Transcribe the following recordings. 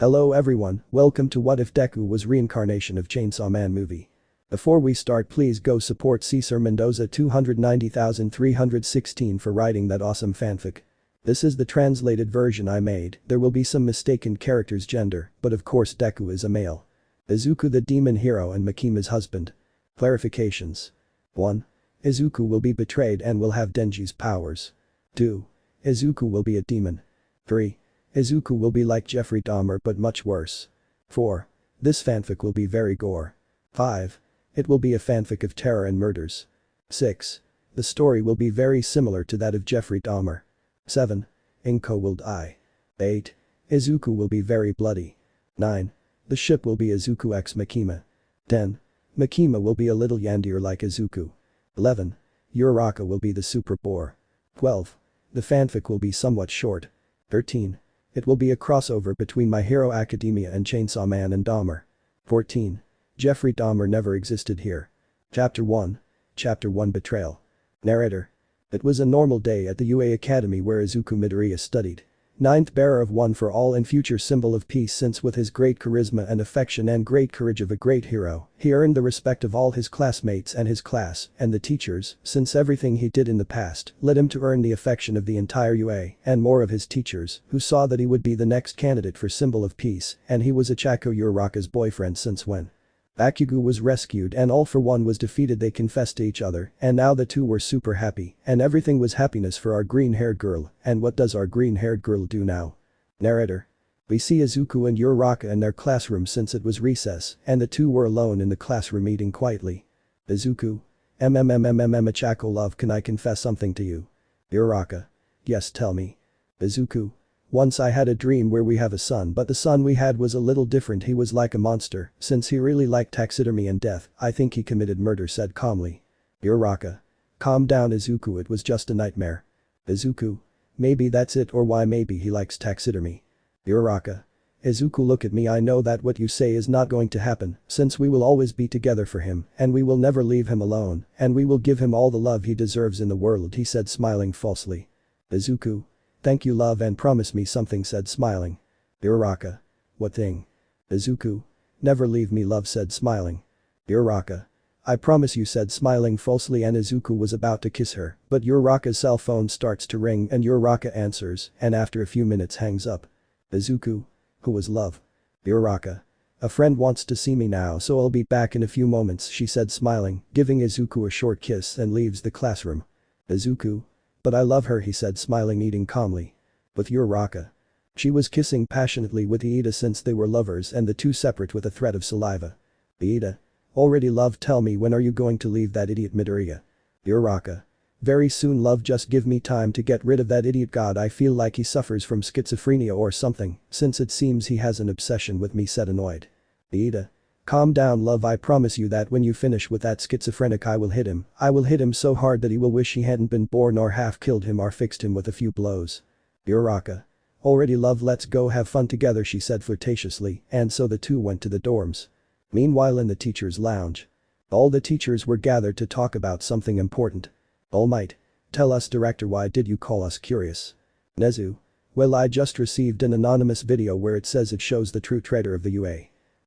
Hello everyone, welcome to What If Deku Was Reincarnation of Chainsaw Man movie. Before we start, please go support Cesar Mendoza 290,316 for writing that awesome fanfic. This is the translated version I made. There will be some mistaken characters' gender, but of course Deku is a male. Izuku the demon hero and Makima's husband. Clarifications. 1. Izuku will be betrayed and will have Denji's powers. 2. Izuku will be a demon. 3. Izuku will be like Jeffrey Dahmer but much worse. 4. This fanfic will be very gore. 5. It will be a fanfic of terror and murders. 6. The story will be very similar to that of Jeffrey Dahmer. 7. Inko will die. 8. Izuku will be very bloody. 9. The ship will be Izuku x Makima. 10. Makima will be a little Yandir like Izuku. 11. Uraraka will be the super boar. 12. The fanfic will be somewhat short. 13. It will be a crossover between My Hero Academia and Chainsaw Man and Dahmer. 14. Jeffrey Dahmer never existed here. Chapter 1. Chapter 1 Betrayal. Narrator. It was a normal day at the UA Academy where Izuku Midoriya studied. Ninth bearer of one for all and future symbol of peace, since with his great charisma and affection and great courage of a great hero, he earned the respect of all his classmates and his class and the teachers, since everything he did in the past led him to earn the affection of the entire UA and more of his teachers, who saw that he would be the next candidate for symbol of peace, and he was Ichako Uraraka's boyfriend since when Bakugo was rescued and All for One was defeated. They confessed to each other and now the two were super happy and everything was happiness for our green-haired girl. And what does our green-haired girl do now? Narrator. We see Izuku and Uraraka in their classroom since it was recess and the two were alone in the classroom eating quietly. Izuku. Ichako love, can I confess something to you? Uraraka. Yes, tell me. Izuku. Once I had a dream where we have a son, but the son we had was a little different. He was like a monster, since he really liked taxidermy and death. I think he committed murder, said calmly. Uraraka. Calm down Izuku, it was just a nightmare. Izuku. Maybe that's it, or why maybe he likes taxidermy. Uraraka. Izuku, look at me, I know that what you say is not going to happen, since we will always be together for him and we will never leave him alone and we will give him all the love he deserves in the world, he said smiling falsely. Izuku. Thank you love, and promise me something, said smiling. Uraraka. What thing? Izuku. Never leave me love, said smiling. Uraraka. I promise you, said smiling falsely, and Izuku was about to kiss her, but Uraraka's cell phone starts to ring and Uraraka answers and after a few minutes hangs up. Izuku. Who was love? Uraraka. A friend wants to see me now, so I'll be back in a few moments, she said smiling, giving Izuku a short kiss and leaves the classroom. Izuku. But I love her, he said smiling, eating calmly. With Uraraka. She was kissing passionately with Iida since they were lovers and the two separate with a thread of saliva. Iida. Already love, tell me when are you going to leave that idiot Midoriya? Uraraka. Very soon love, just give me time to get rid of that idiot, god I feel like he suffers from schizophrenia or something, since it seems he has an obsession with me, said annoyed. Iida. Calm down love, I promise you that when you finish with that schizophrenic I will hit him so hard that he will wish he hadn't been born or half killed him or fixed him with a few blows. Uraraka. Already love, let's go have fun together, she said flirtatiously, and so the two went to the dorms. Meanwhile in the teacher's lounge. All the teachers were gathered to talk about something important. Almight. Tell us director, why did you call us curious? Nezu. Well, I just received an anonymous video where it says it shows the true traitor of the UA.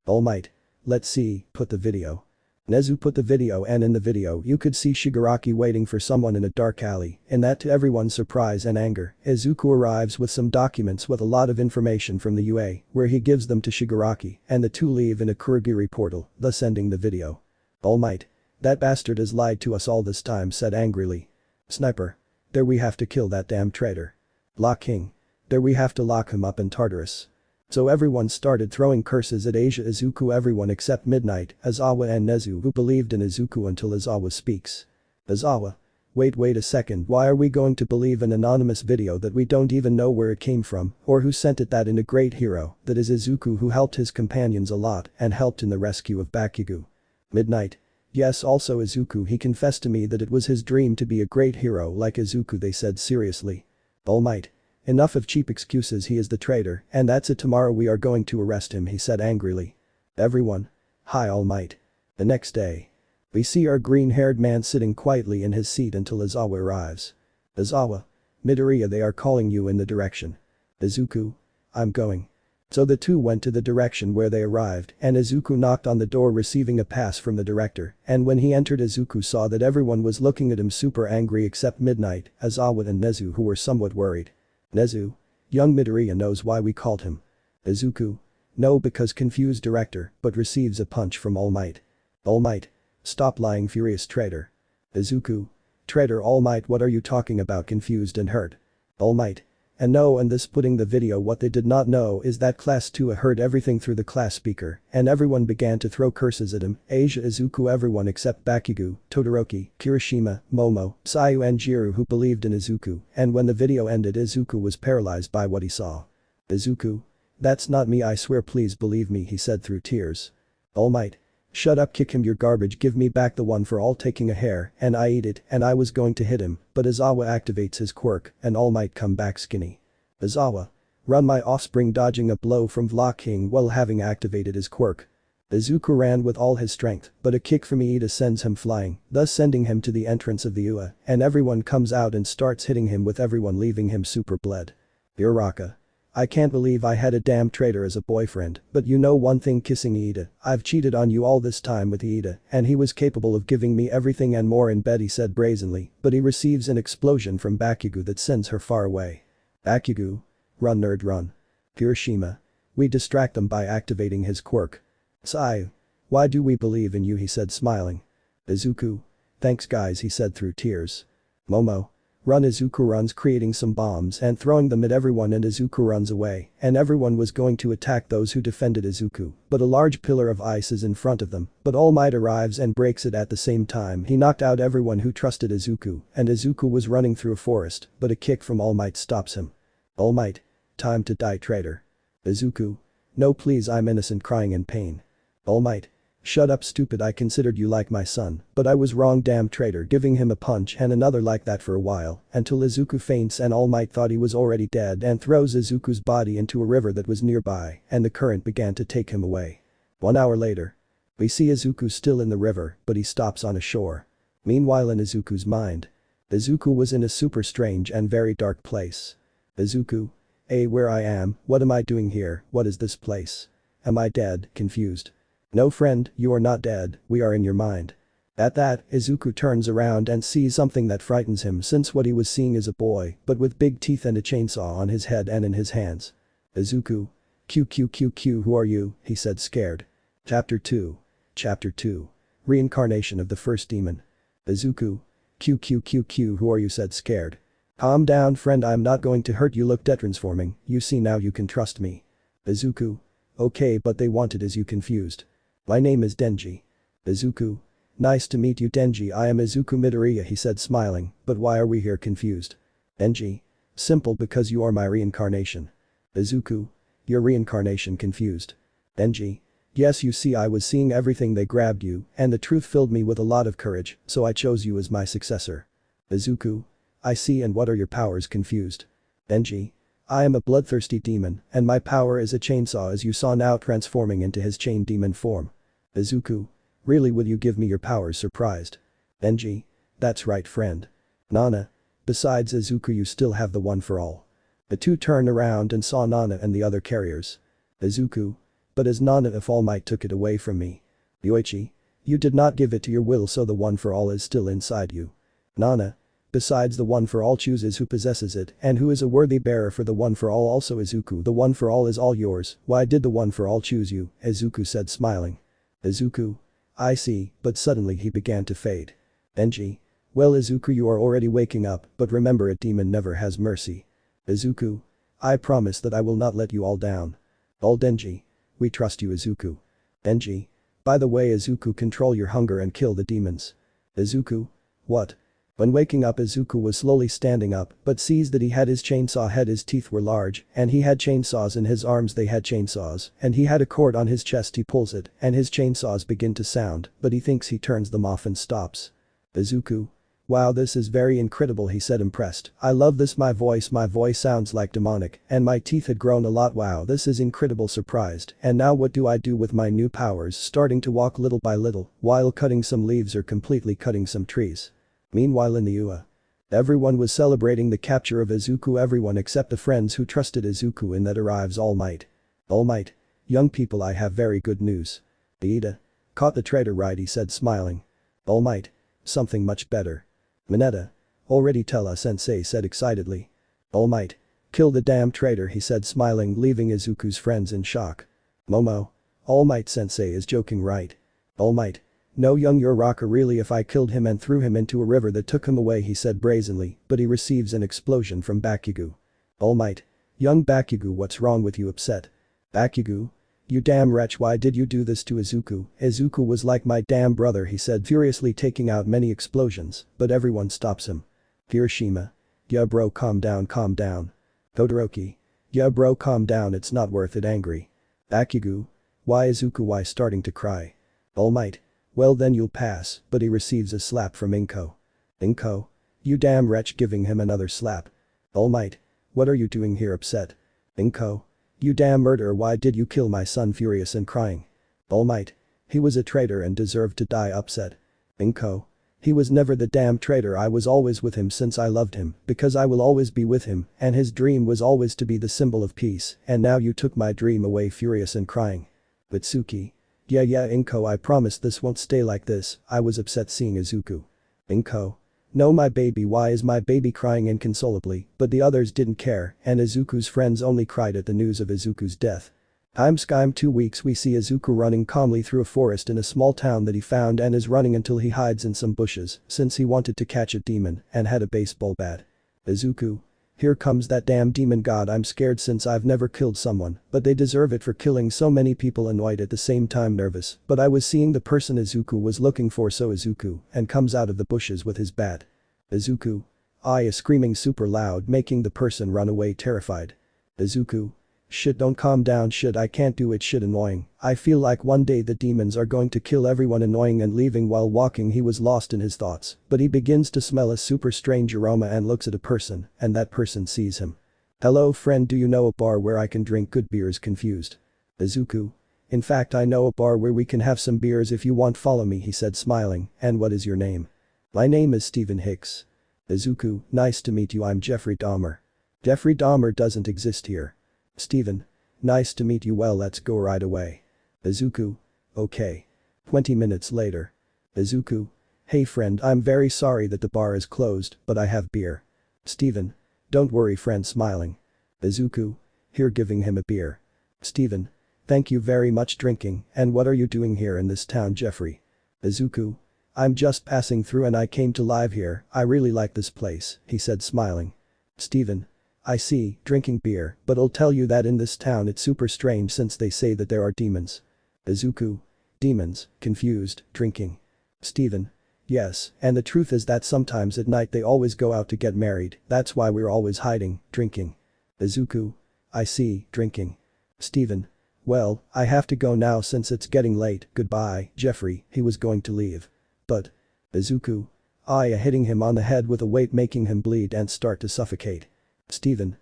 Almight. Let's see, put the video. Nezu put the video, and in the video you could see Shigaraki waiting for someone in a dark alley, and that to everyone's surprise and anger, Izuku arrives with some documents with a lot of information from the UA, where he gives them to Shigaraki, and the two leave in a Kurogiri portal, thus ending the video. Almight. That bastard has lied to us all this time, said angrily. Sniper. There, we have to kill that damn traitor. Lock King. There, we have to lock him up in Tartarus. So everyone started throwing curses at Asia Izuku, everyone except Midnight, Aizawa and Nezu, who believed in Izuku until Aizawa speaks. Aizawa. Wait a second, why are we going to believe an anonymous video that we don't even know where it came from or who sent it? That in a great hero, that is Izuku, who helped his companions a lot and helped in the rescue of Bakugo. Midnight. Yes, also Izuku, he confessed to me that it was his dream to be a great hero like Izuku, they said seriously. Almight. Enough of cheap excuses, he is the traitor and that's it, tomorrow we are going to arrest him, he said angrily. Everyone. Hi Almight. The next day. We see our green-haired man sitting quietly in his seat until Aizawa arrives. Aizawa. Midoriya, they are calling you in the direction. Izuku. I'm going. So the two went to the direction where they arrived and Izuku knocked on the door receiving a pass from the director, and when he entered Izuku saw that everyone was looking at him super angry except Midnight, Aizawa and Nezu who were somewhat worried. Nezu. Young Midoriya knows why we called him. Izuku. No, because confused director, but receives a punch from All Might. All Might. Stop lying, furious traitor. Izuku. Traitor All Might, what are you talking about, confused and hurt. All Might. And no, and this putting the video, what they did not know is that class 2 heard everything through the class speaker and everyone began to throw curses at him, Asia, Izuku, everyone except Bakugo, Todoroki, Kirishima, Momo, Sayu and Jiru who believed in Izuku, and when the video ended Izuku was paralyzed by what he saw. Izuku. That's not me, I swear, please believe me, he said through tears. All Might. Shut up, kick him, you're garbage, give me back the one for all, taking a hair and I eat it and I was going to hit him but Aizawa activates his quirk and All Might come back skinny. Aizawa. Run, my offspring, dodging a blow from Vlog King while having activated his quirk. Izuku ran with all his strength but a kick from Iida sends him flying, thus sending him to the entrance of the UA and everyone comes out and starts hitting him with everyone leaving him super bled. Uraraka. I can't believe I had a damn traitor as a boyfriend, but you know one thing, kissing Iida, I've cheated on you all this time with Iida and he was capable of giving me everything and more in bed, he said brazenly, but he receives an explosion from Bakugo that sends her far away. Bakugo. Run, nerd, run. Kirishima. We distract them by activating his quirk. Sayu. Why do we believe in you, he said smiling. Izuku. Thanks guys, he said through tears. Momo. Run, Izuku runs, creating some bombs and throwing them at everyone and Izuku runs away and everyone was going to attack those who defended Izuku, but a large pillar of ice is in front of them, but All Might arrives and breaks it at the same time. He knocked out everyone who trusted Izuku and Izuku was running through a forest, but a kick from All Might stops him. All Might. Time to die, traitor. Izuku. No, please, I'm innocent, crying in pain. All Might. Shut up, stupid, I considered you like my son, but I was wrong, damn traitor, giving him a punch and another like that for a while until Izuku faints and All Might thought he was already dead and throws Izuku's body into a river that was nearby and the current began to take him away. 1 hour later. We see Izuku still in the river but he stops on a shore. Meanwhile in Izuku's mind. Izuku was in a super strange and very dark place. Izuku. Where I am, what am I doing here, what is this place? Am I dead, confused. No friend, you are not dead, we are in your mind. At that, Izuku turns around and sees something that frightens him since what he was seeing is a boy, but with big teeth and a chainsaw on his head and in his hands. Izuku. QQQQ, who are you, he said scared. Chapter 2. Chapter 2. Reincarnation of the first demon. Izuku. QQQQ, who are you, said scared. Calm down, friend, I'm not going to hurt you, look transforming, you see now you can trust me. Izuku. Okay, but they wanted is you confused. My name is Denji. Izuku. Nice to meet you, Denji, I am Izuku Midoriya, he said smiling, but why are we here, confused? Denji. Simple, because you are my reincarnation. Izuku. Your reincarnation, confused. Denji. Yes, you see, I was seeing everything, they grabbed you and the truth filled me with a lot of courage, so I chose you as my successor. Izuku. I see, and what are your powers, confused? Denji. I am a bloodthirsty demon and my power is a chainsaw, as you saw now transforming into his chain demon form. Izuku. Really, will you give me your powers, surprised? Denji. That's right, friend. Nana. Besides Izuku, you still have the one for all. The two turned around and saw Nana and the other carriers. Izuku. But as Nana, if All Might took it away from me. Yoichi. You did not give it to your will, so the one for all is still inside you. Nana. Besides, the one for all chooses who possesses it and who is a worthy bearer for the one for all, also Izuku, the one for all is all yours, why did the one for all choose you, Izuku said smiling. Izuku. I see, but suddenly he began to fade. Denji. Well, Izuku, you are already waking up, but remember, a demon never has mercy. Izuku. I promise that I will not let you all down. All Denji. We trust you, Izuku. Denji. By the way, Izuku, control your hunger and kill the demons. Izuku. What? When waking up, Izuku was slowly standing up but sees that he had his chainsaw head, his teeth were large and he had chainsaws in his arms, they had chainsaws and he had a cord on his chest, he pulls it and his chainsaws begin to sound but he thinks he turns them off and stops. Izuku. Wow, this is very incredible, he said impressed. I love this, my voice sounds like demonic and my teeth had grown a lot, wow, this is incredible, surprised. And now what do I do with my new powers, starting to walk little by little while cutting some leaves or completely cutting some trees. Meanwhile in the UA. Everyone was celebrating the capture of Izuku, everyone except the friends who trusted Izuku, in that arrives All Might. Almight. Young people, I have very good news. Iida. Caught the traitor right, he said smiling. Almight. Something much better. Mineta. Already tell us, Sensei said excitedly. Almight. Kill the damn traitor, he said smiling, leaving Izuku's friends in shock. Momo. Almight, Sensei is joking right? Almight. No, young Uraraka, really, if I killed him and threw him into a river that took him away, he said brazenly, but he receives an explosion from Bakugo. Almight. Young Bakugo, what's wrong with you, upset? Bakugo. You damn wretch, why did you do this to Izuku? Izuku was like my damn brother, he said furiously, taking out many explosions, but everyone stops him. Hiroshima. Yeah bro, calm down, calm down. Todoroki. Yeah bro, calm down, it's not worth it, angry. Bakugo. Why Izuku, why starting to cry? Almight. Well then you'll pass, but he receives a slap from Inko. Inko. You damn wretch, giving him another slap. Almight. What are you doing here, upset? Inko. You damn murderer, why did you kill my son, furious and crying? Almight. He was a traitor and deserved to die, upset. Inko. He was never the damn traitor, I was always with him since I loved him, because I will always be with him, and his dream was always to be the symbol of peace, and now you took my dream away, furious and crying. Itsuki. Yeah, Inko, I promise this won't stay like this, I was upset seeing Izuku. Inko. No, my baby, why is my baby crying inconsolably, but the others didn't care, and Izuku's friends only cried at the news of Izuku's death. Time 2 weeks, we see Izuku running calmly through a forest in a small town that he found and is running until he hides in some bushes since he wanted to catch a demon and had a baseball bat. Izuku. Here comes that damn demon god, I'm scared since I've never killed someone, but they deserve it for killing so many people, annoyed at the same time nervous, but I was seeing the person Izuku was looking for, so Izuku and comes out of the bushes with his bat. Izuku. I screaming super loud, making the person run away terrified. Izuku. Shit, don't calm down, shit, I can't do it, shit, annoying. I feel like one day the demons are going to kill everyone, annoying, and leaving. While walking he was lost in his thoughts, but he begins to smell a super strange aroma and looks at a person, and that person sees him. Hello friend, do you know a bar where I can drink good beers? Confused. Izuku. In fact, I know a bar where we can have some beers if you want, follow me, he said smiling. And what is your name? My name is Stephen Hicks. Izuku. Nice to meet you, I'm Jeffrey Dahmer. Jeffrey Dahmer doesn't exist here. Steven. Nice to meet you, well let's go right away. Izuku. Okay. 20 minutes later. Izuku. Hey friend, I'm very sorry that the bar is closed, but I have beer. Steven. Don't worry friend, smiling. Izuku. Here, giving him a beer. Steven. Thank you very much, drinking. And what are you doing here in this town, Jeffrey? Izuku. I'm just passing through and I came to live here, I really like this place, he said smiling. Steven. I see, drinking beer, but I'll tell you that in this town it's super strange since they say that there are demons. Izuku. Demons, confused, drinking. Steven. Yes, and the truth is that sometimes at night they always go out to get married, that's why we're always hiding, drinking. Izuku. I see, drinking. Steven. Well, I have to go now since it's getting late, goodbye, Jeffrey, he was going to leave. But. Izuku. Aya hitting him on the head with a weight, making him bleed and start to suffocate. Steven.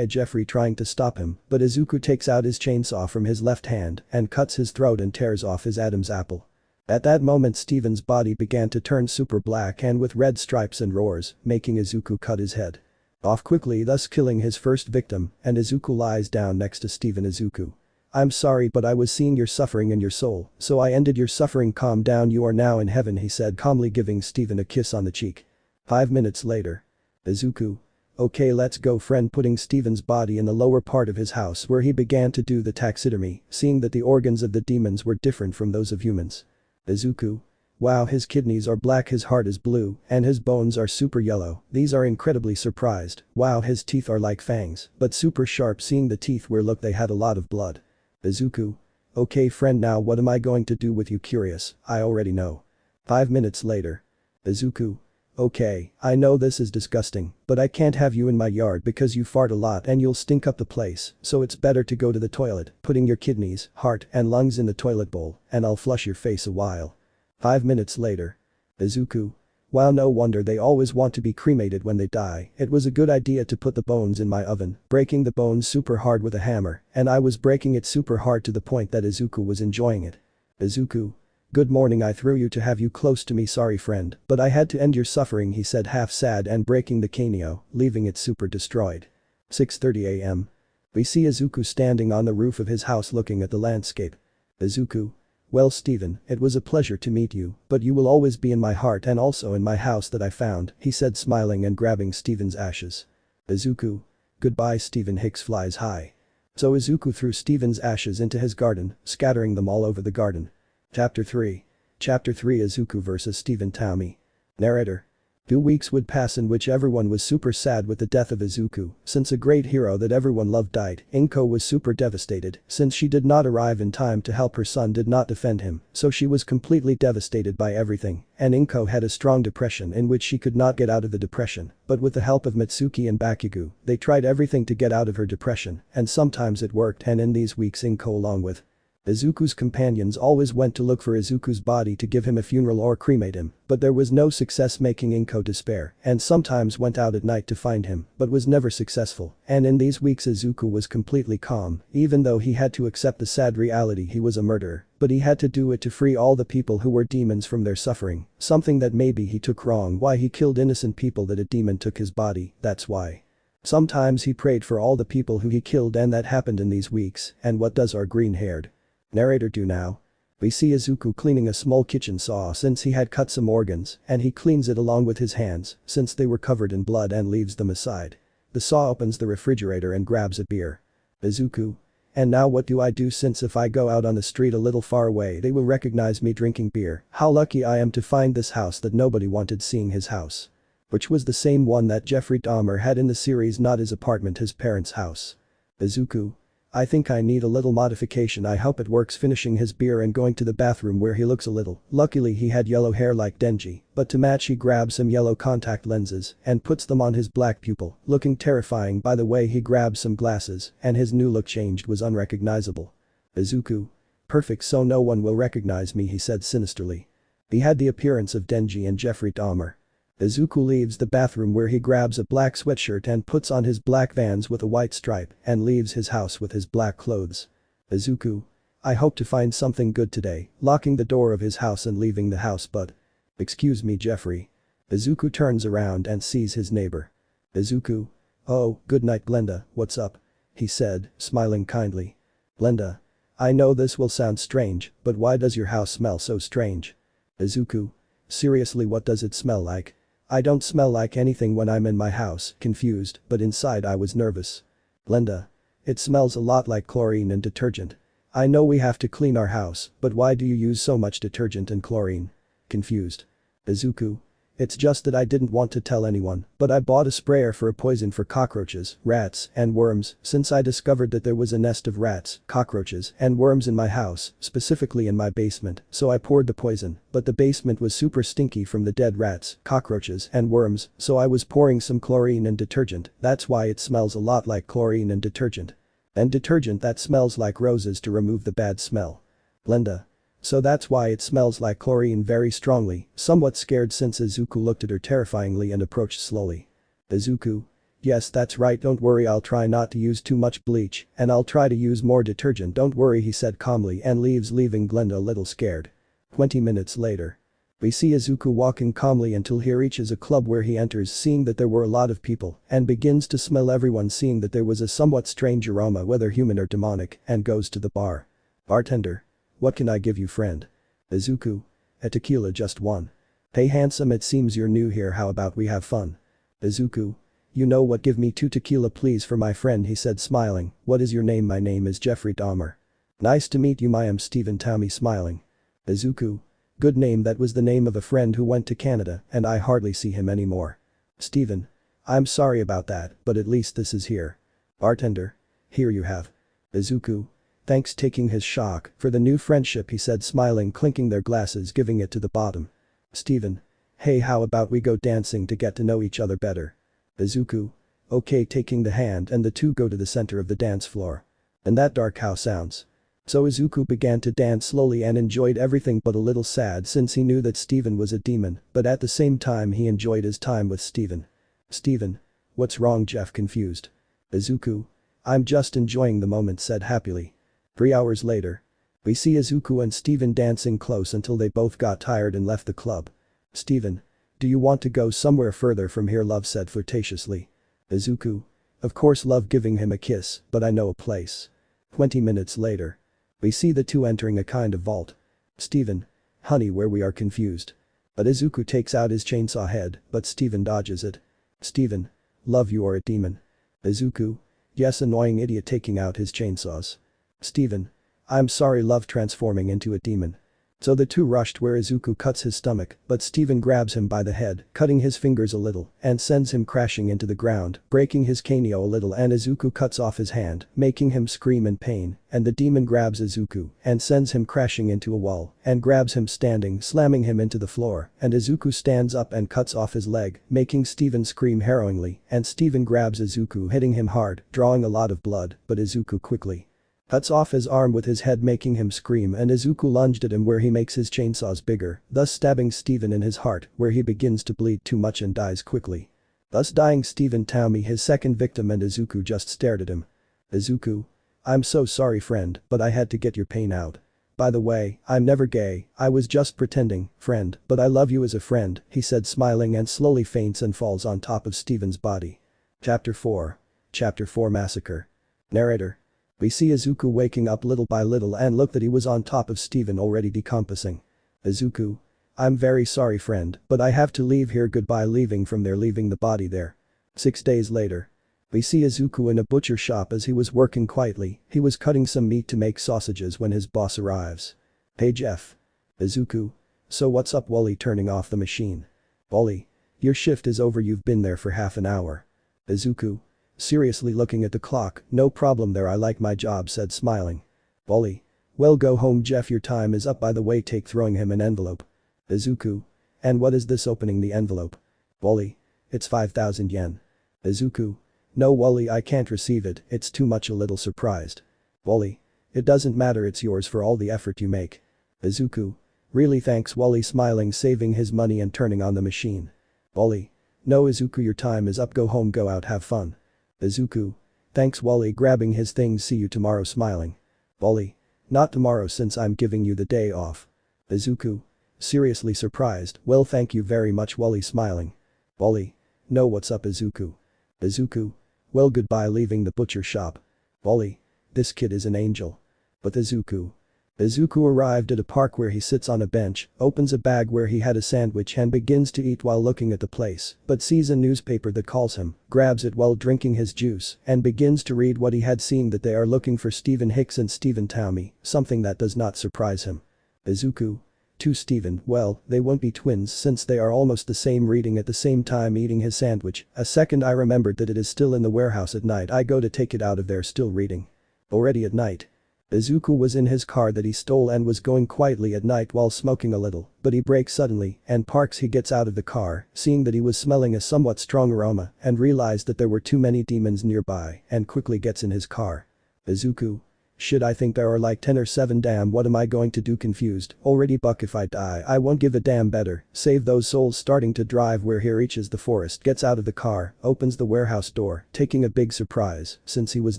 Jeffrey trying to stop him, but Izuku takes out his chainsaw from his left hand and cuts his throat and tears off his Adam's apple. At that moment Steven's body began to turn super black and with red stripes and roars, making Izuku cut his head off quickly, thus killing his first victim, and Izuku lies down next to Steven. Izuku. I'm sorry, but I was seeing your suffering in your soul, so I ended your suffering, calm down, you are now in heaven, he said calmly, giving Steven a kiss on the cheek. 5 minutes later. Izuku. Okay, let's go friend, putting Steven's body in the lower part of his house where he began to do the taxidermy, seeing that the organs of the demons were different from those of humans. Izuku. Wow, his kidneys are black, his heart is blue, and his bones are super yellow, these are incredibly surprised. Wow, his teeth are like fangs, but super sharp, seeing the teeth where look they had a lot of blood. Izuku. Okay friend, now what am I going to do with you? Curious, I already know. 5 minutes later. Izuku. Okay, I know this is disgusting, but I can't have you in my yard because you fart a lot and you'll stink up the place, so it's better to go to the toilet, putting your kidneys, heart, and lungs in the toilet bowl, and I'll flush your face a while. 5 minutes later. Izuku. Wow, no wonder they always want to be cremated when they die, it was a good idea to put the bones in my oven, breaking the bones super hard with a hammer, and I was breaking it super hard to the point that Izuku was enjoying it. Izuku. Good morning, I threw you to have you close to me, sorry friend, but I had to end your suffering, he said half sad and breaking the caneo, leaving it super destroyed. 6:30 am. We see Izuku standing on the roof of his house looking at the landscape. Izuku. Well Steven, it was a pleasure to meet you, but you will always be in my heart and also in my house that I found, he said smiling and grabbing Steven's ashes. Izuku. Goodbye Steven Hicks flies high. So Izuku threw Steven's ashes into his garden, scattering them all over the garden. Chapter 3. Chapter 3 Izuku vs Steven Taumi. Narrator. 2 weeks would pass in which everyone was super sad with the death of Izuku, since a great hero that everyone loved died. Inko was super devastated, since she did not arrive in time to help her son did not defend him, so she was completely devastated by everything, and Inko had a strong depression in which she could not get out of the depression, but with the help of Mitsuki and Bakugo, they tried everything to get out of her depression, and sometimes it worked and in these weeks Inko along with Izuku's companions always went to look for Izuku's body to give him a funeral or cremate him, but there was no success making Inko despair and sometimes went out at night to find him but was never successful, and in these weeks Izuku was completely calm even though he had to accept the sad reality he was a murderer, but he had to do it to free all the people who were demons from their suffering, something that maybe he took wrong why he killed innocent people that a demon took his body, that's why. Sometimes he prayed for all the people who he killed and that happened in these weeks, and what does our green-haired narrator do now? We see Izuku cleaning a small kitchen saw since he had cut some organs and he cleans it along with his hands since they were covered in blood and leaves them aside. The saw opens the refrigerator and grabs a beer. Izuku. And now what do I do since if I go out on the street a little far away they will recognize me drinking beer, how lucky I am to find this house that nobody wanted seeing his house. Which was the same one that Jeffrey Dahmer had in the series not his apartment his parents' house. Izuku. I think I need a little modification I hope it works finishing his beer and going to the bathroom where he looks a little, luckily he had yellow hair like Denji, but to match he grabs some yellow contact lenses and puts them on his black pupil, looking terrifying by the way he grabs some glasses and his new look changed was unrecognizable. Izuku. Perfect so no one will recognize me he said sinisterly. He had the appearance of Denji and Jeffrey Dahmer. Izuku leaves the bathroom where he grabs a black sweatshirt and puts on his black Vans with a white stripe and leaves his house with his black clothes. Izuku. I hope to find something good today, locking the door of his house and leaving the house but. Excuse me Jeffrey. Izuku turns around and sees his neighbor. Izuku. Oh, good night Glenda, what's up? He said, smiling kindly. Glenda. I know this will sound strange, but why does your house smell so strange? Izuku. Seriously what does it smell like? I don't smell like anything when I'm in my house, confused, but inside I was nervous. Glenda. It smells a lot like chlorine and detergent. I know we have to clean our house, but why do you use so much detergent and chlorine? Confused. Izuku. It's just that I didn't want to tell anyone, but I bought a sprayer for a poison for cockroaches, rats, and worms since I discovered that there was a nest of rats, cockroaches, and worms in my house, specifically in my basement, so I poured the poison, but the basement was super stinky from the dead rats, cockroaches, and worms, so I was pouring some chlorine and detergent, that's why it smells a lot like chlorine and detergent. And detergent that smells like roses to remove the bad smell. Glenda. So that's why it smells like chlorine very strongly, somewhat scared since Izuku looked at her terrifyingly and approached slowly. Izuku. Yes that's right don't worry I'll try not to use too much bleach and I'll try to use more detergent don't worry he said calmly and leaves leaving Glenda a little scared. 20 minutes later. We see Izuku walking calmly until he reaches a club where he enters seeing that there were a lot of people and begins to smell everyone seeing that there was a somewhat strange aroma whether human or demonic and goes to the bar. Bartender. What can I give you friend? Izuku. A tequila just one. Hey handsome it seems you're new here how about we have fun? Izuku. You know what give me 2 tequila please for my friend he said smiling, what is your name my name is Jeffrey Dahmer. Nice to meet you I am Steven Taumi smiling. Izuku. Good name that was the name of a friend who went to Canada and I hardly see him anymore. Steven. I'm sorry about that but at least this is here. Bartender. Here you have. Izuku. Thanks taking his shock for the new friendship he said smiling clinking their glasses giving it to the bottom. Steven. Hey how about we go dancing to get to know each other better? Izuku. Okay taking the hand and the two go to the center of the dance floor. And that dark how sounds. So Izuku began to dance slowly and enjoyed everything but a little sad since he knew that Steven was a demon but at the same time he enjoyed his time with Steven. Steven. What's wrong Jeff confused. Izuku. I'm just enjoying the moment said happily. 3 hours later. We see Izuku and Steven dancing close until they both got tired and left the club. Steven. Do you want to go somewhere further from here love said flirtatiously. Izuku. Of course love giving him a kiss, but I know a place. 20 minutes later. We see the two entering a kind of vault. Steven. Honey, where we are confused. But Izuku takes out his chainsaw head, but Steven dodges it. Steven. Love, you are a demon. Izuku. Yes, annoying idiot taking out his chainsaws. Steven. I'm sorry, love, transforming into a demon. So the two rushed where Izuku cuts his stomach, but Steven grabs him by the head, cutting his fingers a little, and sends him crashing into the ground, breaking his cranium a little, and Izuku cuts off his hand, making him scream in pain, and the demon grabs Izuku and sends him crashing into a wall, and grabs him standing, slamming him into the floor, and Izuku stands up and cuts off his leg, making Steven scream harrowingly, and Steven grabs Izuku, hitting him hard, drawing a lot of blood, but Izuku quickly cuts off his arm with his head, making him scream, and Izuku lunged at him where he makes his chainsaws bigger, thus stabbing Steven in his heart, where he begins to bleed too much and dies quickly. Thus dying Steven Taumi, his second victim, and Izuku just stared at him. Izuku. I'm so sorry, friend, but I had to get your pain out. By the way, I'm never gay, I was just pretending, friend, but I love you as a friend, he said, smiling, and slowly faints and falls on top of Steven's body. Chapter 4. Chapter 4 Massacre. Narrator. We see Izuku waking up little by little and look that he was on top of Steven, already decomposing. Izuku. I'm very sorry, friend, but I have to leave here, goodbye, leaving from there, leaving the body there. 6 days later. We see Izuku in a butcher shop as he was working quietly, he was cutting some meat to make sausages when his boss arrives. Page F. Izuku. So what's up, Wally, turning off the machine. Wally. Your shift is over, you've been there for half an hour. Izuku. Seriously, looking at the clock, no problem there, I like my job, said, smiling. Wally. Well, go home, Jeff, your time is up, by the way, take, throwing him an envelope. Izuku. And what is this, opening the envelope? Wally. It's 5,000 yen. Izuku. No, Wally, I can't receive it, it's too much, a little surprised. Wally. It doesn't matter, it's yours for all the effort you make. Izuku. Really, thanks, Wally, smiling, saving his money and turning on the machine. Wally. No, Izuku, your time is up, go home, go out, have fun. Izuku. Thanks, Wally, grabbing his things, see you tomorrow, smiling. Wally. Not tomorrow, since I'm giving you the day off. Izuku. Seriously surprised, well, thank you very much, Wally, smiling. Wally. No, what's up, Izuku? Izuku. Well, goodbye, leaving the butcher shop. Wally. This kid is an angel. But Izuku. Izuku arrived at a park where he sits on a bench, opens a bag where he had a sandwich and begins to eat while looking at the place, but sees a newspaper that calls him, grabs it while drinking his juice, and begins to read what he had seen, that they are looking for Steven Hicks and Steven Taumi, something that does not surprise him. Izuku. To Steven, well, they won't be twins since they are almost the same, reading at the same time eating his sandwich. A second, I remembered that it is still in the warehouse at night, I go to take it out of there, still reading. Already at night. Izuku was in his car that he stole and was going quietly at night while smoking a little, but he brakes suddenly and parks. He gets out of the car, seeing that he was smelling a somewhat strong aroma, and realized that there were too many demons nearby, and quickly gets in his car. Izuku. Shit, I think there are like 10 or 7, damn, what am I going to do, confused, already, buck, if I die I won't give a damn, better save those souls. Starting to drive where he reaches the forest, gets out of the car, opens the warehouse door, taking a big surprise since he was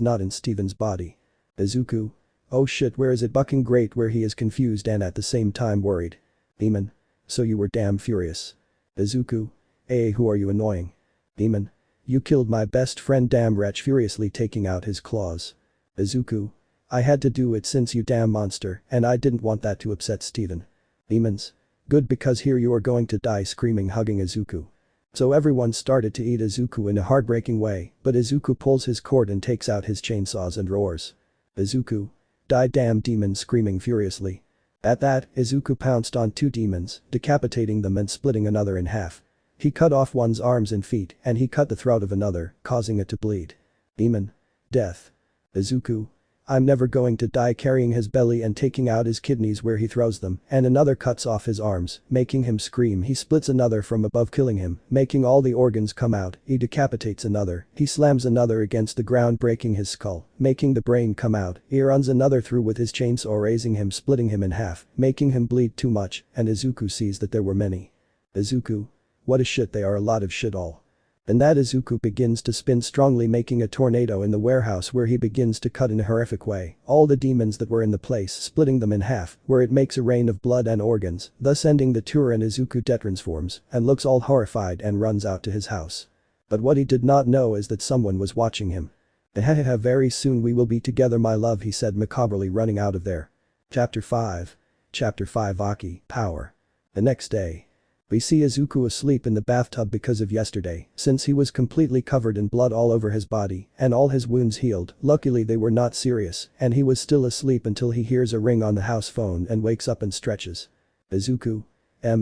not in Steven's body. Izuku. Oh shit, where is it, bucking great, where he is confused and at the same time worried. Demon. So you were damn furious. Izuku. Hey, who are you, annoying? Demon. You killed my best friend, damn wretch, furiously taking out his claws. Izuku. I had to do it since you damn monster, and I didn't want that to upset Steven. Demons. Good, because here you are going to die, screaming, hugging Izuku. So everyone started to eat Izuku in a heartbreaking way, but Izuku pulls his cord and takes out his chainsaws and roars. Izuku. Die, damn demon, screaming furiously. At that, Izuku pounced on 2 demons, decapitating them and splitting another in half. He cut off one's arms and feet, and he cut the throat of another, causing it to bleed. Demon. Death. Izuku. I'm never going to die, carrying his belly and taking out his kidneys where he throws them, and another cuts off his arms, making him scream. He splits another from above, killing him, making all the organs come out. He decapitates another, he slams another against the ground, breaking his skull, making the brain come out. He runs another through with his chainsaw, raising him, splitting him in half, making him bleed too much, and Izuku sees that there were many. Izuku. What a shit, they are a lot of shit all. And that Izuku begins to spin strongly, making a tornado in the warehouse where he begins to cut in a horrific way all the demons that were in the place, splitting them in half, where it makes a rain of blood and organs, thus ending the tour, and Izuku detransforms and looks all horrified and runs out to his house. But what he did not know is that someone was watching him. Ahehehe, very soon we will be together my love, he said macabrely, running out of there. Chapter 5. Chapter 5 Aki, Power. The next day. We see Izuku asleep in the bathtub because of yesterday, since he was completely covered in blood all over his body and all his wounds healed. Luckily they were not serious and he was still asleep until he hears a ring on the house phone and wakes up and stretches. Izuku. Who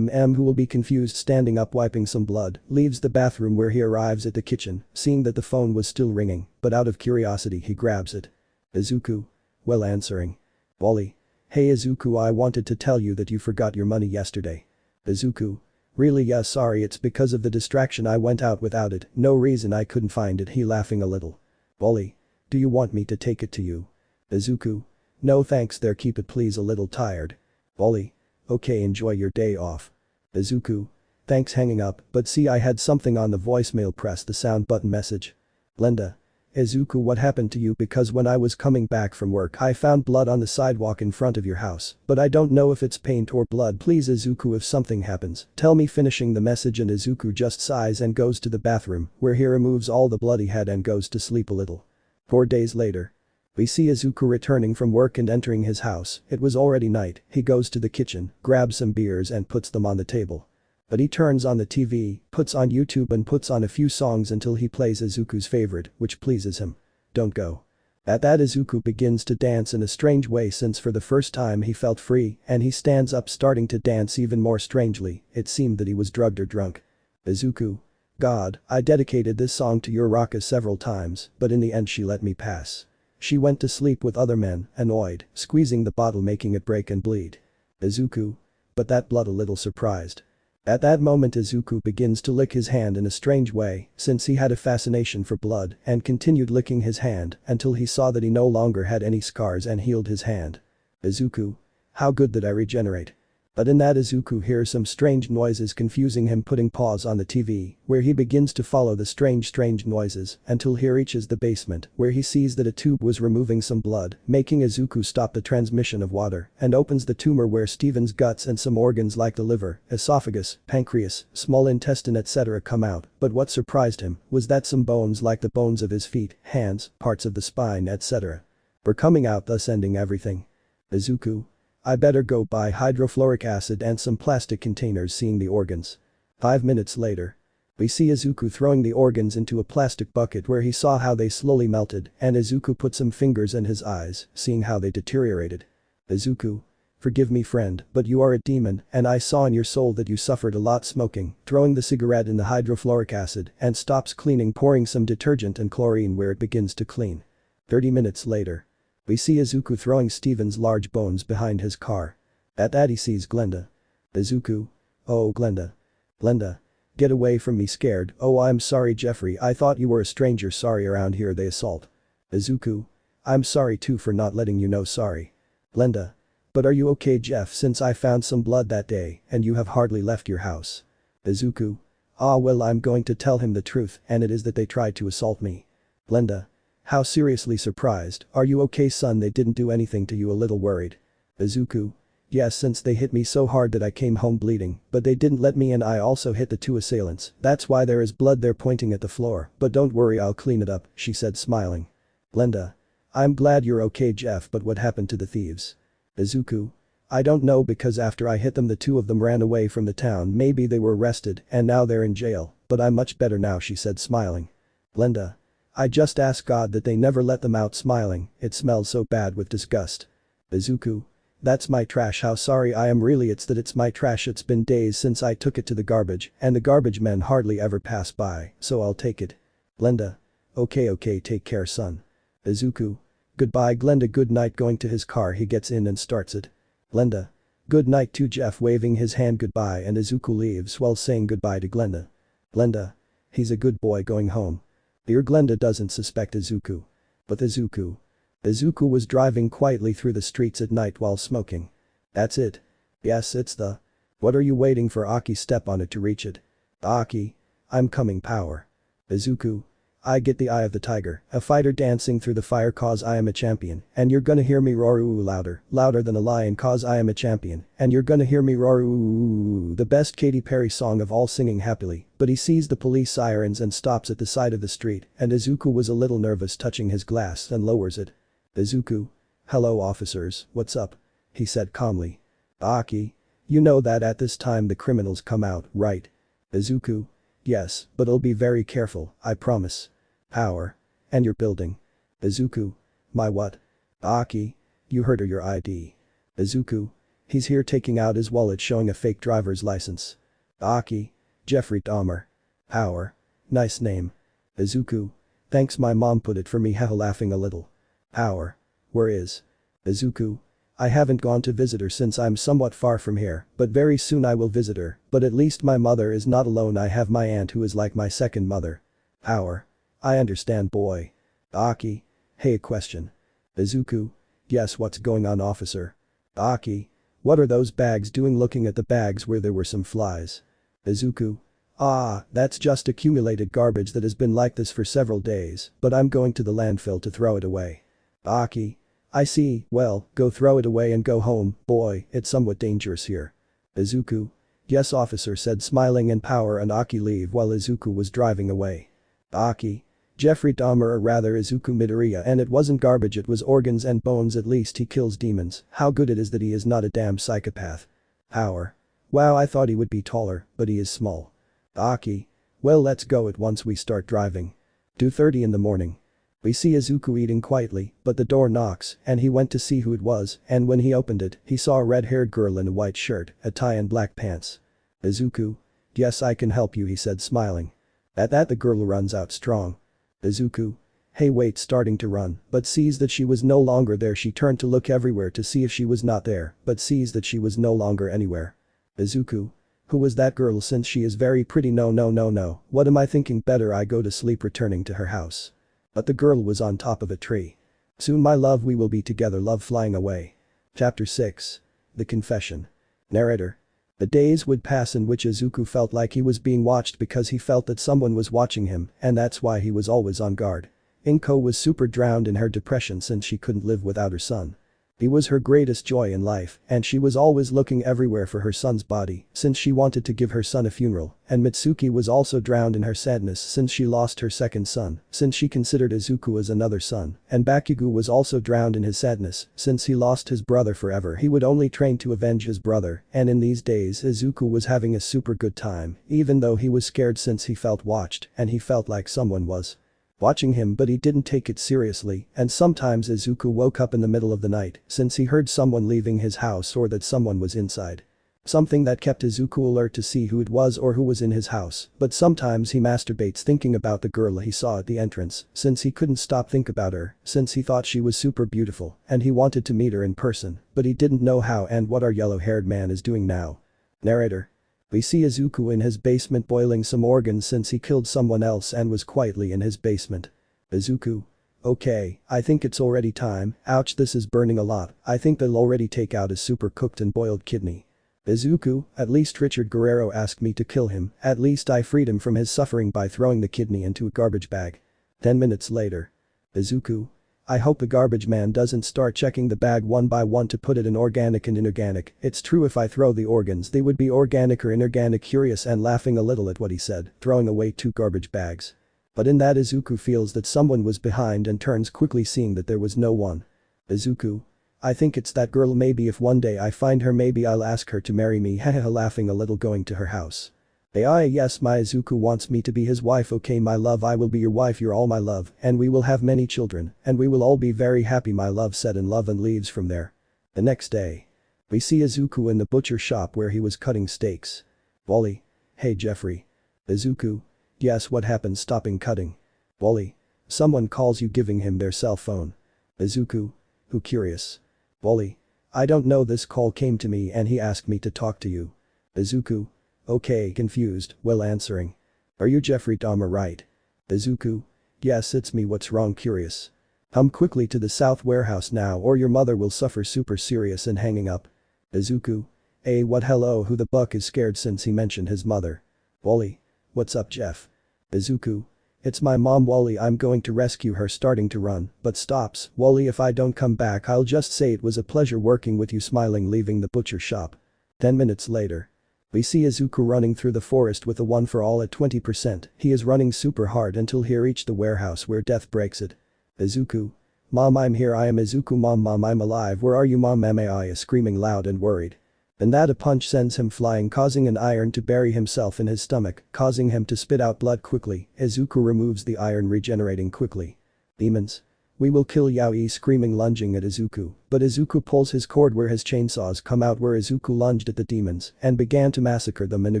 will be confused, standing up wiping some blood, leaves the bathroom where he arrives at the kitchen, seeing that the phone was still ringing, but out of curiosity he grabs it. Izuku. Well, answering. Wally. Hey Izuku, I wanted to tell you that you forgot your money yesterday. Izuku. Really? Yeah, sorry, it's because of the distraction I went out without it, no reason I couldn't find it, he laughing a little. Wally. Do you want me to take it to you? Izuku. No thanks there, keep it please, a little tired. Wally. Okay, enjoy your day off. Izuku. Thanks, hanging up, but see I had something on the voicemail, press the sound button message. Glenda. Izuku, what happened to you? Because when I was coming back from work I found blood on the sidewalk in front of your house, but I don't know if it's paint or blood, please Izuku, if something happens, tell me, finishing the message, and Izuku just sighs and goes to the bathroom, where he removes all the blood he had and goes to sleep a little. 4 days later. We see Izuku returning from work and entering his house. It was already night. He goes to the kitchen, grabs some beers and puts them on the table. But he turns on the TV, puts on YouTube and puts on a few songs until he plays Izuku's favorite, which pleases him. Don't Go. At that Izuku begins to dance in a strange way, since for the first time he felt free, and he stands up starting to dance even more strangely. It seemed that he was drugged or drunk. Izuku. God, I dedicated this song to Uraraka several times, but in the end she let me pass. She went to sleep with other men, annoyed, squeezing the bottle making it break and bleed. Izuku. But that blood, a little surprised. At that moment Izuku begins to lick his hand in a strange way, since he had a fascination for blood, and continued licking his hand until he saw that he no longer had any scars and healed his hand. Izuku. How good that I regenerate. But in that Izuku hears some strange noises, confusing him, putting pause on the TV, where he begins to follow the strange noises until he reaches the basement, where he sees that a tube was removing some blood, making Izuku stop the transmission of water, and opens the tumor where Steven's guts and some organs like the liver, esophagus, pancreas, small intestine etc. come out, but what surprised him was that some bones like the bones of his feet, hands, parts of the spine etc. were coming out, thus ending everything. Izuku. I better go buy hydrofluoric acid and some plastic containers, seeing the organs. 5 minutes later. We see Izuku throwing the organs into a plastic bucket where he saw how they slowly melted, and Izuku put some fingers in his eyes, seeing how they deteriorated. Izuku. Forgive me friend, but you are a demon and I saw in your soul that you suffered a lot smoking, throwing the cigarette in the hydrofluoric acid and stops cleaning, pouring some detergent and chlorine where it begins to clean. 30 minutes later. We see Izuku throwing Steven's large bones behind his car. At that he sees Glenda. Izuku. Oh Glenda. Glenda. Get away from me, scared. Oh I'm sorry Jeffrey, I thought you were a stranger, sorry, around here they assault. Izuku. I'm sorry too for not letting you know, sorry. Glenda. But are you okay Jeff, since I found some blood that day and you have hardly left your house. Izuku. Ah well, I'm going to tell him the truth, and it is that they tried to assault me. Glenda. How seriously surprised, are you okay son, they didn't do anything to you, a little worried. Izuku. Yes, since they hit me so hard that I came home bleeding, but they didn't let me in, I also hit the 2 assailants, that's why there is blood there, pointing at the floor, but don't worry, I'll clean it up, she said smiling. Glenda. I'm glad you're okay Jeff, but what happened to the thieves? Izuku. I don't know, because after I hit them the 2 of them ran away from the town, maybe they were arrested and now they're in jail, but I'm much better now, she said smiling. Glenda. I just ask God that they never let them out, smiling, it smells so bad with disgust. Izuku. That's my trash, how sorry I am, really it's that it's my trash, it's been days since I took it to the garbage and the garbage men hardly ever pass by, so I'll take it. Glenda. Okay take care son. Izuku. Goodbye Glenda, good night, going to his car he gets in and starts it. Glenda. Good night to Jeff, waving his hand goodbye, and Izuku leaves while saying goodbye to Glenda. Glenda. He's a good boy going home. Dear Glenda doesn't suspect Izuku. But Izuku. Izuku was driving quietly through the streets at night while smoking. That's it. Yes, it's the. What are you waiting for? Aki, step on it to reach it. Aki. I'm coming, Power. Izuku. I get the eye of the tiger, a fighter dancing through the fire cause I am a champion, and you're gonna hear me roar ooh louder, louder than a lion cause I am a champion, and you're gonna hear me roar ooh, the best Katy Perry song of all singing happily, but he sees the police sirens and stops at the side of the street, and Izuku was a little nervous touching his glass and lowers it. Izuku. Hello officers, what's up? He said calmly. Aki. You know that at this time the criminals come out, right? Izuku. Yes, but I'll be very careful, I promise. Power. And your building. Izuku. My what? Aki. You heard her your ID. Izuku. He's here taking out his wallet showing a fake driver's license. Aki. Jeffrey Dahmer. Power. Nice name. Izuku. Thanks my mom put it for me haha laughing a little. Power. Where is? Izuku. I haven't gone to visit her since I'm somewhat far from here, but very soon I will visit her, but at least my mother is not alone I have my aunt who is like my second mother. Power. I understand boy. Aki. Hey a question. Izuku. Yes what's going on officer? Aki. What are those bags doing looking at the bags where there were some flies? Izuku. Ah, that's just accumulated garbage that has been like this for several days, but I'm going to the landfill to throw it away. Aki. I see, well, go throw it away and go home, boy, it's somewhat dangerous here. Izuku. Yes officer said smiling and Power and Aki leave while Izuku was driving away. Aki. Jeffrey Dahmer or rather Izuku Midoriya and it wasn't garbage it was organs and bones at least he kills demons, how good it is that he is not a damn psychopath. Power. Wow I thought he would be taller, but he is small. Aki. Well let's go at once we start driving. 2:30 in the morning. We see Izuku eating quietly, but the door knocks and he went to see who it was and when he opened it, he saw a red-haired girl in a white shirt, a tie and black pants. Izuku. Yes I can help you he said smiling. At that the girl runs out strong. Izuku. Hey wait starting to run, but sees that she was no longer there she turned to look everywhere to see if she was not there, but sees that she was no longer anywhere. Izuku. Who was that girl since she is very pretty no, what am I thinking better I go to sleep returning to her house. But the girl was on top of a tree. Soon my love we will be together love flying away. Chapter 6. The Confession. Narrator. The days would pass in which Izuku felt like he was being watched because he felt that someone was watching him and that's why he was always on guard. Inko was super drowned in her depression since she couldn't live without her son. He was her greatest joy in life and she was always looking everywhere for her son's body since she wanted to give her son a funeral and Mitsuki was also drowned in her sadness since she lost her second son since she considered Izuku as another son and Bakugo was also drowned in his sadness since he lost his brother forever he would only train to avenge his brother and in these days Izuku was having a super good time even though he was scared since he felt watched and he felt like someone was watching him but he didn't take it seriously and sometimes Izuku woke up in the middle of the night since he heard someone leaving his house or that someone was inside. Something that kept Izuku alert to see who it was or who was in his house, but sometimes he masturbates thinking about the girl he saw at the entrance since he couldn't stop think about her since he thought she was super beautiful and he wanted to meet her in person but he didn't know how and what our yellow-haired man is doing now. Narrator. We see Izuku in his basement boiling some organs since he killed someone else and was quietly in his basement. Izuku. Okay, I think it's already time, ouch this is burning a lot, I think they'll already take out his super cooked and boiled kidney. Izuku, at least Richard Guerrero asked me to kill him, at least I freed him from his suffering by throwing the kidney into a garbage bag. 10 minutes later. Izuku. I hope the garbage man doesn't start checking the bag one by one to put it in organic and inorganic, it's true if I throw the organs they would be organic or inorganic curious and laughing a little at what he said, throwing away 2 garbage bags. But in that Izuku feels that someone was behind and turns quickly seeing that there was no one. Izuku. I think it's that girl maybe if one day I find her maybe I'll ask her to marry me hahaha laughing a little going to her house. Yes my Izuku wants me to be his wife okay my love I will be your wife you're all my love and we will have many children and we will all be very happy my love said in love and leaves from there. The next day. We see Izuku in the butcher shop where he was cutting steaks. Wally. Hey Jeffrey. Izuku. Yes what happened stopping cutting. Wally. Someone calls you giving him their cell phone. Izuku. Who curious. Wally. I don't know this call came to me and he asked me to talk to you. Izuku. Okay confused, well answering. Are you Jeffrey Dahmer right? Izuku. Yes it's me what's wrong curious. Come quickly to the south warehouse now or your mother will suffer super serious and hanging up. Izuku. What hello who the buck is scared since he mentioned his mother. Wally. What's up Jeff? Izuku. It's my mom Wally, I'm going to rescue her, starting to run, but stops. Wally, if I don't come back I'll just say it was a pleasure working with you, smiling, leaving the butcher shop. 10 minutes later. We see Izuku running through the forest with a one for all at 20%. He is running super hard until he reached the warehouse where death breaks it. Izuku. Mom, I'm here, I am Izuku. Mom, I'm alive, where are you? Mom, Amai is screaming loud and worried. And that a punch sends him flying, causing an iron to bury himself in his stomach, causing him to spit out blood quickly. Izuku removes the iron, regenerating quickly. Demons. We will kill Yaoi, screaming, lunging at Izuku, but Izuku pulls his cord where his chainsaws come out, where Izuku lunged at the demons and began to massacre them in a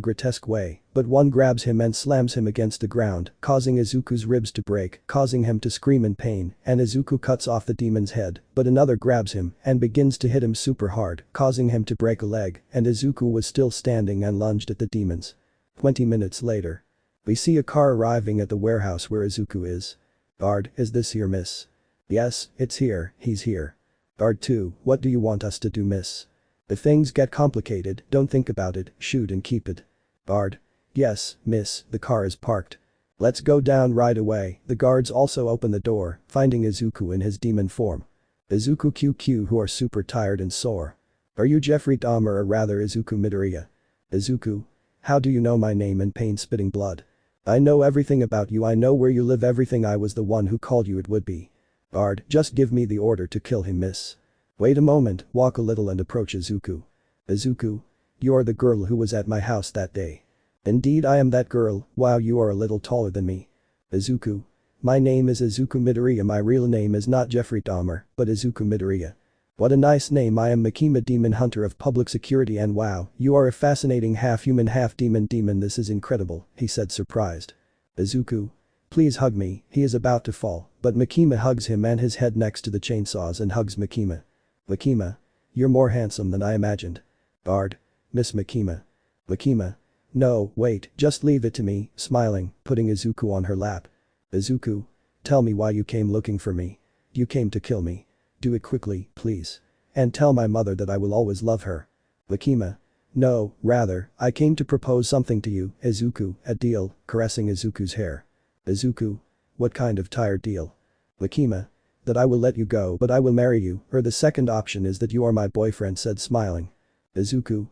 grotesque way, but one grabs him and slams him against the ground, causing Izuku's ribs to break, causing him to scream in pain, and Izuku cuts off the demon's head, but another grabs him and begins to hit him super hard, causing him to break a leg, and Izuku was still standing and lunged at the demons. 20 minutes later. We see a car arriving at the warehouse where Izuku is. Guard, is this here, miss? Yes, it's here, he's here. Guard 2, what do you want us to do, miss? If things get complicated, don't think about it, shoot and keep it. Guard. Yes, miss, the car is parked. Let's go down right away. The guards also open the door, finding Izuku in his demon form. Izuku QQ, who are super tired and sore. Are you Jeffrey Dahmer, or rather Izuku Midoriya? Izuku. How do you know my name and pain, spitting blood? I know everything about you, I know where you live, everything. I was the one who called you, it would be. Guard, just give me the order to kill him, miss. Wait a moment, walk a little and approach Izuku. Izuku. You are the girl who was at my house that day. Indeed, I am that girl. Wow, you are a little taller than me. Izuku. My name is Izuku Midoriya, my real name is not Jeffrey Dahmer, but Izuku Midoriya. What a nice name, I am Makima, demon hunter of public security, and wow, you are a fascinating half-human half-demon demon, this is incredible, he said, surprised. Izuku. Please hug me, he is about to fall, but Makima hugs him and his head next to the chainsaws and hugs Makima. Makima. You're more handsome than I imagined. Guard. Miss Makima. Makima. No, wait, just leave it to me, smiling, putting Izuku on her lap. Izuku. Tell me why you came looking for me. You came to kill me. Do it quickly, please. And tell my mother that I will always love her. Makima. No, rather, I came to propose something to you, Izuku, a deal, caressing Izuku's hair. Izuku. What kind of tired deal? Makima. That I will let you go but I will marry you, or the second option is that you are my boyfriend, said, smiling. Izuku.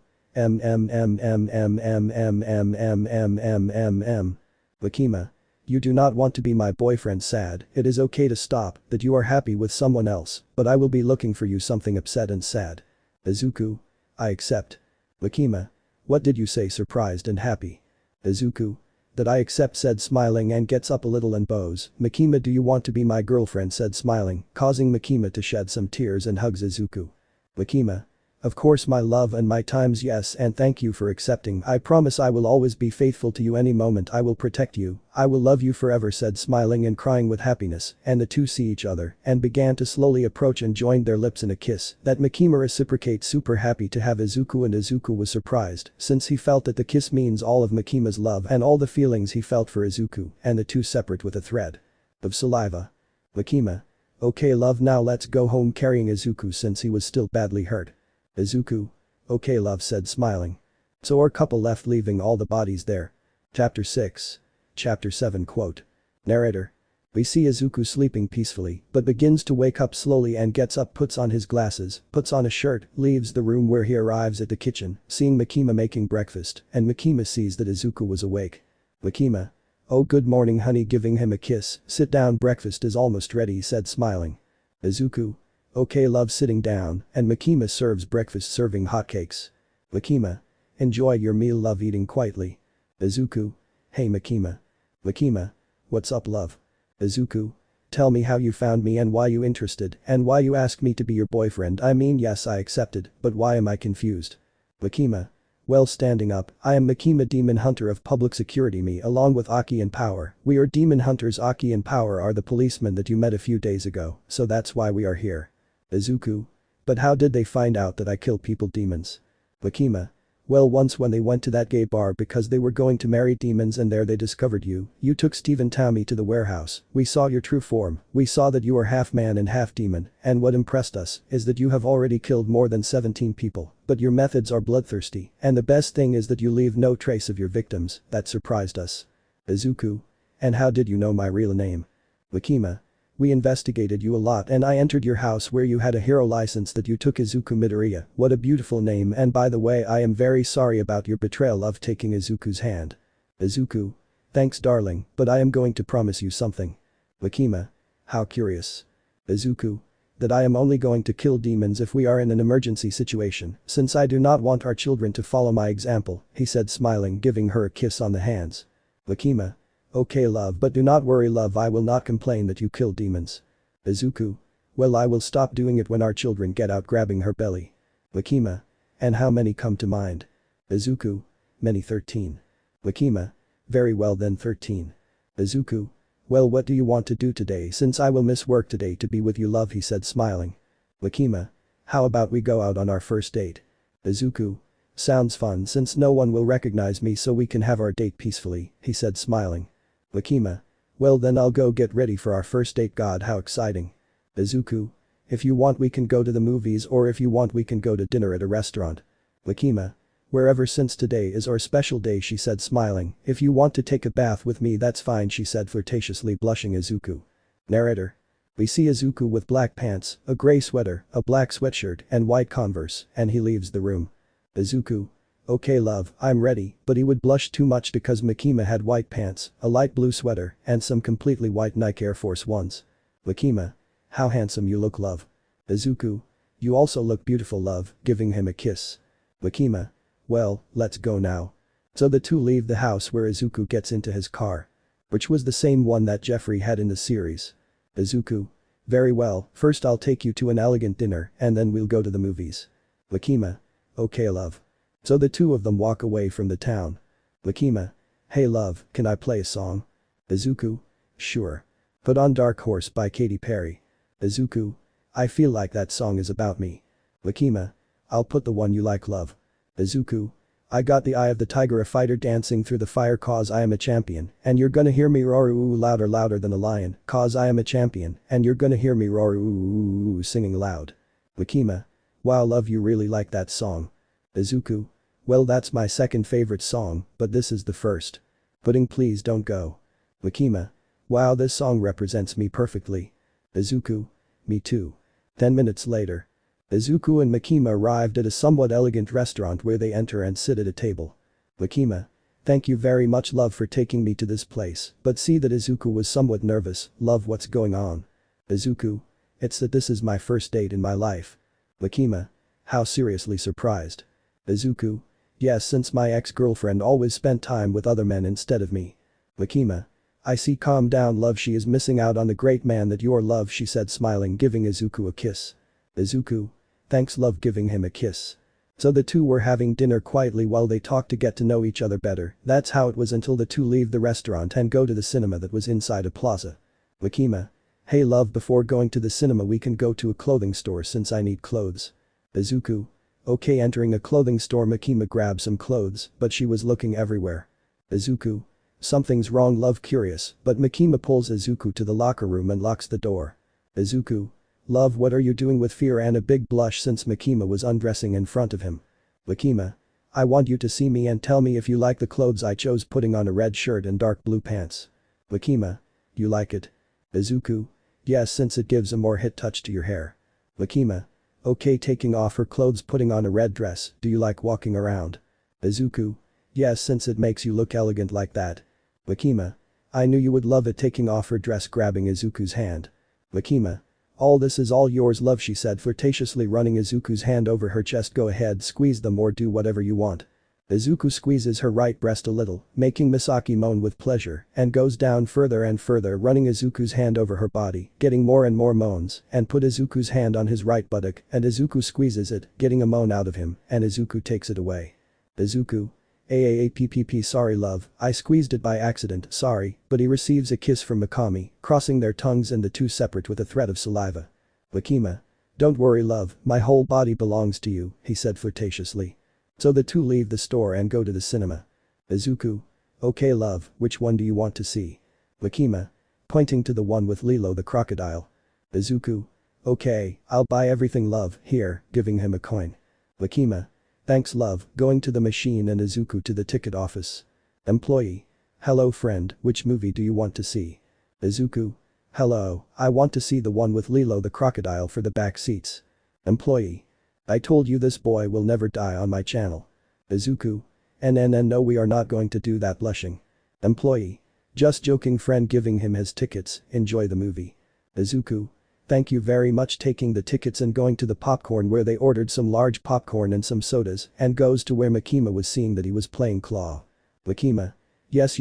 Makima. You do not want to be my boyfriend, sad, it is okay to stop, that you are happy with someone else, but I will be looking for you, something upset and sad. Izuku. I accept. Makima. What did you say, surprised and happy? Izuku. That I accept, said, smiling, and gets up a little and bows. Makima, do you want to be my girlfriend, said, smiling, causing Makima to shed some tears and hugs Izuku. Makima. Of course, my love and my times, yes, and thank you for accepting. I promise I will always be faithful to you, any moment I will protect you, I will love you forever, said, smiling and crying with happiness, and the two see each other and began to slowly approach and joined their lips in a kiss that Makima reciprocates, super happy to have Izuku, and Izuku was surprised since he felt that the kiss means all of Makima's love and all the feelings he felt for Izuku, and the two separate with a thread of saliva. Makima. Okay love, now let's go home, carrying Izuku since he was still badly hurt. Izuku. Okay love, said, smiling. So our couple left, leaving all the bodies there. Chapter 6. Chapter 7 quote. Narrator. We see Izuku sleeping peacefully but begins to wake up slowly and gets up, puts on his glasses, puts on a shirt, leaves the room where he arrives at the kitchen, seeing Makima making breakfast, and Makima sees that Izuku was awake. Makima. Oh, good morning honey, giving him a kiss. Sit down, breakfast is almost ready, said, smiling. Izuku. Okay love, sitting down, and Makima serves breakfast, serving hotcakes. Makima. Enjoy your meal love, eating quietly. Izuku. Hey Makima. Makima. What's up love? Izuku. Tell me how you found me and why you interested and why you asked me to be your boyfriend. I mean, yes, I accepted, but why am I confused? Makima. Well, standing up, I am Makima, demon hunter of public security, me along with Aki and Power. We are demon hunters. Aki and Power are the policemen that you met a few days ago, so that's why we are here. Izuku. But how did they find out that I kill people, demons? Makima. Well, once when they went to that gay bar because they were going to marry demons, and there they discovered you. You took Stephen Tommy to the warehouse. We saw your true form. We saw that you are half man and half demon, and what impressed us is that you have already killed more than 17 people, but your methods are bloodthirsty, and the best thing is that you leave no trace of your victims. That surprised us. Izuku. And how did you know my real name? Makima. We investigated you a lot and I entered your house where you had a hero license that you took Izuku Midoriya. What a beautiful name, and by the way I am very sorry about your betrayal of taking Izuku's hand. Izuku. Thanks darling, but I am going to promise you something. Makima. How curious. Izuku. That I am only going to kill demons if we are in an emergency situation, since I do not want our children to follow my example, he said smiling, giving her a kiss on the hands. Makima. Okay love, but do not worry love, I will not complain that you killed demons. Izuku. Well, I will stop doing it when our children get out, grabbing her belly. Makima. And how many come to mind? Izuku. Many, 13. Makima. Very well then, 13. Izuku. Well, what do you want to do today, since I will miss work today to be with you love, he said smiling. Makima. How about we go out on our first date? Izuku. Sounds fun, since no one will recognize me, so we can have our date peacefully, he said smiling. Makima. Well then I'll go get ready for our first date, god how exciting. Izuku. If you want we can go to the movies, or if you want we can go to dinner at a restaurant. Makima. Wherever, since today is our special day, she said smiling. If you want to take a bath with me that's fine, she said flirtatiously, blushing. Izuku. Narrator. We see Izuku with black pants, a gray sweater, a black sweatshirt and white Converse, and he leaves the room. Izuku. Okay love, I'm ready, but he would blush too much because Makima had white pants, a light blue sweater, and some completely white Nike Air Force Ones. Makima. How handsome you look love. Izuku. You also look beautiful love, giving him a kiss. Makima. Well, let's go now. So the two leave the house where Izuku gets into his car. Which was the same one that Jeffrey had in the series. Izuku. Very well, first I'll take you to an elegant dinner and then we'll go to the movies. Makima. Okay love. So the two of them walk away from the town. Makima. Hey love, can I play a song? Izuku. Sure. Put on Dark Horse by Katy Perry. Izuku. I feel like that song is about me. Makima. I'll put the one you like love. Izuku. I got the Eye of the Tiger, a fighter dancing through the fire cause I am a champion, and you're gonna hear me roar ooh louder than a lion, cause I am a champion, and you're gonna hear me roar ooh singing loud. Makima. Wow love, you really like that song. Izuku. Well, that's my second favorite song, but this is the first. Pudding, please don't go. Makima. Wow, this song represents me perfectly. Izuku. Me too. 10 minutes later. Izuku and Makima arrived at a somewhat elegant restaurant where they enter and sit at a table. Makima. Thank you very much love for taking me to this place, but see that Izuku was somewhat nervous. Love, what's going on? Izuku. It's that this is my first date in my life. Makima. How seriously surprised? Izuku. Yes, since my ex-girlfriend always spent time with other men instead of me. Makima. I see, calm down love, she is missing out on the great man that you're love, she said smiling, giving Izuku a kiss. Izuku. Thanks love, giving him a kiss. So the two were having dinner quietly while they talked to get to know each other better. That's how it was until the two leave the restaurant and go to the cinema that was inside a plaza. Makima. Hey love, before going to the cinema we can go to a clothing store since I need clothes. Izuku. Okay, entering a clothing store, Makima grabbed some clothes, but she was looking everywhere. Izuku. Something's wrong love, curious, but Makima pulls Izuku to the locker room and locks the door. Izuku. Love, what are you doing with fear and a big blush since Makima was undressing in front of him. Makima. I want you to see me and tell me if you like the clothes I chose, putting on a red shirt and dark blue pants. Makima. You like it? Izuku. Yes, since it gives a more hit touch to your hair. Makima. Okay, taking off her clothes, putting on a red dress. Do you like walking around? Izuku. Yes, since it makes you look elegant like that. Makima. I knew you would love it, taking off her dress, grabbing Izuku's hand. Makima. All this is all yours love, she said flirtatiously, running Izuku's hand over her chest. Go ahead, squeeze them or do whatever you want. Izuku squeezes her right breast a little, making Misaki moan with pleasure, and goes down further and further, running Izuku's hand over her body, getting more and more moans, and put Izuku's hand on his right buttock, and Izuku squeezes it, getting a moan out of him, and Izuku takes it away. Izuku. AAAPPP, sorry love, I squeezed it by accident, sorry, but he receives a kiss from Mikami, crossing their tongues and the two separate with a thread of saliva. Makima. Don't worry love, my whole body belongs to you, he said flirtatiously. So the two leave the store and go to the cinema. Izuku. Okay love, which one do you want to see? Makima. Pointing to the one with Lilo the crocodile. Izuku. Okay, I'll buy everything love, here, giving him a coin. Makima. Thanks love, going to the machine and Izuku to the ticket office. Employee. Hello friend, which movie do you want to see? Izuku. Hello, I want to see the one with Lilo the crocodile for the back seats. Employee. I told you this boy will never die on my channel. Izuku. No, we are not going to do that, blushing. Employee. Just joking, friend giving him his tickets, enjoy the movie. Izuku. Thank you very much, taking the tickets and going to the popcorn where they ordered some large popcorn and some sodas and goes to where Makima was seeing that he was playing Claw. Makima. Yes,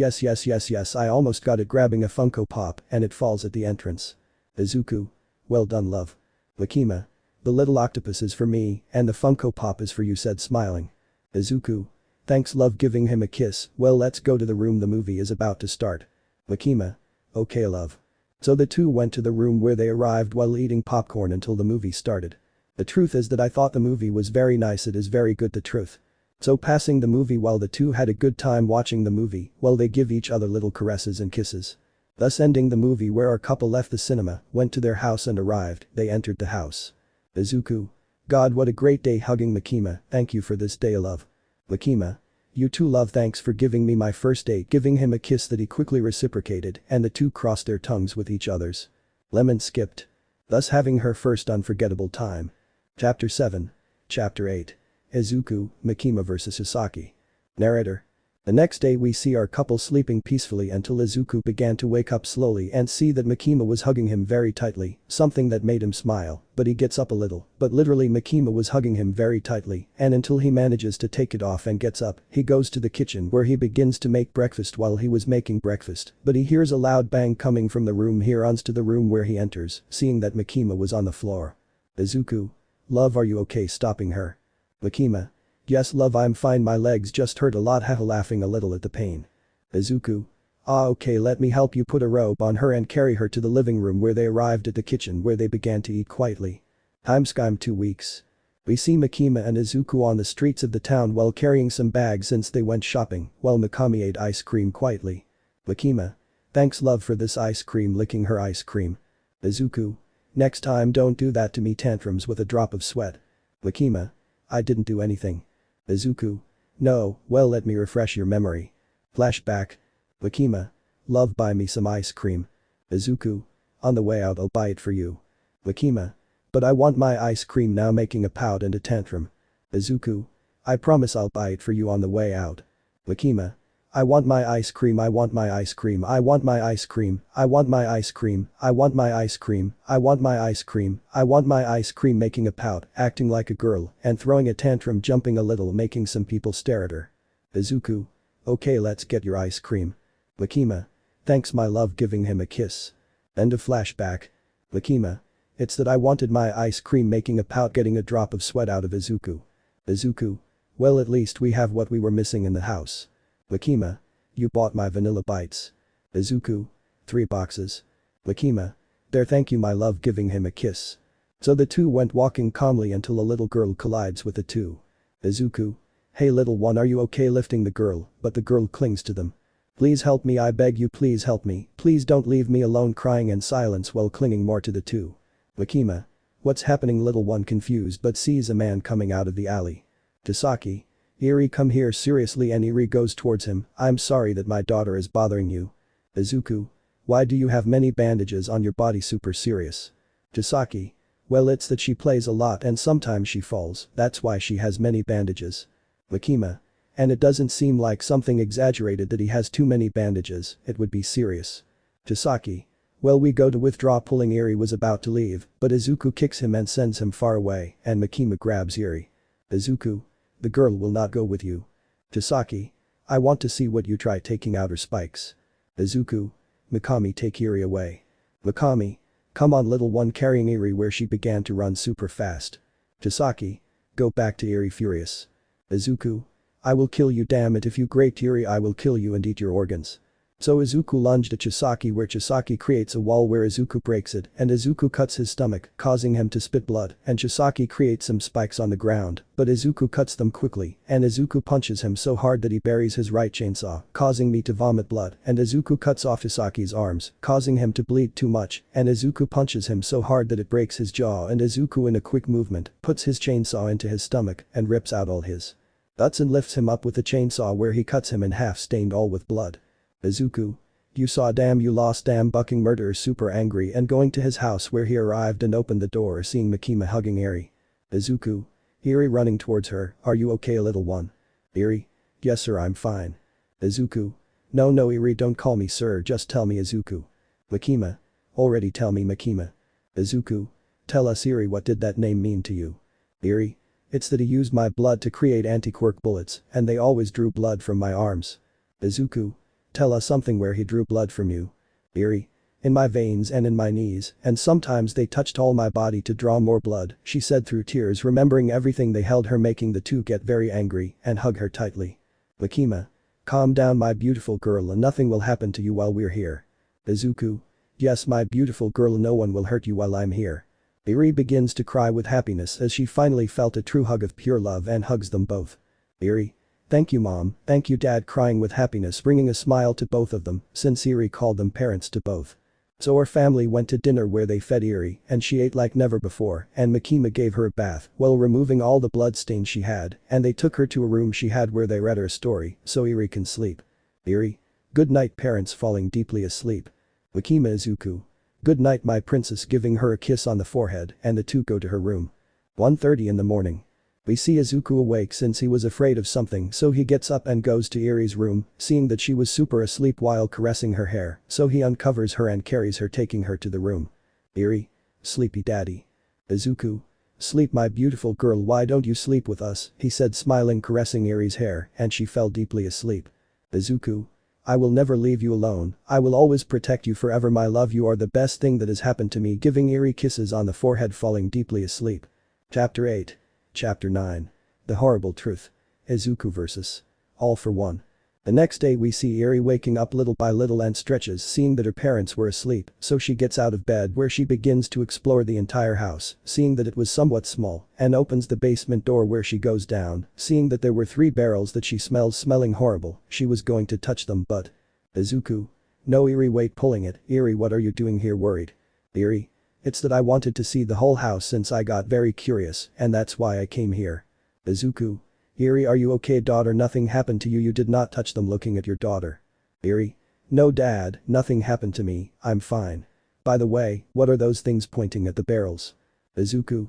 I almost got it, grabbing a Funko Pop and it falls at the entrance. Izuku. Well done, love. Makima. The little octopus is for me and the Funko Pop is for you, said smiling. Izuku. Thanks, love, giving him a kiss. Well, let's go to the room, the movie is about to start. Makima. Okay, love. So the two went to the room where they arrived while eating popcorn until the movie started. The truth is that I thought the movie was very nice, it is very good, the truth. So passing the movie while the two had a good time watching the movie while they give each other little caresses and kisses. Thus ending the movie where our couple left the cinema, went to their house and arrived, they entered the house. Izuku. God, what a great day, hugging Makima, thank you for this day, love. Makima. You too, love, thanks for giving me my first date, giving him a kiss that he quickly reciprocated and the two crossed their tongues with each other's. Lemon skipped. Thus having her first unforgettable time. Chapter 7. Chapter 8. Izuku, Makima vs Sasaki. Narrator. The next day we see our couple sleeping peacefully until Izuku began to wake up slowly and see that Makima was hugging him very tightly, something that made him smile, but he gets up a little, but literally Makima was hugging him very tightly and until he manages to take it off and gets up, he goes to the kitchen where he begins to make breakfast. While he was making breakfast, but he hears a loud bang coming from the room. He runs to the room where he enters, seeing that Makima was on the floor. Izuku. Love, are you okay, stopping her? Makima. Yes, love, I'm fine, my legs just hurt a lot, haha, laughing a little at the pain. Izuku. Ah, okay, let me help you, put a robe on her and carry her to the living room where they arrived at the kitchen where they began to eat quietly. Timescime 2 weeks. We see Makima and Izuku on the streets of the town while carrying some bags since they went shopping while Makami ate ice cream quietly. Makima. Thanks, love, for this ice cream, licking her ice cream. Izuku. Next time don't do that to me, tantrums with a drop of sweat. Makima. I didn't do anything. Izuku. No, well, let me refresh your memory. Flashback. Makima. Love, buy me some ice cream. Izuku. On the way out I'll buy it for you. Makima. But I want my ice cream now, making a pout and a tantrum. Izuku. I promise I'll buy it for you on the way out. Makima. I want my ice cream, I want my ice cream, I want my ice cream, I want my ice cream, I want my ice cream, I want my ice cream, I want my ice cream, making a pout, acting like a girl, and throwing a tantrum, jumping a little, making some people stare at her. Izuku. Okay, let's get your ice cream. Makima. Thanks, my love, giving him a kiss. End of flashback. Makima. It's that I wanted my ice cream, making a pout, getting a drop of sweat out of Izuku. Izuku. Well, at least we have what we were missing in the house. Makima. You bought my vanilla bites. Izuku. 3 boxes. Makima. There, thank you, my love, giving him a kiss. So the two went walking calmly until a little girl collides with the two. Izuku. Hey little one, are you okay, lifting the girl, but the girl clings to them. Please help me, I beg you, please help me, please don't leave me alone, crying in silence while clinging more to the two. Makima. What's happening, little one, confused but sees a man coming out of the alley. Tasaki. Eri, come here, seriously, and Eri goes towards him. I'm sorry that my daughter is bothering you. Izuku. Why do you have many bandages on your body, super serious? Tasaki. Well, it's that she plays a lot and sometimes she falls, that's why she has many bandages. Makima. And it doesn't seem like something exaggerated that he has too many bandages, it would be serious. Tasaki. Well, we go to withdraw, pulling. Eri was about to leave, but Izuku kicks him and sends him far away and Makima grabs Eri. Izuku. The girl will not go with you. Tasaki. I want to see what you try taking out her spikes. Izuku. Mikami, take Eri away. Mikami. Come on, little one, carrying Eri where she began to run super fast. Tasaki. Go back to Eri, furious. Izuku. I will kill you, damn it, if you grate Eri I will kill you and eat your organs. So Izuku lunged at Chisaki where Chisaki creates a wall where Izuku breaks it and Izuku cuts his stomach, causing him to spit blood, and Chisaki creates some spikes on the ground, but Izuku cuts them quickly and Izuku punches him so hard that he buries his right chainsaw, causing me to vomit blood, and Izuku cuts off Chisaki's arms, causing him to bleed too much, and Izuku punches him so hard that it breaks his jaw, and Izuku in a quick movement puts his chainsaw into his stomach and rips out all his guts and lifts him up with the chainsaw where he cuts him in half, stained all with blood. Izuku. You saw damn you lost damn bucking murderer super angry and going to his house where he arrived and opened the door seeing Makima hugging Eri. Izuku. Eri running towards her, are you okay little one? Eri. Yes sir I'm fine. Izuku. No Eri don't call me sir just tell me Izuku. Makima. Already tell me Makima. Izuku. Tell us Eri what did that name mean to you? Eri. It's that he used my blood to create anti-quirk bullets and they always drew blood from my arms. Izuku. Tell us something where he drew blood from you. Eri. In my veins and in my knees and sometimes they touched all my body to draw more blood, she said through tears remembering everything they held her making the two get very angry and hug her tightly. Makima. Calm down my beautiful girl and nothing will happen to you while we're here. Izuku. Yes my beautiful girl no one will hurt you while I'm here. Eri begins to cry with happiness as she finally felt a true hug of pure love and hugs them both. Eri. Thank you mom, thank you dad crying with happiness bringing a smile to both of them since Eri called them parents to both. So her family went to dinner where they fed Eri and she ate like never before and Makima gave her a bath while removing all the blood stains she had and they took her to a room she had where they read her a story so Eri can sleep. Eri. Good night parents falling deeply asleep. Makima Izuku. Good night my princess giving her a kiss on the forehead and the two go to her room. 1:30 in the morning. We see Izuku awake since he was afraid of something so he gets up and goes to Eri's room, seeing that she was super asleep while caressing her hair, so he uncovers her and carries her taking her to the room. Eri. Sleepy daddy. Izuku. Sleep my beautiful girl why don't you sleep with us, he said smiling caressing Eri's hair and she fell deeply asleep. Izuku. I will never leave you alone, I will always protect you forever my love you are the best thing that has happened to me giving Eri kisses on the forehead falling deeply asleep. Chapter 8. Chapter 9. The Horrible Truth. Izuku vs. All for One. The next day we see Eri waking up little by little and stretches seeing that her parents were asleep so she gets out of bed where she begins to explore the entire house seeing that it was somewhat small and opens the basement door where she goes down seeing that there were 3 barrels that she smells smelling horrible she was going to touch them but. Izuku. No Eri wait pulling it, Eri what are you doing here worried? Eri. It's that I wanted to see the whole house since I got very curious and that's why I came here. Izuku. Eri are you okay daughter nothing happened to you you did not touch them looking at your daughter. Eri. No dad, nothing happened to me, I'm fine. By the way, what are those things pointing at the barrels? Izuku.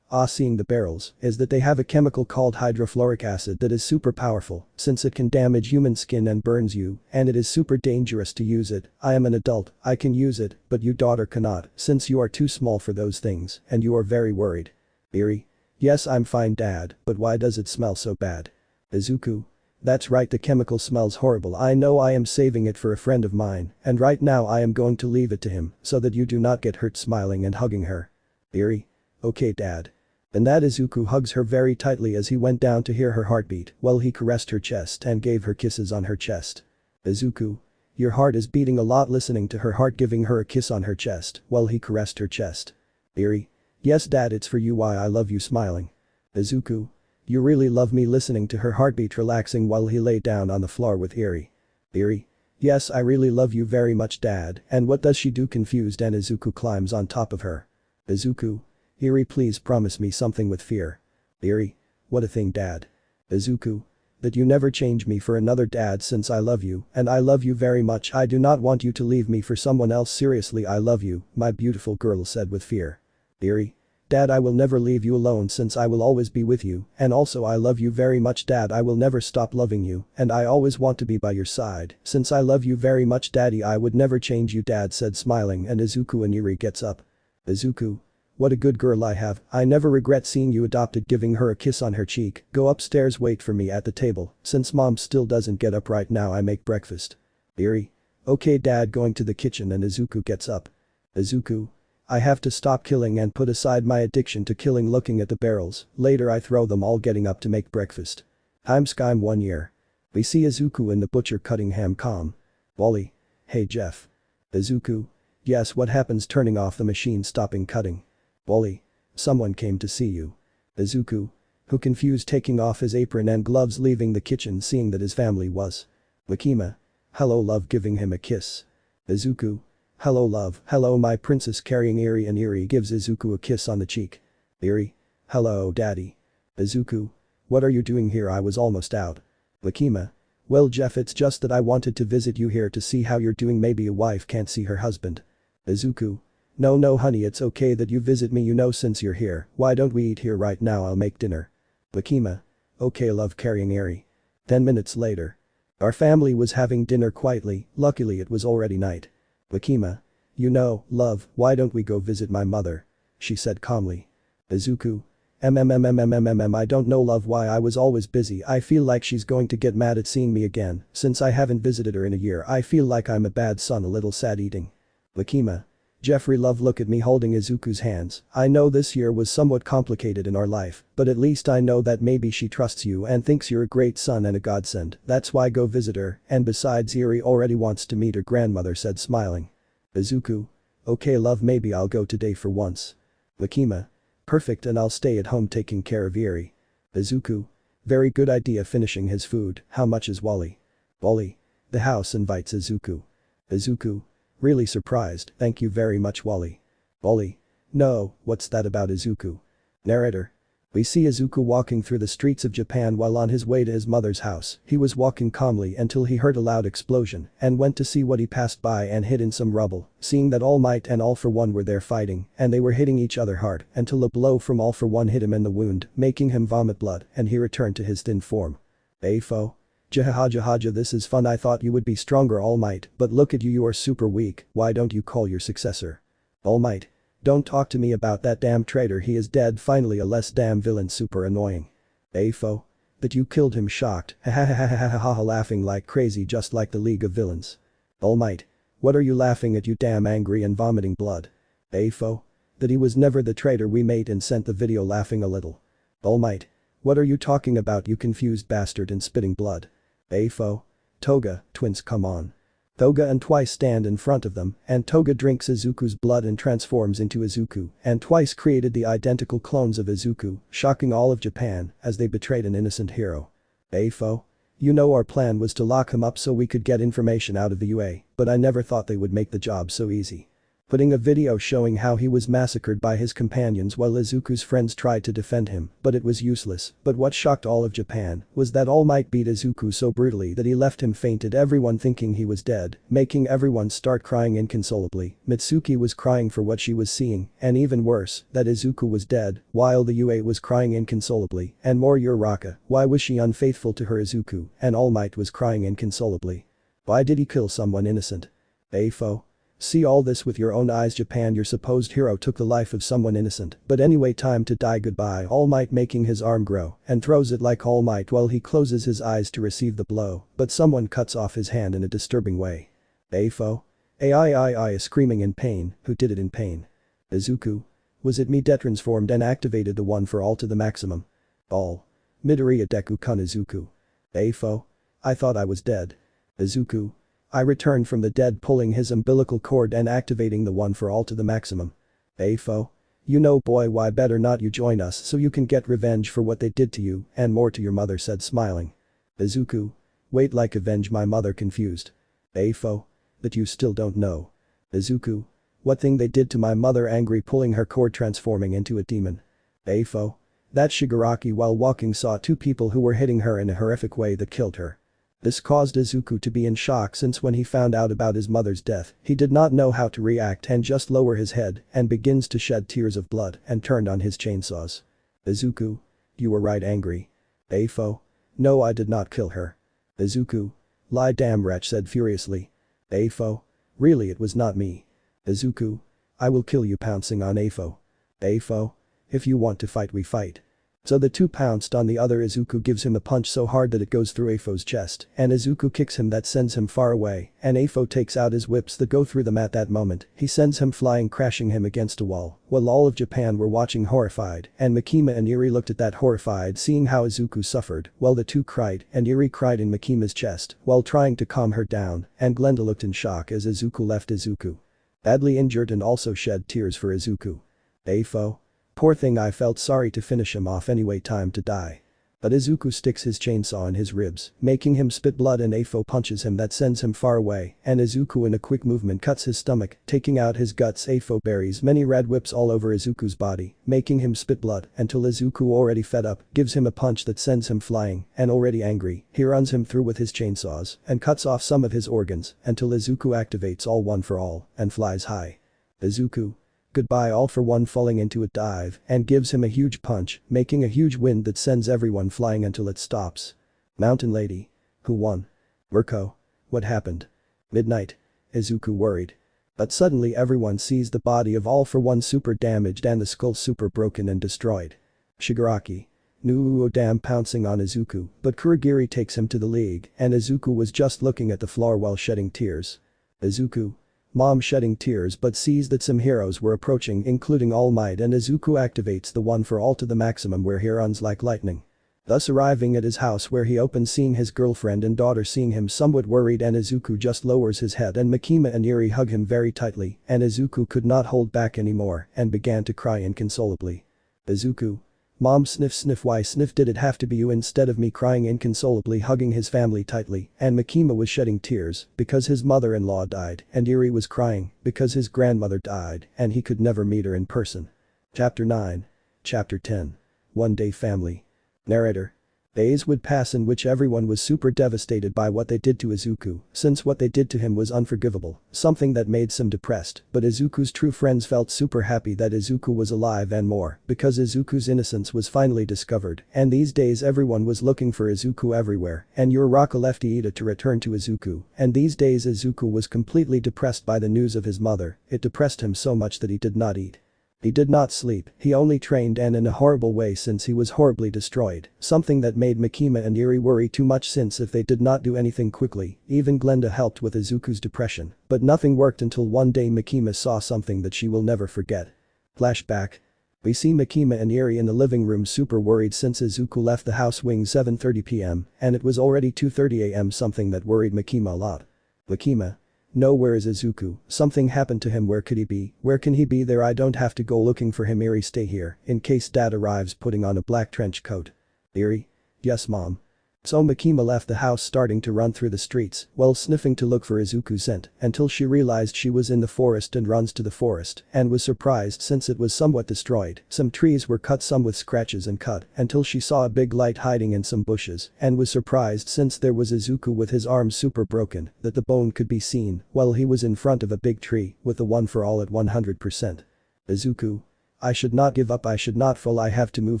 Seeing the barrels is that they have a chemical called hydrofluoric acid that is super powerful since it can damage human skin and burns you and it is super dangerous to use it, I am an adult, I can use it but you daughter cannot since you are too small for those things and you are very worried. Eri. Yes I'm fine dad, but why does it smell so bad? Izuku. That's right the chemical smells horrible I know I am saving it for a friend of mine and right now I am going to leave it to him so that you do not get hurt smiling and hugging her. Eri. Okay dad. And that Izuku hugs her very tightly as he went down to hear her heartbeat while he caressed her chest and gave her kisses on her chest. Izuku. Your heart is beating a lot listening to her heart giving her a kiss on her chest while he caressed her chest. Eri. Yes dad it's for you why I love you smiling. Izuku. You really love me listening to her heartbeat relaxing while he lay down on the floor with Eri. Eri. Yes I really love you very much dad and what does she do confused and Izuku climbs on top of her. Izuku. Eri please promise me something with fear. Eri. What a thing dad. Izuku. That you never change me for another dad since I love you and I love you very much I do not want you to leave me for someone else seriously I love you, my beautiful girl said with fear. Eri. Dad I will never leave you alone since I will always be with you and also I love you very much dad I will never stop loving you and I always want to be by your side since I love you very much daddy I would never change you dad said smiling and Izuku and Eri gets up. Izuku. What a good girl I have, I never regret seeing you adopted giving her a kiss on her cheek, go upstairs wait for me at the table, since mom still doesn't get up right now I make breakfast. Eri. Okay dad going to the kitchen and Izuku gets up. Izuku. I have to stop killing and put aside my addiction to killing looking at the barrels, later I throw them all getting up to make breakfast. I'm Skyim 1 year. We see Izuku in the butcher cutting ham calm. Wally. Hey Jeff. Izuku. Yes what happens turning off the machine stopping cutting. Wally. Someone came to see you. Izuku. Who confused taking off his apron and gloves leaving the kitchen seeing that his family was. Makima. Hello love giving him a kiss. Izuku. Hello love, hello my princess carrying Eri and Eri gives Izuku a kiss on the cheek. Eri. Hello daddy. Izuku. What are you doing here I was almost out. Makima. Well Jeff, it's just that I wanted to visit you here to see how you're doing. Maybe a wife can't see her husband. Izuku. No honey, it's okay that you visit me, you know, since you're here, why don't we eat here right now, I'll make dinner. Makima. Okay love, carrying Eri. 10 minutes later. Our family was having dinner quietly, luckily it was already night. Makima. You know, love, why don't we go visit my mother? She said calmly. Izuku. I don't know love, why, I was always busy, I feel like she's going to get mad at seeing me again, since I haven't visited her in a year, I feel like I'm a bad son, a little sad eating. Makima. Jeffrey love, look at me holding Izuku's hands, I know this year was somewhat complicated in our life, but at least I know that maybe she trusts you and thinks you're a great son and a godsend, that's why go visit her, and besides Eri already wants to meet her grandmother, said smiling. Izuku. Okay love, maybe I'll go today for once. Makima. Perfect, and I'll stay at home taking care of Eri. Izuku. Very good idea. Finishing his food, how much is Wally? Wally. The house invites Izuku. Izuku. Really surprised, thank you very much Wally. Wally. No, what's that about Izuku? Narrator. We see Izuku walking through the streets of Japan while on his way to his mother's house. He was walking calmly until he heard a loud explosion and went to see what. He passed by and hid in some rubble, seeing that All Might and All For One were there fighting and they were hitting each other hard until a blow from All For One hit him in the wound, making him vomit blood, and he returned to his thin form. Afo. Jahaja, this is fun, I thought you would be stronger All Might, but look at you, you are super weak, why don't you call your successor? All Might. Don't talk to me about that damn traitor, he is dead, finally a less damn villain, super annoying. Afo. That you killed him, shocked, ha laughing like crazy just like the League of Villains. All Might. What are you laughing at, you damn angry and vomiting blood? Afo. That he was never the traitor, we made and sent the video, laughing a little. All Might. What are you talking about, you confused bastard, and spitting blood? Afo. Toga, twins, come on. Toga and Twice stand in front of them, and Toga drinks Izuku's blood and transforms into Izuku, and Twice created the identical clones of Izuku, shocking all of Japan as they betrayed an innocent hero. Afo. You know our plan was to lock him up so we could get information out of the UA, but I never thought they would make the job so easy. Putting a video showing how he was massacred by his companions while Izuku's friends tried to defend him, but it was useless. But what shocked all of Japan was that All Might beat Izuku so brutally that he left him fainted, everyone thinking he was dead, making everyone start crying inconsolably. Mitsuki was crying for what she was seeing, and even worse, that Izuku was dead, while the UA was crying inconsolably, and more Uraraka, why was she unfaithful to her Izuku, and All Might was crying inconsolably. Why did he kill someone innocent? Afo. See all this with your own eyes, Japan, your supposed hero took the life of someone innocent, but anyway, time to die, goodbye. All Might making his arm grow and throws it like All Might while he closes his eyes to receive the blow, but someone cuts off his hand in a disturbing way. Afo. Ai screaming in pain, who did it in pain? Izuku. Was it me? Transformed and activated the one for all to the maximum. All. Midoriya Deku-kun Izuku. Afo. I thought I was dead. Izuku. I returned from the dead, pulling his umbilical cord and activating the one for all to the maximum. Afo. You know boy, why better not you join us so you can get revenge for what they did to you and more to your mother, said smiling. Izuku. Wait, like avenge my mother, confused. Afo. That you still don't know. Izuku. What thing they did to my mother, angry, pulling her cord, transforming into a demon. Afo. That Shigaraki while walking saw two people who were hitting her in a horrific way that killed her. This caused Izuku to be in shock, since when he found out about his mother's death, he did not know how to react and just lower his head and begins to shed tears of blood and turned on his chainsaws. Izuku. You were right, angry. Afo. No, I did not kill her. Izuku. Lie, damn wretch, said furiously. Afo. Really, it was not me. Izuku. I will kill you, pouncing on Afo. Afo. If you want to fight, we fight. So the two pounced on the other. Izuku gives him a punch so hard that it goes through Afo's chest, and Izuku kicks him that sends him far away, and Afo takes out his whips that go through them. At that moment, he sends him flying, crashing him against a wall, while all of Japan were watching horrified, and Makima and Eri looked at that horrified, seeing how Izuku suffered, while the two cried, and Eri cried in Makima's chest while trying to calm her down, and Glenda looked in shock as Izuku left Izuku badly injured and also shed tears for Izuku. Afo. Poor thing, I felt sorry to finish him off anyway, time to die. But Izuku sticks his chainsaw in his ribs, making him spit blood and Afo punches him that sends him far away, and Izuku in a quick movement cuts his stomach, taking out his guts. Afo buries many red whips all over Izuku's body, making him spit blood until Izuku, already fed up, gives him a punch that sends him flying, and already angry, he runs him through with his chainsaws and cuts off some of his organs until Izuku activates all one for all and flies high. Izuku. Goodbye all for one, falling into a dive and gives him a huge punch, making a huge wind that sends everyone flying until it stops. Mountain Lady. Who won? Mirko. What happened? Midnight. Izuku worried. But suddenly everyone sees the body of All for One super damaged and the skull super broken and destroyed. Shigaraki. Nuo Dam pouncing on Izuku, but Kurogiri takes him to the league and Izuku was just looking at the floor while shedding tears. Izuku. Mom shedding tears but sees that some heroes were approaching, including Almight, and Izuku activates the one for all to the maximum where he runs like lightning. Thus arriving at his house where he opens, seeing his girlfriend and daughter seeing him somewhat worried, and Izuku just lowers his head and Makima and Eri hug him very tightly and Izuku could not hold back anymore and began to cry inconsolably. Izuku. Mom sniff sniff, why sniff did it have to be you instead of me, crying inconsolably, hugging his family tightly, and Makima was shedding tears because his mother-in-law died and Eri was crying because his grandmother died and he could never meet her in person. Chapter 9. Chapter 10. One Day Family. Narrator. Days would pass in which everyone was super devastated by what they did to Izuku, since what they did to him was unforgivable, something that made some depressed, but Izuku's true friends felt super happy that Izuku was alive and more, because Izuku's innocence was finally discovered, and these days everyone was looking for Izuku everywhere, and Uraraka left Iida to return to Izuku, and these days Izuku was completely depressed by the news of his mother, it depressed him so much that he did not eat. He did not sleep, he only trained, and in a horrible way since he was horribly destroyed, something that made Makima and Eri worry too much, since if they did not do anything quickly, even Glenda helped with Izuku's depression, but nothing worked until one day Makima saw something that she will never forget. Flashback. We see Makima and Eri in the living room super worried since Izuku left the house wing 7:30 PM and it was already 2:30 AM, something that worried Makima a lot. Makima. No, where is Izuku? Something happened to him, where could he be? Where can he be? There, I don't have to go looking for him. Eri, stay here in case Dad arrives, putting on a black trench coat. Eri. Yes, Mom. So Makima left the house, starting to run through the streets while sniffing to look for Izuku's scent until she realized she was in the forest and runs to the forest and was surprised since it was somewhat destroyed. Some trees were cut, some with scratches and cut, until she saw a big light hiding in some bushes and was surprised since there was Izuku with his arms super broken that the bone could be seen while he was in front of a big tree with the one for all at 100%. Izuku. I should not give up, I should not fall, I have to move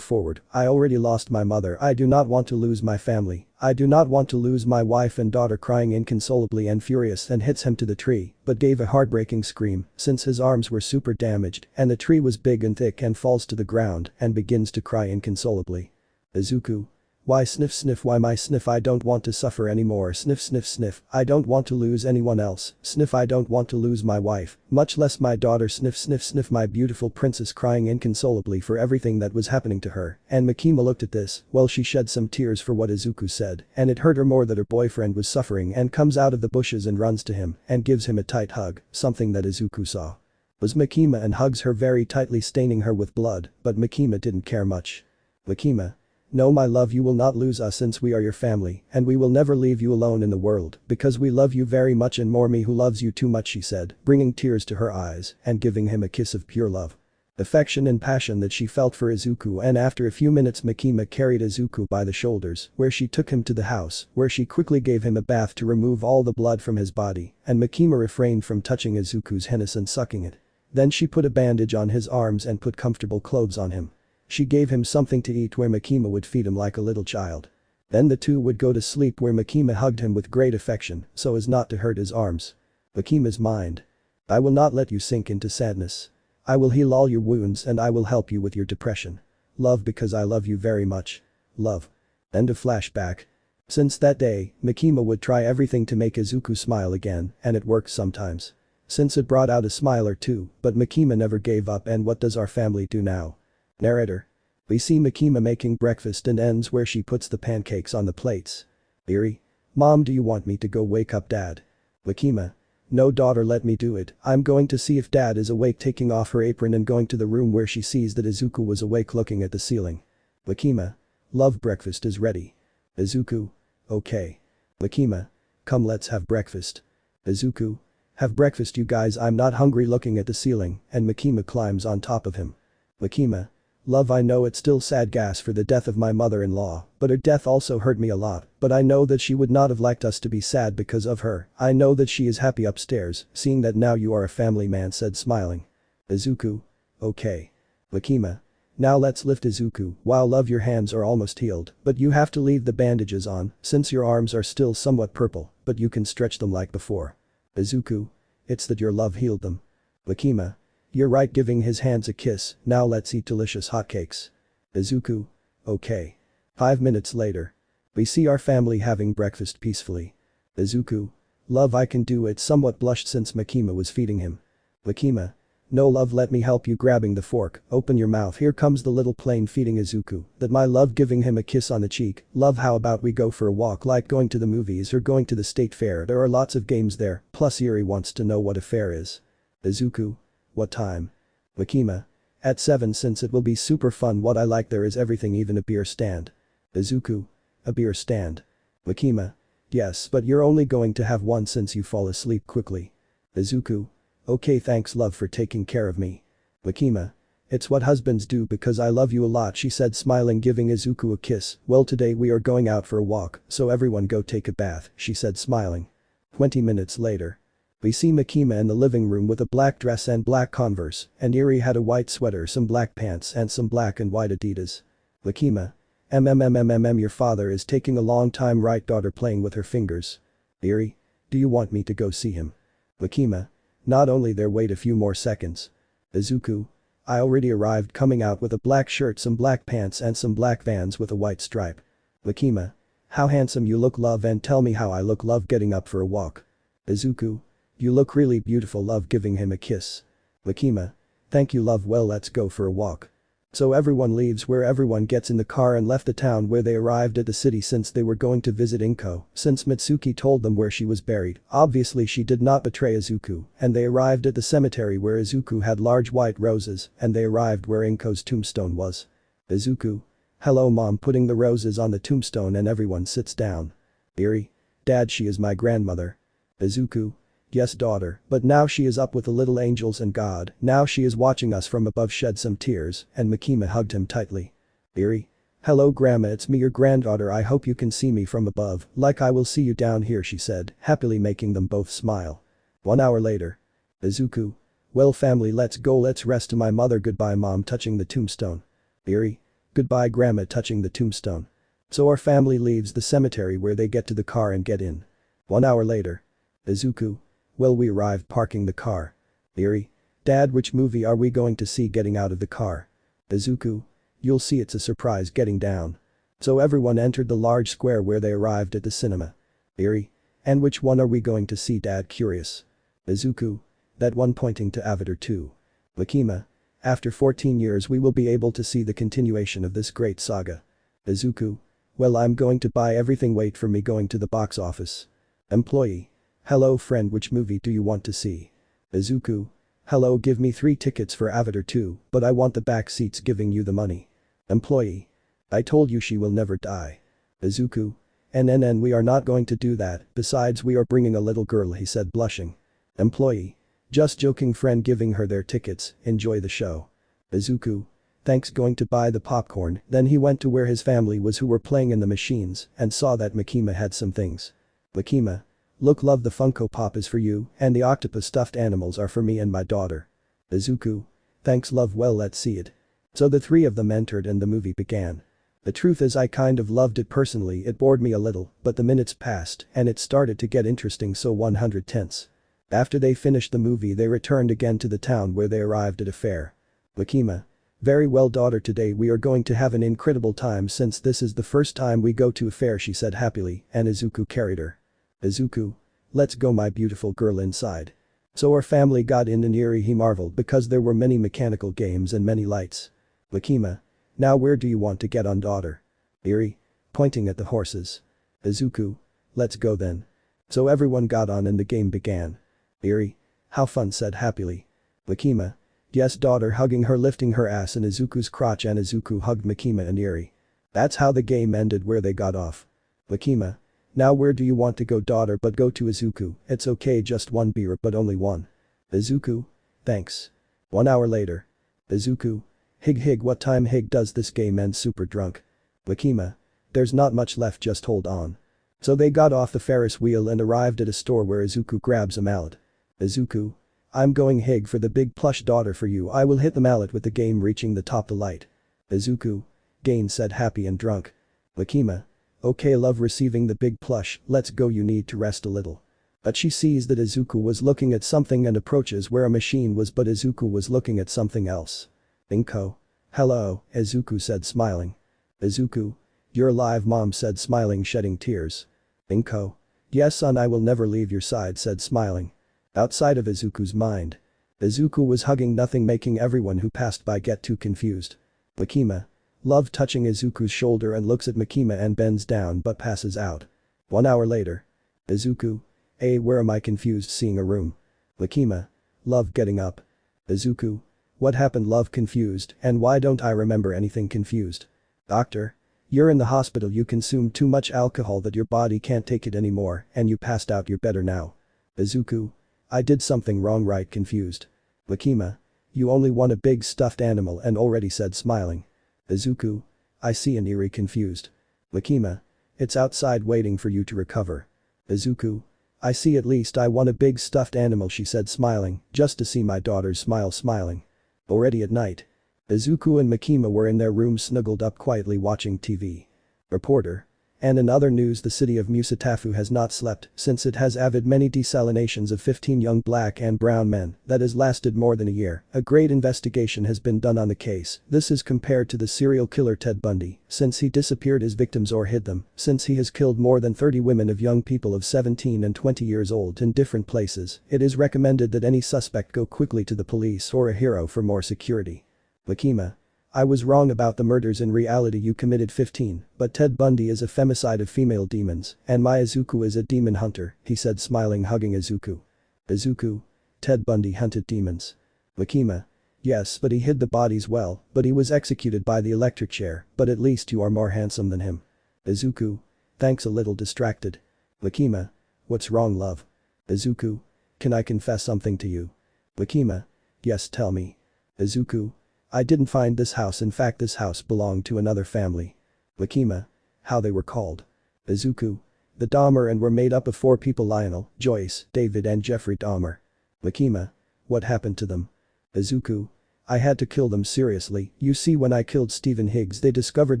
forward. I already lost my mother, I do not want to lose my family, I do not want to lose my wife and daughter, crying inconsolably and furious, and hits him to the tree but gave a heartbreaking scream since his arms were super damaged and the tree was big and thick, and falls to the ground and begins to cry inconsolably. Izuku. Why sniff sniff, why my sniff, I don't want to suffer anymore, sniff sniff sniff, I don't want to lose anyone else, sniff, I don't want to lose my wife, much less my daughter, sniff sniff sniff, my beautiful princess, crying inconsolably for everything that was happening to her, and Makima looked at this while she shed some tears for what Izuku said, and it hurt her more that her boyfriend was suffering, and comes out of the bushes and runs to him and gives him a tight hug, something that Izuku saw was Makima, and hugs her very tightly, staining her with blood, but Makima didn't care much. Makima. No, my love, you will not lose us since we are your family and we will never leave you alone in the world because we love you very much, and more me who loves you too much, she said, bringing tears to her eyes and giving him a kiss of pure love. Affection and passion that she felt for Izuku, and after a few minutes Makima carried Izuku by the shoulders where she took him to the house where she quickly gave him a bath to remove all the blood from his body, and Makima refrained from touching Izuku's henna and sucking it. Then she put a bandage on his arms and put comfortable clothes on him. She gave him something to eat where Makima would feed him like a little child. Then the two would go to sleep where Makima hugged him with great affection so as not to hurt his arms. Makima's mind. I will not let you sink into sadness. I will heal all your wounds and I will help you with your depression. Love, because I love you very much. Love. End of flashback. Since that day, Makima would try everything to make Izuku smile again, and it works sometimes. Since it brought out a smile or two, but Makima never gave up. And what does our family do now? Narrator. We see Makima making breakfast and ends where she puts the pancakes on the plates. Eri. Mom, do you want me to go wake up Dad? Makima. No daughter, let me do it, I'm going to see if Dad is awake, taking off her apron and going to the room where she sees that Izuku was awake looking at the ceiling. Makima. Love, breakfast is ready. Izuku. Okay. Makima. Come, let's have breakfast. Izuku. Have breakfast, you guys, I'm not hungry. Looking at the ceiling, and Makima climbs on top of him. Makima. Love, I know it's still sad gas for the death of my mother-in-law, but her death also hurt me a lot, but I know that she would not have liked us to be sad because of her. I know that she is happy upstairs, seeing that now you are a family man, said smiling. Izuku. Okay. Makima. Now let's lift Izuku. Wow, love, your hands are almost healed, but you have to leave the bandages on since your arms are still somewhat purple, but you can stretch them like before. Izuku. It's that your love healed them. Makima. You're right, giving his hands a kiss. Now let's eat delicious hotcakes. Izuku. Okay. 5 minutes later. We see our family having breakfast peacefully. Izuku. Love, I can do it, somewhat blushed since Makima was feeding him. Makima. No, love, let me help you, grabbing the fork. Open your mouth. Here comes the little plane feeding Izuku. That my love, giving him a kiss on the cheek. Love, how about we go for a walk, like going to the movies or going to the state fair? There are lots of games there, plus Yuri wants to know what a fair is. Izuku. What time? Makima. At 7, since it will be super fun. What I like there is everything, even a beer stand. Izuku. A beer stand. Makima. Yes, but you're only going to have one since you fall asleep quickly. Izuku. Okay, thanks love for taking care of me. Makima. It's what husbands do because I love you a lot, she said smiling, giving Izuku a kiss. Well, today we are going out for a walk, so everyone go take a bath, she said smiling. 20 minutes later. We see Makima in the living room with a black dress and black Converse, and Eri had a white sweater, some black pants and some black and white Adidas. Makima. Your father is taking a long time, right, daughter, playing with her fingers. Eri. Do you want me to go see him? Makima. Not only there, wait a few more seconds. Izuku. I already arrived, coming out with a black shirt, some black pants and some black Vans with a white stripe. Makima. How handsome you look, love, and tell me how I look, love, getting up for a walk. Izuku. You look really beautiful, love, giving him a kiss. Makima. Thank you, love, well, let's go for a walk. So everyone leaves, where everyone gets in the car and left the town, where they arrived at the city since they were going to visit Inko, since Mitsuki told them where she was buried. Obviously she did not betray Izuku, and they arrived at the cemetery where Izuku had large white roses, and they arrived where Inko's tombstone was. Izuku. Hello mom, putting the roses on the tombstone, and everyone sits down. Eri. Dad, she is my grandmother. Izuku. Yes, daughter, but now she is up with the little angels and God, now she is watching us from above, shed some tears, and Makima hugged him tightly. Eri. Hello grandma, it's me, your granddaughter, I hope you can see me from above, like I will see you down here, she said, happily making them both smile. 1 hour later. Izuku. Well family, let's go, let's rest to my mother, goodbye mom, touching the tombstone. Eri. Goodbye grandma, touching the tombstone. So our family leaves the cemetery, where they get to the car and get in. 1 hour later. Izuku. Well, we arrived, parking the car. Eri. Dad, which movie are we going to see, getting out of the car? Izuku. You'll see, it's a surprise, getting down. So everyone entered the large square where they arrived at the cinema. Eri. And which one are we going to see, Dad, curious. Izuku. That one, pointing to Avatar 2. Makima. After 14 years we will be able to see the continuation of this great saga. Izuku. Well, I'm going to buy everything, wait for me going to the box office. Employee. Hello friend, which movie do you want to see? Izuku. Hello, give me 3 tickets for Avatar 2, but I want the back seats, giving you the money. Employee. I told you she will never die. Izuku. And we are not going to do that, besides we are bringing a little girl, he said blushing. Employee. Just joking friend, giving her their tickets, enjoy the show. Izuku. Thanks, going to buy the popcorn, then he went to where his family was, who were playing in the machines, and saw that Makima had some things. Makima. Look love, the Funko Pop is for you, and the octopus stuffed animals are for me and my daughter. Izuku. Thanks love, well let's see it. So the 3 of them entered and the movie began. The truth is I kind of loved it personally, it bored me a little, but the minutes passed and it started to get interesting, so 100 tense. After they finished the movie they returned again to the town, where they arrived at a fair. Makima. Very well daughter, today we are going to have an incredible time since this is the first time we go to a fair, she said happily, and Izuku carried her. Izuku. Let's go my beautiful girl inside. So our family got in, and Eri, he marveled because there were many mechanical games and many lights. Makima. Now where do you want to get on, daughter? Eri. Pointing at the horses. Izuku. Let's go then. So everyone got on and the game began. Eri. How fun, said happily. Makima. Yes daughter, hugging her, lifting her ass in Izuku's crotch, and Izuku hugged Makima and Eri. That's how the game ended where they got off. Makima. Now where do you want to go daughter but go to Izuku, it's okay just one beer but only one. Izuku. Thanks. 1 hour later. Izuku. Hig what time hig does this game end super drunk? Makima. There's not much left just hold on. So they got off the Ferris wheel and arrived at a store where Izuku grabs a mallet. Izuku. I'm going hig for the big plush daughter for you I will hit the mallet with the game reaching the top the light. Izuku. Gain said happy and drunk. Makima. Okay love receiving the big plush, let's go you need to rest a little. But she sees that Izuku was looking at something and approaches where a machine was but Izuku was looking at something else. Inko. Hello, Izuku said smiling. Izuku. You're alive mom said smiling shedding tears. Inko. Yes son I will never leave your side said smiling. Outside of Izuku's mind. Izuku was hugging nothing making everyone who passed by get too confused. Makima. Love touching Izuku's shoulder and looks at Makima and bends down but passes out. 1 hour later. Izuku. Where am I confused seeing a room? Makima. Love getting up. Izuku. What happened love confused and why don't I remember anything confused? Doctor. You're in the hospital you consumed too much alcohol that your body can't take it anymore and you passed out you're better now. Izuku. I did something wrong right confused. Makima. You only want a big stuffed animal and already said smiling. Izuku. I see an eerie confused. Makima. It's outside waiting for you to recover. Izuku. I see at least I want a big stuffed animal she said smiling just to see my daughter's smile smiling. Already at night. Izuku and Makima were in their room snuggled up quietly watching TV. Reporter. And in other news the city of Musatafu has not slept since it has avid many desalinations of 15 young black and brown men that has lasted more than a year. A great investigation has been done on the case. This is compared to the serial killer Ted Bundy since he disappeared his victims or hid them since he has killed more than 30 women of young people of 17 and 20 years old in different places. It is recommended that any suspect go quickly to the police or a hero for more security. Makima. I was wrong about the murders in reality you committed 15, but Ted Bundy is a femicide of female demons, and my Izuku is a demon hunter, he said smiling hugging Izuku. Izuku. Ted Bundy hunted demons. Makima. Yes but he hid the bodies well, but he was executed by the electric chair, but at least you are more handsome than him. Izuku. Thanks a little distracted. Makima. What's wrong love? Izuku. Can I confess something to you? Makima. Yes tell me. Izuku. I didn't find this house in fact this house belonged to another family. Makima. How they were called? Izuku. The Dahmer and were made up of 4 people Lionel, Joyce, David and Jeffrey Dahmer. Makima. What happened to them? Izuku. I had to kill them seriously, you see when I killed Stephen Higgs they discovered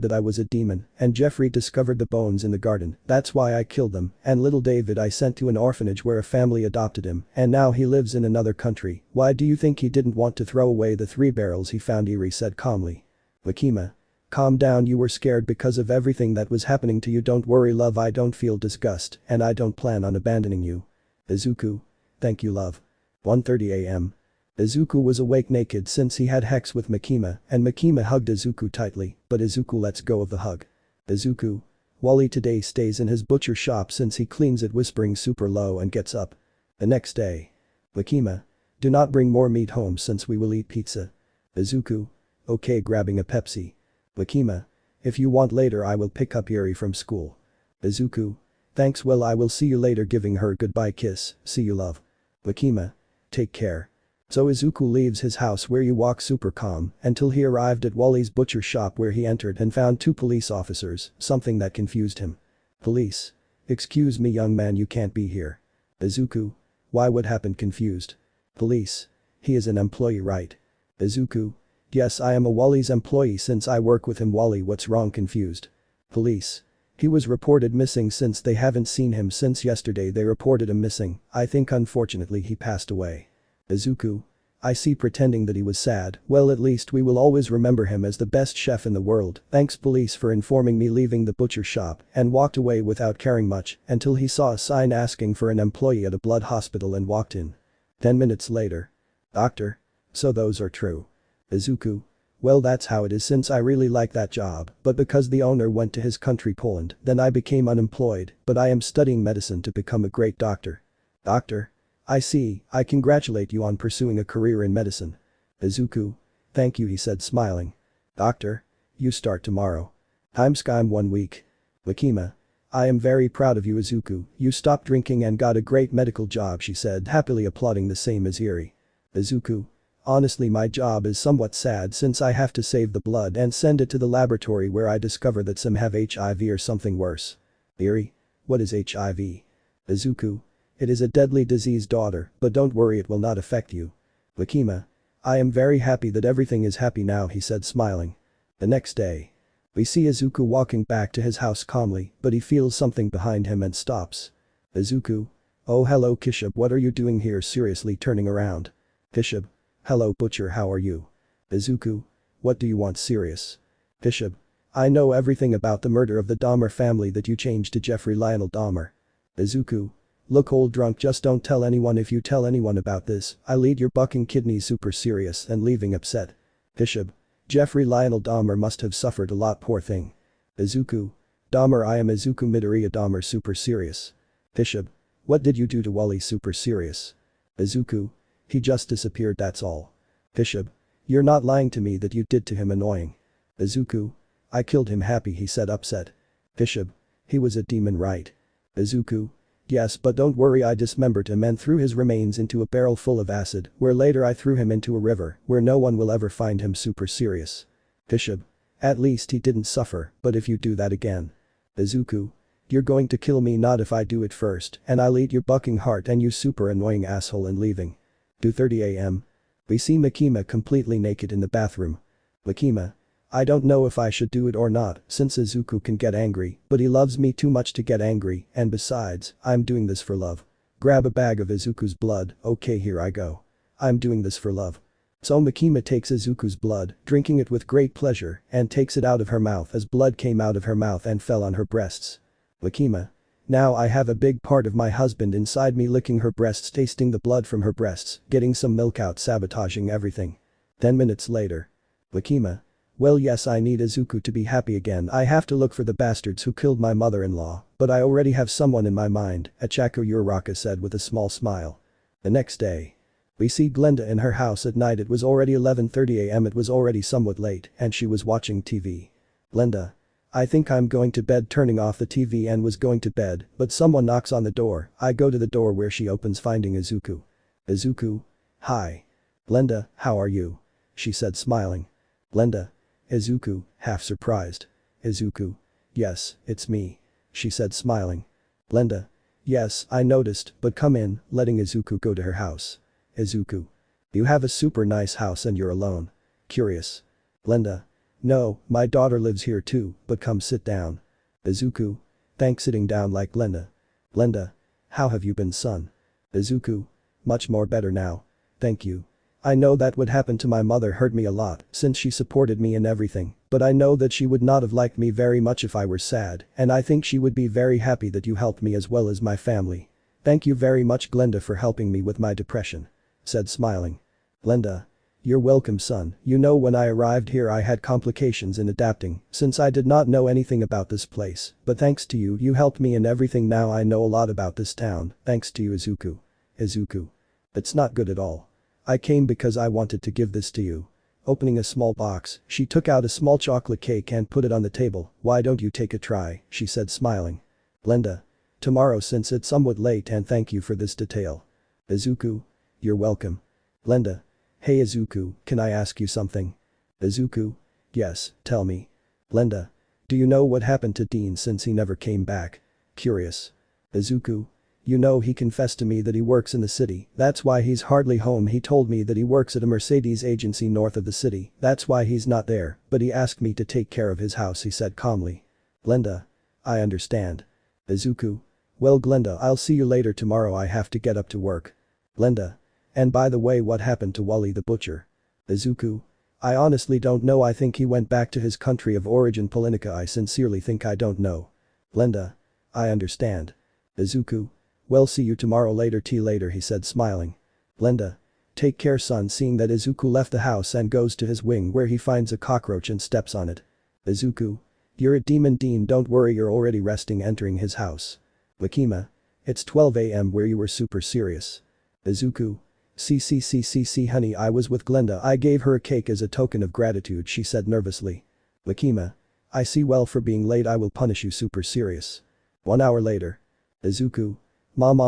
that I was a demon and Jeffrey discovered the bones in the garden, that's why I killed them and little David I sent to an orphanage where a family adopted him and now he lives in another country, why do you think he didn't want to throw away the 3 barrels he found Eerie said calmly. Makima. Calm down you were scared because of everything that was happening to you don't worry love I don't feel disgust and I don't plan on abandoning you. Izuku. Thank you love. 1:30 a.m. Izuku was awake naked since he had sex with Makima and Makima hugged Izuku tightly, but Izuku lets go of the hug. Izuku. Wally today stays in his butcher shop since he cleans it whispering super low and gets up. The next day. Makima. Do not bring more meat home since we will eat pizza. Izuku. Okay grabbing a Pepsi. Makima. If you want later I will pick up Yuri from school. Izuku. Thanks well I will see you later giving her goodbye kiss, see you love. Makima. Take care. So Izuku leaves his house where you walk super calm until he arrived at Wally's butcher shop where he entered and found 2 police officers, something that confused him. Police. Excuse me young man you can't be here. Izuku. Why what happened confused? Police. He is an employee right? Izuku. Yes I am a Wally's employee since I work with him Wally what's wrong confused? Police. He was reported missing since they haven't seen him since yesterday they reported him missing, I think unfortunately he passed away. Izuku. I see pretending that he was sad, well at least we will always remember him as the best chef in the world, thanks police for informing me leaving the butcher shop and walked away without caring much until he saw a sign asking for an employee at a blood hospital and walked in. 10 minutes later. Doctor. So those are true. Izuku. Well that's how it is since I really like that job, but because the owner went to his country Poland, then I became unemployed, but I am studying medicine to become a great doctor. Doctor. I see, I congratulate you on pursuing a career in medicine. Izuku. Thank you he said smiling. Doctor. You start tomorrow. I'm Skyim 1 week. Makima. I am very proud of you Izuku, you stopped drinking and got a great medical job she said happily applauding the same as Eri. Izuku. Honestly my job is somewhat sad since I have to save the blood and send it to the laboratory where I discover that some have HIV or something worse. Eri. What is HIV? Izuku. It is a deadly disease daughter, but don't worry it will not affect you. Makima. I am very happy that everything is happy now he said smiling. The next day. We see Izuku walking back to his house calmly, but he feels something behind him and stops. Izuku. Oh hello Kishab what are you doing here seriously turning around. Kishab. Hello Butcher how are you? Izuku. What do you want serious? Kishab. I know everything about the murder of the Dahmer family that you changed to Jeffrey Lionel Dahmer. Izuku. Look old drunk just don't tell anyone if you tell anyone about this, I'll eat your bucking kidneys super serious and leaving upset. Kishab. Jeffrey Lionel Dahmer must have suffered a lot poor thing. Izuku. Dahmer I am Izuku Midoriya Dahmer super serious. Kishab. What did you do to Wally super serious? Izuku. He just disappeared that's all. Kishab. You're not lying to me that you did to him annoying. Izuku. I killed him happy he said upset. Kishab. He was a demon right? Izuku. Yes but don't worry I dismembered him and threw his remains into a barrel full of acid where later I threw him into a river where no one will ever find him super serious. Kishab. At least he didn't suffer but if you do that again. Izuku. You're going to kill me not if I do it first and I'll eat your bucking heart and you super annoying asshole and leaving. 2:30 AM. We see Makima completely naked in the bathroom. Makima. I don't know if I should do it or not since Izuku can get angry but he loves me too much to get angry and besides, I'm doing this for love. Grab a bag of Izuku's blood, okay here I go. I'm doing this for love. So Makima takes Izuku's blood, drinking it with great pleasure and takes it out of her mouth as blood came out of her mouth and fell on her breasts. Makima. Now I have a big part of my husband inside me licking her breasts tasting the blood from her breasts, getting some milk out sabotaging everything. 10 minutes later. Makima. Well yes I need Izuku to be happy again I have to look for the bastards who killed my mother-in-law, but I already have someone in my mind, Achako Uraraka said with a small smile. The next day. We see Glenda in her house at night it was already 11:30 AM it was already somewhat late and she was watching TV. Glenda. I think I'm going to bed turning off the TV and was going to bed, but someone knocks on the door, I go to the door where she opens finding Izuku. Izuku. Hi. Glenda, how are you? She said smiling. Glenda. Izuku, half surprised. Izuku. Yes, it's me. She said smiling. Glenda. Yes, I noticed, but come in, letting Izuku go to her house. Izuku. You have a super nice house and you're alone. Curious. Glenda. No, my daughter lives here too, but come sit down. Izuku. Thanks sitting down like Glenda. Glenda. How have you been son? Izuku. Much more better now. Thank you. I know that what happened to my mother hurt me a lot since she supported me in everything, but I know that she would not have liked me very much if I were sad and I think she would be very happy that you helped me as well as my family. Thank you very much Glenda for helping me with my depression. Said smiling. Glenda. You're welcome son, you know when I arrived here I had complications in adapting since I did not know anything about this place, but thanks to you helped me in everything now I know a lot about this town, thanks to you Izuku. Izuku. It's not good at all. I came because I wanted to give this to you. Opening a small box, she took out a small chocolate cake and put it on the table, why don't you take a try, she said smiling. Glenda. Tomorrow since it's somewhat late and thank you for this detail. Izuku. You're welcome. Glenda. Hey Izuku, can I ask you something? Izuku. Yes, tell me. Glenda. Do you know what happened to Dean since he never came back? Curious. Izuku. You know he confessed to me that he works in the city, that's why he's hardly home he told me that he works at a Mercedes agency north of the city, that's why he's not there, but he asked me to take care of his house he said calmly. Glenda. I understand. Izuku. Well Glenda I'll see you later tomorrow I have to get up to work. Glenda. And by the way what happened to Wally the Butcher? Izuku. I honestly don't know I think he went back to his country of origin Polinica I sincerely think I don't know. Glenda. I understand. Izuku. Well see you tomorrow later tea later he said smiling. Glenda. Take care son seeing that Izuku left the house and goes to his wing where he finds a cockroach and steps on it. Izuku. You're a demon Dean don't worry you're already resting entering his house. Makima. It's 12 AM where you were super serious. Izuku. See honey I was with Glenda I gave her a cake as a token of gratitude she said nervously. Makima. I see, well, for being late I will punish you super serious. 1 hour later. Izuku. Makima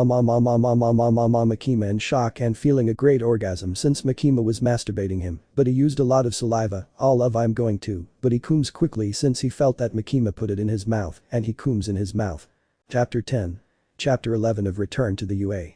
in shock and feeling a great orgasm since Makima was masturbating him, but he used a lot of saliva, all of I'm going to, but he cooms quickly since he felt that Makima put it in his mouth and he cooms in his mouth. Chapter 10. Chapter 11 of Return to the UA.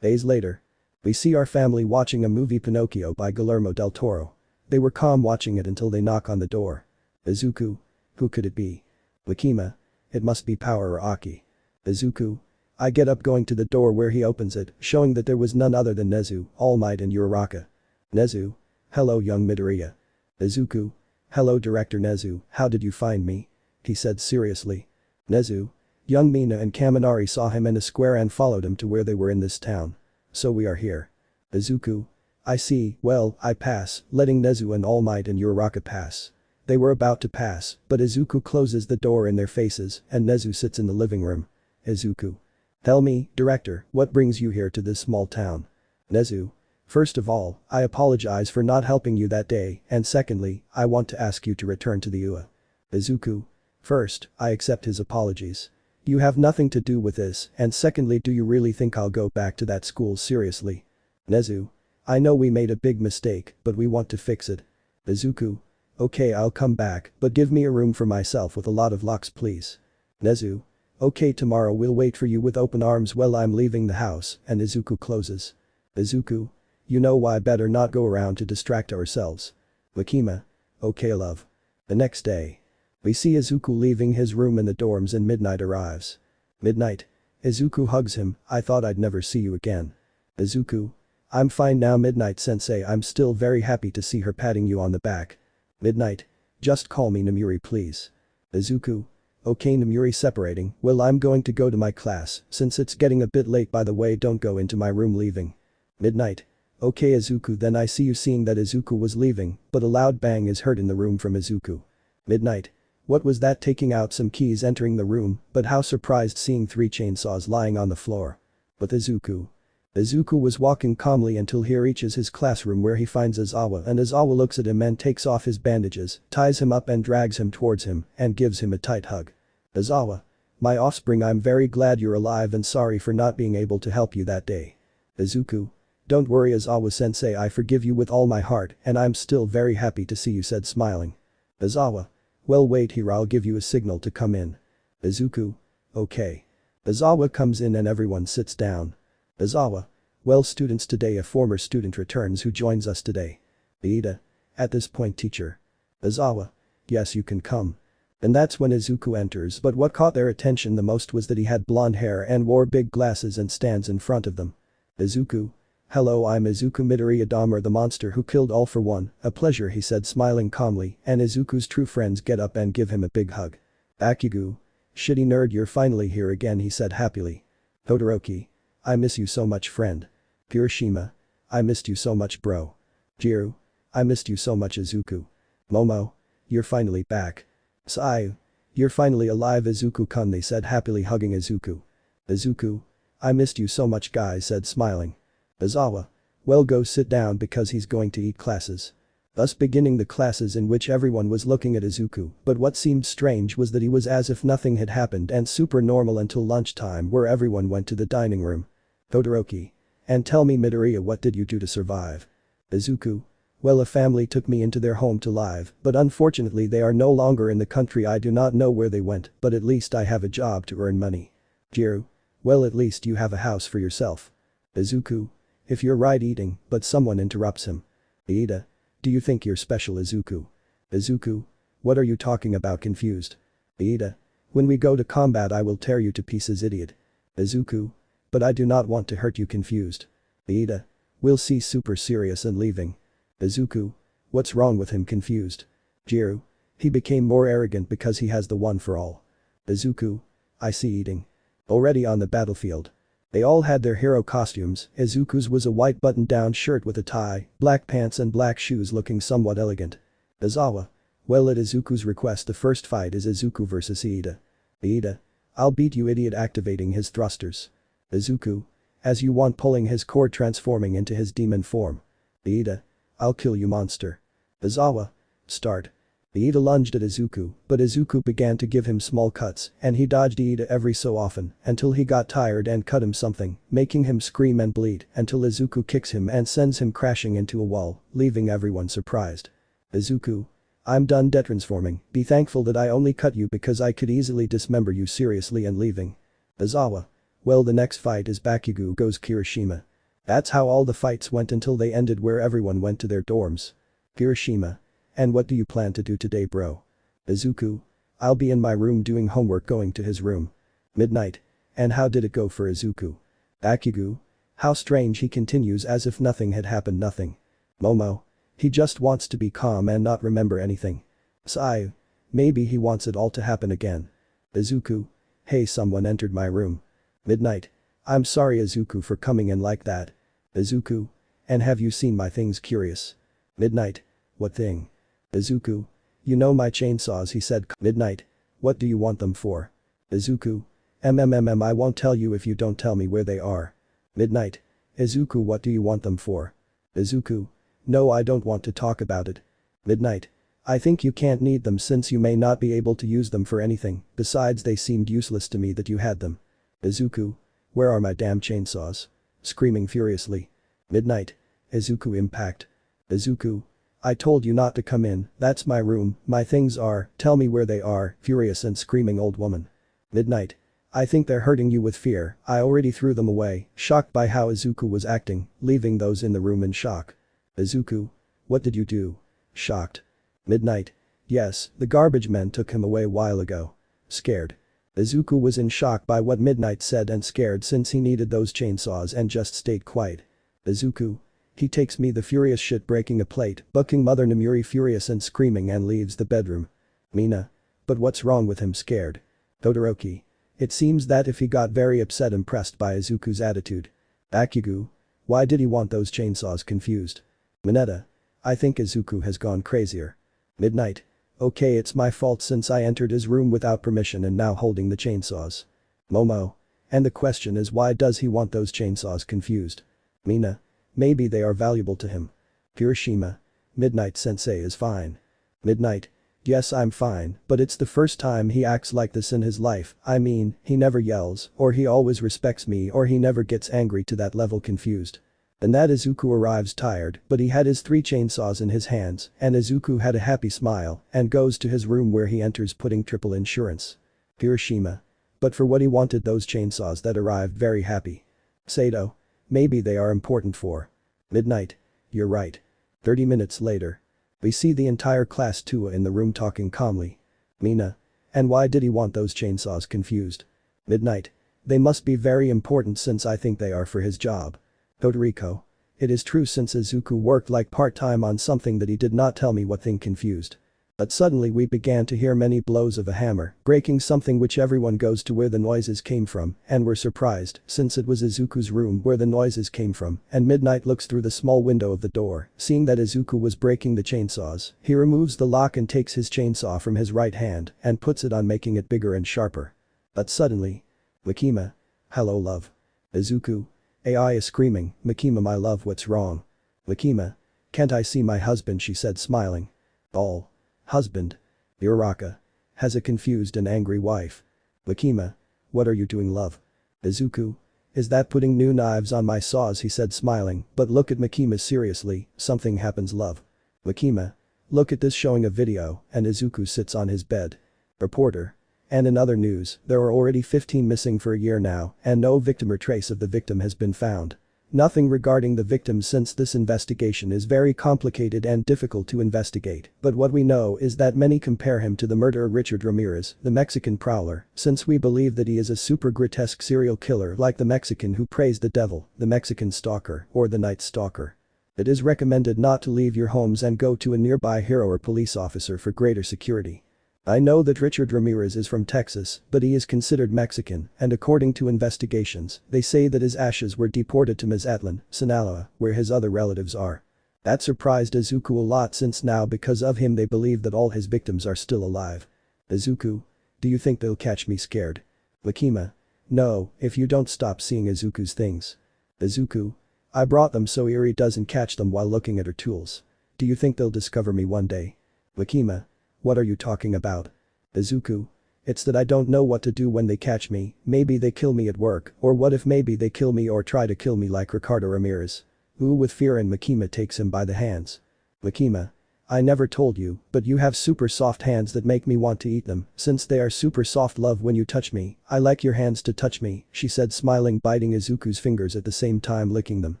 Days later. We see our family watching a movie Pinocchio by Guillermo del Toro. They were calm watching it until they knock on the door. Izuku. Who could it be? Makima. It must be Power or Aki. Izuku. I get up going to the door where he opens it, showing that there was none other than Nezu, Almight and Uraraka. Nezu. Hello young Midoriya. Izuku. Hello Director Nezu, how did you find me? He said seriously. Nezu. Young Mina and Kaminari saw him in a square and followed him to where they were in this town. So we are here. Izuku. I see, well, I pass, letting Nezu and All Might and Uraraka pass. They were about to pass, but Izuku closes the door in their faces and Nezu sits in the living room. Izuku. Tell me, Director, what brings you here to this small town? Nezu. First of all, I apologize for not helping you that day, and secondly, I want to ask you to return to the UA. Izuku. First, I accept his apologies. You have nothing to do with this, and secondly, do you really think I'll go back to that school seriously? Nezu. I know we made a big mistake, but we want to fix it. Izuku. Okay, I'll come back, but give me a room for myself with a lot of locks please. Nezu. Okay, tomorrow we'll wait for you with open arms. Well, I'm leaving the house, and Izuku closes. Izuku. You know why better not go around to distract ourselves. Makima. Okay love. The next day. We see Izuku leaving his room in the dorms and midnight arrives. Midnight. Izuku hugs him, I thought I'd never see you again. Izuku. I'm fine now Midnight Sensei, I'm still very happy to see her patting you on the back. Midnight. Just call me Namuri please. Izuku. Okay Namuri separating, well I'm going to go to my class, since it's getting a bit late by the way don't go into my room leaving. Midnight. Okay Izuku then I see you seeing that Izuku was leaving, but a loud bang is heard in the room from Izuku. Midnight. What was that taking out some keys entering the room, but how surprised seeing 3 chainsaws lying on the floor. With Izuku. Izuku was walking calmly until he reaches his classroom where he finds Izawa and Izawa looks at him and takes off his bandages, ties him up and drags him towards him and gives him a tight hug. Izawa. My offspring, I'm very glad you're alive and sorry for not being able to help you that day. Izuku. Don't worry Izawa-sensei, I forgive you with all my heart and I'm still very happy to see you, said smiling. Izawa. Well wait here, I'll give you a signal to come in. Izuku. Okay. Izawa comes in and everyone sits down. Izawa. Well students, today a former student returns who joins us today. Iida. At this point teacher. Izawa. Yes, you can come. And that's when Izuku enters, but what caught their attention the most was that he had blonde hair and wore big glasses and stands in front of them. Izuku. Hello, I'm Izuku Midoriya Dahmer, the monster who killed All for One, a pleasure, he said smiling calmly, and Izuku's true friends get up and give him a big hug. Akigu. Shitty nerd, you're finally here again, he said happily. Todoroki. I miss you so much friend. Kirishima. I missed you so much bro. Jiru. I missed you so much Izuku. Momo. You're finally back. Sai. You're finally alive Izuku-kun, they said happily hugging Izuku. Izuku. I missed you so much guys, said smiling. Izawa. Well, go sit down because he's going to eat classes. Thus beginning the classes in which everyone was looking at Izuku, but what seemed strange was that he was as if nothing had happened and super normal until lunchtime where everyone went to the dining room. Todoroki. And tell me Midoriya, what did you do to survive? Izuku. Well, a family took me into their home to live, but unfortunately they are no longer in the country. I do not know where they went, but at least I have a job to earn money. Jiru. Well, at least you have a house for yourself. Izuku. If you're right eating, but someone interrupts him. Iida. Do you think you're special Izuku? Izuku. What are you talking about, confused? Iida. When we go to combat I will tear you to pieces idiot. Izuku. But I do not want to hurt you, confused. Iida. We'll see, super serious and leaving. Izuku. What's wrong with him, confused? Jiru. He became more arrogant because he has the one for all. Izuku. I see, eating. Already on the battlefield. They all had their hero costumes. Izuku's was a white button-down shirt with a tie, black pants and black shoes looking somewhat elegant. Izawa. Well, at Izuku's request the first fight is Izuku vs Iida. Iida. I'll beat you idiot, activating his thrusters. Izuku. As you want, pulling his cord, transforming into his demon form. Iida. I'll kill you monster. Izawa. Start. Iida lunged at Izuku, but Izuku began to give him small cuts and he dodged Iida every so often until he got tired and cut him something, making him scream and bleed until Izuku kicks him and sends him crashing into a wall, leaving everyone surprised. Izuku. I'm done detransforming, be thankful that I only cut you because I could easily dismember you seriously and leaving. Izawa. Well, the next fight is Bakugo goes Kirishima. That's how all the fights went until they ended where everyone went to their dorms. Kirishima. And what do you plan to do today, bro? Izuku. I'll be in my room doing homework going to his room. Midnight. And how did it go for Izuku? Bakugo. How strange, he continues as if nothing had happened. Nothing. Momo. He just wants to be calm and not remember anything. Sai. Maybe he wants it all to happen again. Izuku. Hey, someone entered my room. Midnight. I'm sorry Izuku for coming in like that. Izuku. And have you seen my things? Curious. Midnight. What thing? Izuku. You know my chainsaws, he said. Midnight. What do you want them for? Izuku. I won't tell you if you don't tell me where they are. Midnight. Izuku, what do you want them for? Izuku. No, I don't want to talk about it. Midnight. I think you can't need them since you may not be able to use them for anything, besides they seemed useless to me that you had them. Izuku. Where are my damn chainsaws? Screaming furiously. Midnight. Izuku impact. Izuku. I told you not to come in, that's my room, my things are, tell me where they are, furious and screaming old woman. Midnight. I think they're hurting you with fear, I already threw them away, shocked by how Izuku was acting, leaving those in the room in shock. Izuku. What did you do? Shocked. Midnight. Yes, the garbage men took him away a while ago. Scared. Izuku was in shock by what Midnight said and scared since he needed those chainsaws and just stayed quiet. Izuku. He takes me the furious shit, breaking a plate, bucking Mother Namuri furious and screaming, and leaves the bedroom. Mina. But what's wrong with him? Scared. Todoroki. It seems that if he got very upset impressed by Izuku's attitude. Bakugo. Why did he want those chainsaws? Confused. Mineta. I think Izuku has gone crazier. Midnight. Okay, it's my fault since I entered his room without permission and now holding the chainsaws. Momo. And the question is, why does he want those chainsaws? Confused. Mina. Maybe they are valuable to him. Kirishima. Midnight sensei is fine. Midnight. Yes, I'm fine, but it's the first time he acts like this in his life. I mean, he never yells, or he always respects me, or he never gets angry to that level. Confused. And that Izuku arrives tired, but he had his 3 chainsaws in his hands, and Izuku had a happy smile and goes to his room where he enters putting triple insurance. Kirishima. But for what he wanted those chainsaws that arrived very happy. Sato. Maybe they are important for. Midnight. You're right. 30 minutes later. We see the entire class Tua in the room talking calmly. Mina. And why did he want those chainsaws? Confused. Midnight. They must be very important since I think they are for his job. Todoroki. It is true since Izuku worked like part-time on something that he did not tell me what thing. Confused. But suddenly we began to hear many blows of a hammer breaking something, which everyone goes to where the noises came from and were surprised since it was Izuku's room where the noises came from, and Midnight looks through the small window of the door, seeing that Izuku was breaking the chainsaws. He removes the lock and takes his chainsaw from his right hand and puts it on, making it bigger and sharper. But suddenly. Makima. Hello, love. Izuku. AI is screaming, Makima, my love, what's wrong? Makima. Can't I see my husband? She said, smiling. All. Husband. Uraraka. Has a confused and angry wife. Makima. What are you doing, love? Izuku. Is that putting new knives on my saws? He said, smiling, but look at Makima seriously, something happens, love. Makima. Look at this, showing a video, and Izuku sits on his bed. Reporter. And in other news, there are already 15 missing for a year now, and no victim or trace of the victim has been found. Nothing regarding the victim since this investigation is very complicated and difficult to investigate, but what we know is that many compare him to the murderer Richard Ramirez, the Mexican prowler, since we believe that he is a super grotesque serial killer like the Mexican who praised the devil, the Mexican stalker, or the night stalker. It is recommended not to leave your homes and go to a nearby hero or police officer for greater security. I know that Richard Ramirez is from Texas, but he is considered Mexican, and according to investigations, they say that his ashes were deported to Mazatlan, Sinaloa, where his other relatives are. That surprised Izuku a lot since now because of him they believe that all his victims are still alive. Izuku. Do you think they'll catch me? Scared. Makima. No, if you don't stop seeing Izuku's things. Izuku. I brought them so Eri doesn't catch them while looking at her tools. Do you think they'll discover me one day? Makima. What are you talking about? Izuku. It's that I don't know what to do when they catch me, maybe they kill me at work, or what if maybe they kill me or try to kill me like Ricardo Ramirez. Ooh, with fear, and Makima takes him by the hands. Makima. I never told you, but you have super soft hands that make me want to eat them, since they are super soft. Love when you touch me, I like your hands to touch me, she said, smiling, biting Izuku's fingers at the same time licking them.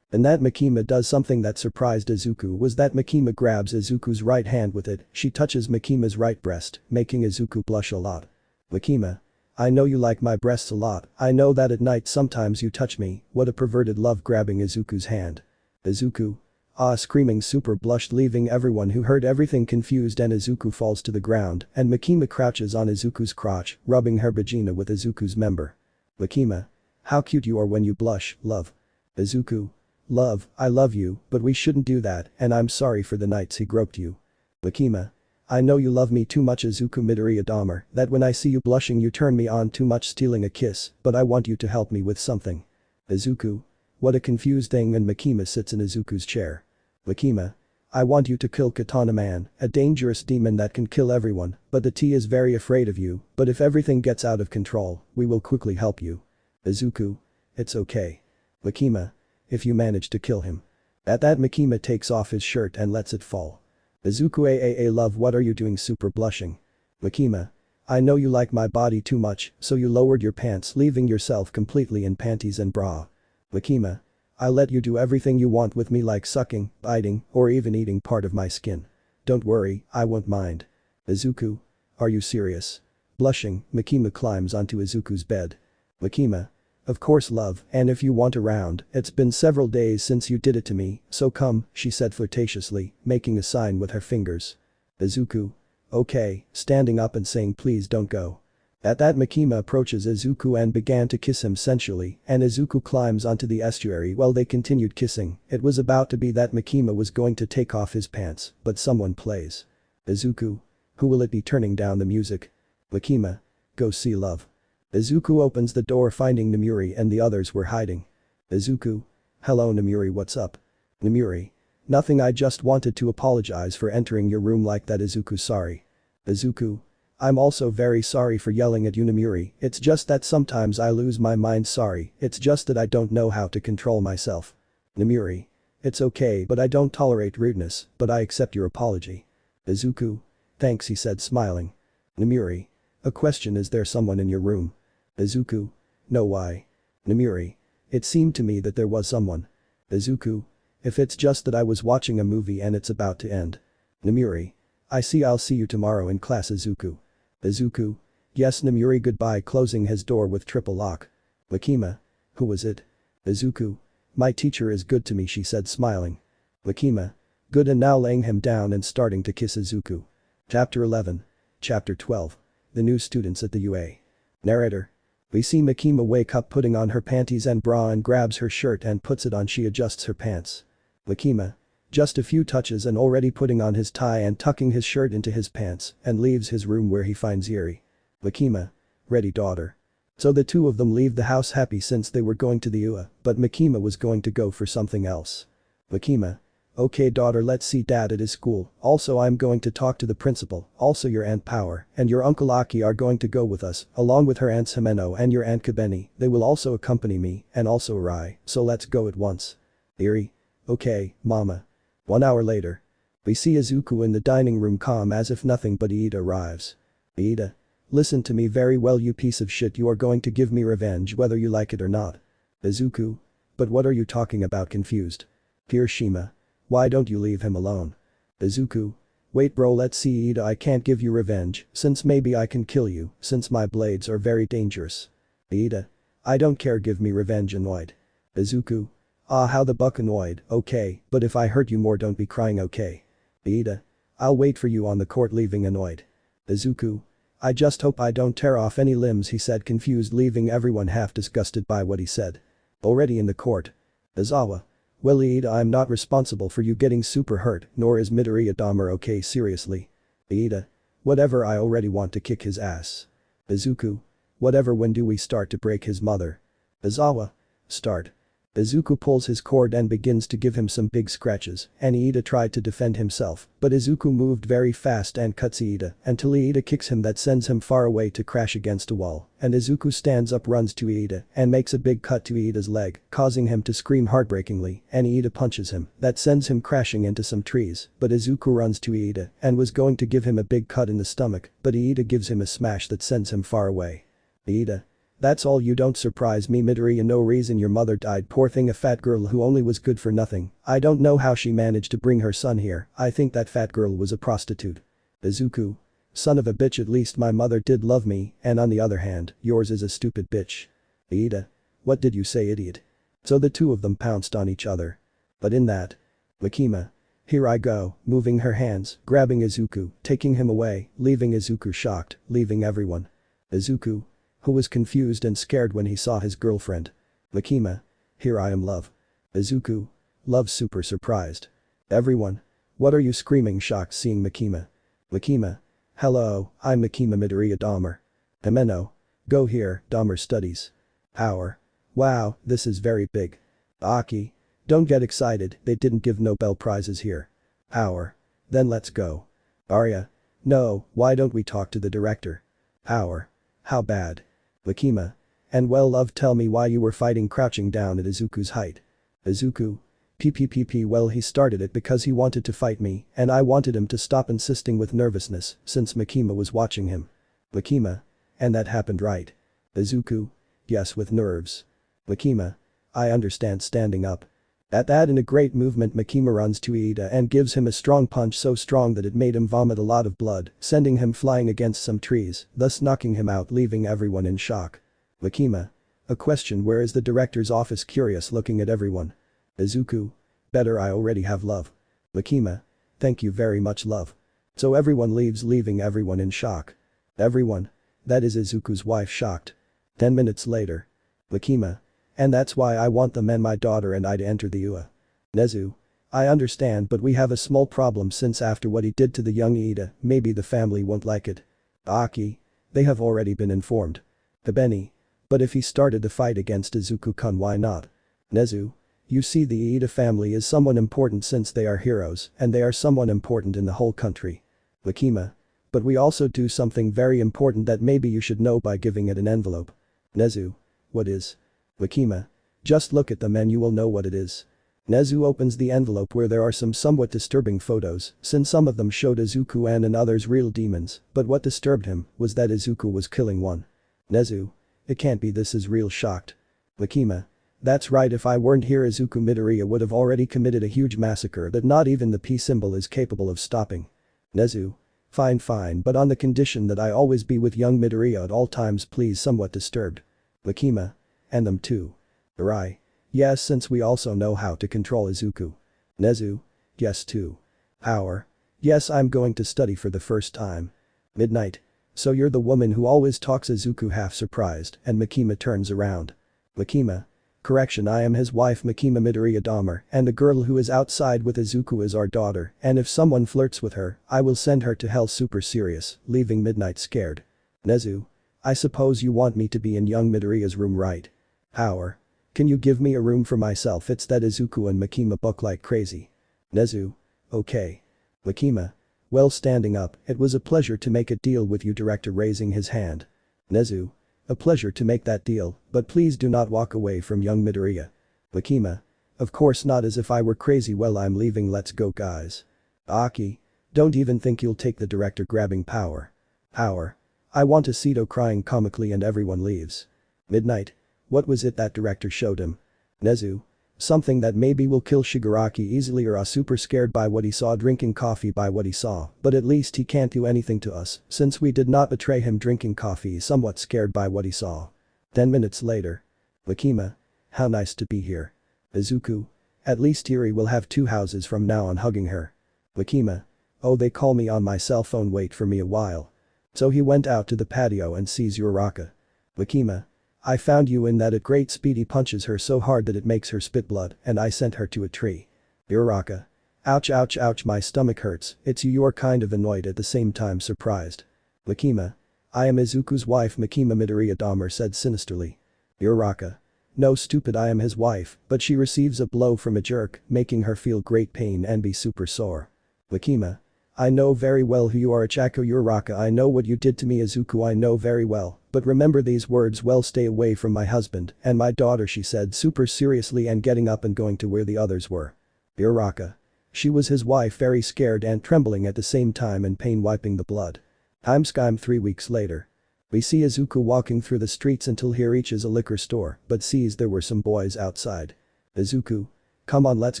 And that Makima does something that surprised Izuku was that Makima grabs Izuku's right hand with it, she touches Makima's right breast, making Izuku blush a lot. Makima. I know you like my breasts a lot, I know that at night sometimes you touch me, what a perverted love, grabbing Izuku's hand. Izuku. Ah, screaming, super blushed, leaving everyone who heard everything confused, and Izuku falls to the ground and Makima crouches on Izuku's crotch, rubbing her vagina with Izuku's member. Makima. How cute you are when you blush, love. Izuku. Love, I love you, but we shouldn't do that, and I'm sorry for the nights he groped you. Makima. I know you love me too much, Izuku. Midori Adama, that when I see you blushing you turn me on too much, stealing a kiss, but I want you to help me with something. Izuku. What a confused thing, and Makima sits in Izuku's chair. Makima. I want you to kill Katana Man, a dangerous demon that can kill everyone, but the T is very afraid of you, but if everything gets out of control, we will quickly help you. Izuku. It's okay. Makima. If you manage to kill him. At that, Makima takes off his shirt and lets it fall. Izuku. Love, what are you doing, super blushing. Makima. I know you like my body too much, so you lowered your pants, leaving yourself completely in panties and bra. Makima. I let you do everything you want with me, like sucking, biting, or even eating part of my skin. Don't worry, I won't mind. Izuku. Are you serious? Blushing, Makima climbs onto Izuku's bed. Makima. Of course, love, and if you want around, it's been several days since you did it to me, so come, she said flirtatiously, making a sign with her fingers. Izuku. Okay, standing up and saying please don't go. At that, Makima approaches Izuku and began to kiss him sensually, and Izuku climbs onto the estuary while they continued kissing. It was about to be that Makima was going to take off his pants, but someone plays. Izuku. Who will it be? Turning down the music. Makima. Go see, love. Izuku opens the door, finding Namuri and the others were hiding. Izuku. Hello Namuri, what's up? Namuri. Nothing, I just wanted to apologize for entering your room like that. Izuku. Sorry. Izuku. I'm also very sorry for yelling at you, Namuri, it's just that sometimes I lose my mind. Sorry, it's just that I don't know how to control myself. Namuri. It's okay, but I don't tolerate rudeness, but I accept your apology. Izuku. Thanks, he said, smiling. Namuri. A question, is there someone in your room? Izuku. No, why? Namuri. It seemed to me that there was someone. Izuku. If it's just that I was watching a movie and it's about to end. Namuri. I see, I'll see you tomorrow in class. Izuku. Izuku. Yes, Namuri. Goodbye, closing his door with triple lock. Makima. Who was it? Izuku. My teacher is good to me, she said, smiling. Makima. Good, and now laying him down and starting to kiss Izuku. Chapter 11. Chapter 12. The new students at the UA. Narrator. We see Makima wake up, putting on her panties and bra, and grabs her shirt and puts it on. She adjusts her pants. Makima. Just a few touches and already putting on his tie and tucking his shirt into his pants, and leaves his room where he finds Yuri. Makima. Ready, daughter. So the two of them leave the house happy since they were going to the UA, but Makima was going to go for something else. Makima. Okay daughter, let's see dad at his school, also I'm going to talk to the principal, also your Aunt Power and your Uncle Aki are going to go with us, along with her Aunts Himeno and your Aunt Kabeni, they will also accompany me, and also Arai, so let's go at once. Yuri. Okay, mama. 1 hour later. We see Izuku in the dining room, calm as if nothing but Iida arrives. Iida. Listen to me very well, you piece of shit, you are going to give me revenge whether you like it or not. Izuku. But what are you talking about? Confused. Kirishima. Why don't you leave him alone? Izuku. Wait bro, let's see. Iida, I can't give you revenge, since maybe I can kill you, since my blades are very dangerous. Iida. I don't care, give me revenge, annoyed. Izuku. Ah, how the buck, annoyed, okay, but if I hurt you more don't be crying, okay? Iida. I'll wait for you on the court, leaving annoyed. Izuku. I just hope I don't tear off any limbs, he said, confused, leaving everyone half disgusted by what he said. Already in the court. Izawa. Well Iida, I'm not responsible for you getting super hurt, nor is Midori Adama, okay, seriously. Iida. Whatever, I already want to kick his ass. Izuku. Whatever, when do we start to break his mother? Izawa. Start. Izuku pulls his cord and begins to give him some big scratches, and Iida tried to defend himself, but Izuku moved very fast and cuts Iida until Iida kicks him that sends him far away to crash against a wall, and Izuku stands up, runs to Iida and makes a big cut to Iida's leg, causing him to scream heartbreakingly, and Iida punches him, that sends him crashing into some trees, but Izuku runs to Iida and was going to give him a big cut in the stomach, but Iida gives him a smash that sends him far away. Iida. That's all, you don't surprise me, Midoriya, no reason your mother died, poor thing, a fat girl who only was good for nothing. I don't know how she managed to bring her son here, I think that fat girl was a prostitute. Izuku. Son of a bitch, at least my mother did love me, and on the other hand, yours is a stupid bitch. Iida. What did you say, idiot? So the two of them pounced on each other. But in that. Makima. Here I go, moving her hands, grabbing Izuku, taking him away, leaving Izuku shocked, leaving everyone. Izuku. Who was confused and scared when he saw his girlfriend. Makima. Here I am, love. Izuku. Love, super surprised. Everyone. What are you screaming, shocked seeing Makima. Makima. Hello, I'm Makima Midoriya Dahmer. Himeno. Go here, Dahmer studies. Power. Wow, this is very big. Aki. Don't get excited, they didn't give Nobel prizes here. Power. Then let's go. Arya. No, why don't we talk to the director? Power. How bad? Makima. And well, love, tell me why you were fighting crouching down at Izuku's height. Izuku. PPPP, well, he started it because he wanted to fight me and I wanted him to stop insisting with nervousness since Makima was watching him. Makima. And that happened, right? Izuku. Yes, with nerves. Makima. I understand, standing up. At that, in a great movement, Makima runs to Iida and gives him a strong punch, so strong that it made him vomit a lot of blood, sending him flying against some trees, thus knocking him out, leaving everyone in shock. Makima. A question, where is the director's office, curious looking at everyone. Izuku. Better, I already have, love. Makima. Thank you very much, love. So everyone leaves, leaving everyone in shock. Everyone. That is Izuku's wife, shocked. 10 minutes later. Makima. And that's why I want them and my daughter and I to enter the UA. Nezu. I understand, but we have a small problem, since after what he did to the young Iida, maybe the family won't like it. Aki. They have already been informed. Hibeni. But if he started the fight against Izuku-kun, why not? Nezu. You see, the Iida family is someone important since they are heroes and they are someone important in the whole country. Makima. But we also do something very important that maybe you should know by giving it an envelope. Nezu. What is? Makima. Just look at them and you will know what it is. Nezu opens the envelope, where there are some somewhat disturbing photos, since some of them showed Izuku and others real demons, but what disturbed him was that Izuku was killing one. Nezu. It can't be, this is real, shocked. Makima. That's right, if I weren't here, Izuku Midoriya would have already committed a huge massacre that not even the P symbol is capable of stopping. Nezu. Fine, but on the condition that I always be with young Midoriya at all times, please, somewhat disturbed. Makima. And them too. Arai. Yes, since we also know how to control Izuku. Nezu. Yes too. Power. Yes, I'm going to study for the first time. Midnight. So you're the woman who always talks, Izuku, half surprised, and Makima turns around. Makima. Correction, I am his wife, Makima Midoriya Dahmer, and the girl who is outside with Izuku is our daughter, and if someone flirts with her, I will send her to hell, super serious, leaving Midnight scared. Nezu. I suppose you want me to be in young Midoriya's room, right? Power. Can you give me a room for myself? It's that Izuku and Makima book like crazy. Nezu. Okay. Makima. Well, standing up, it was a pleasure to make a deal with you, director, raising his hand. Nezu. A pleasure to make that deal, but please do not walk away from young Midoriya. Makima. Of course not, as if I were crazy. Well, I'm leaving, let's go, guys. Aki. Don't even think you'll take the director, grabbing Power. Power. I want a Sito, crying comically, and everyone leaves. Midnight. What was it that director showed him? Nezu. Something that maybe will kill Shigaraki easily, or super scared by what he saw, drinking coffee by what he saw, but at least he can't do anything to us since we did not betray him, drinking coffee, somewhat scared by what he saw. 10 minutes later. Makima. How nice to be here. Izuku. At least Iri will have 2 houses from now on, hugging her. Makima. Oh, they call me on my cell phone, wait for me a while. So he went out to the patio and sees Uraraka. Makima. I found you in that at great speed, he punches her so hard that it makes her spit blood, and I sent her to a tree. Uraraka. Ouch, ouch, ouch, my stomach hurts, it's you're kind of annoyed at the same time surprised. Makima. I am Izuku's wife, Makima Midoriya Dahmer said sinisterly. Uraraka. No stupid, I am his wife, but she receives a blow from a jerk, making her feel great pain and be super sore. Makima. I know very well who you are, Chaco Uraraka. I know what you did to me, Izuku. I know very well, but remember these words well. Stay away from my husband and my daughter, she said super seriously and getting up and going to where the others were. Uraraka. She was his wife, very scared and trembling at the same time in pain, wiping the blood. Timescime 3 weeks later. We see Izuku walking through the streets until he reaches a liquor store but sees there were some boys outside. Izuku. Come on, let's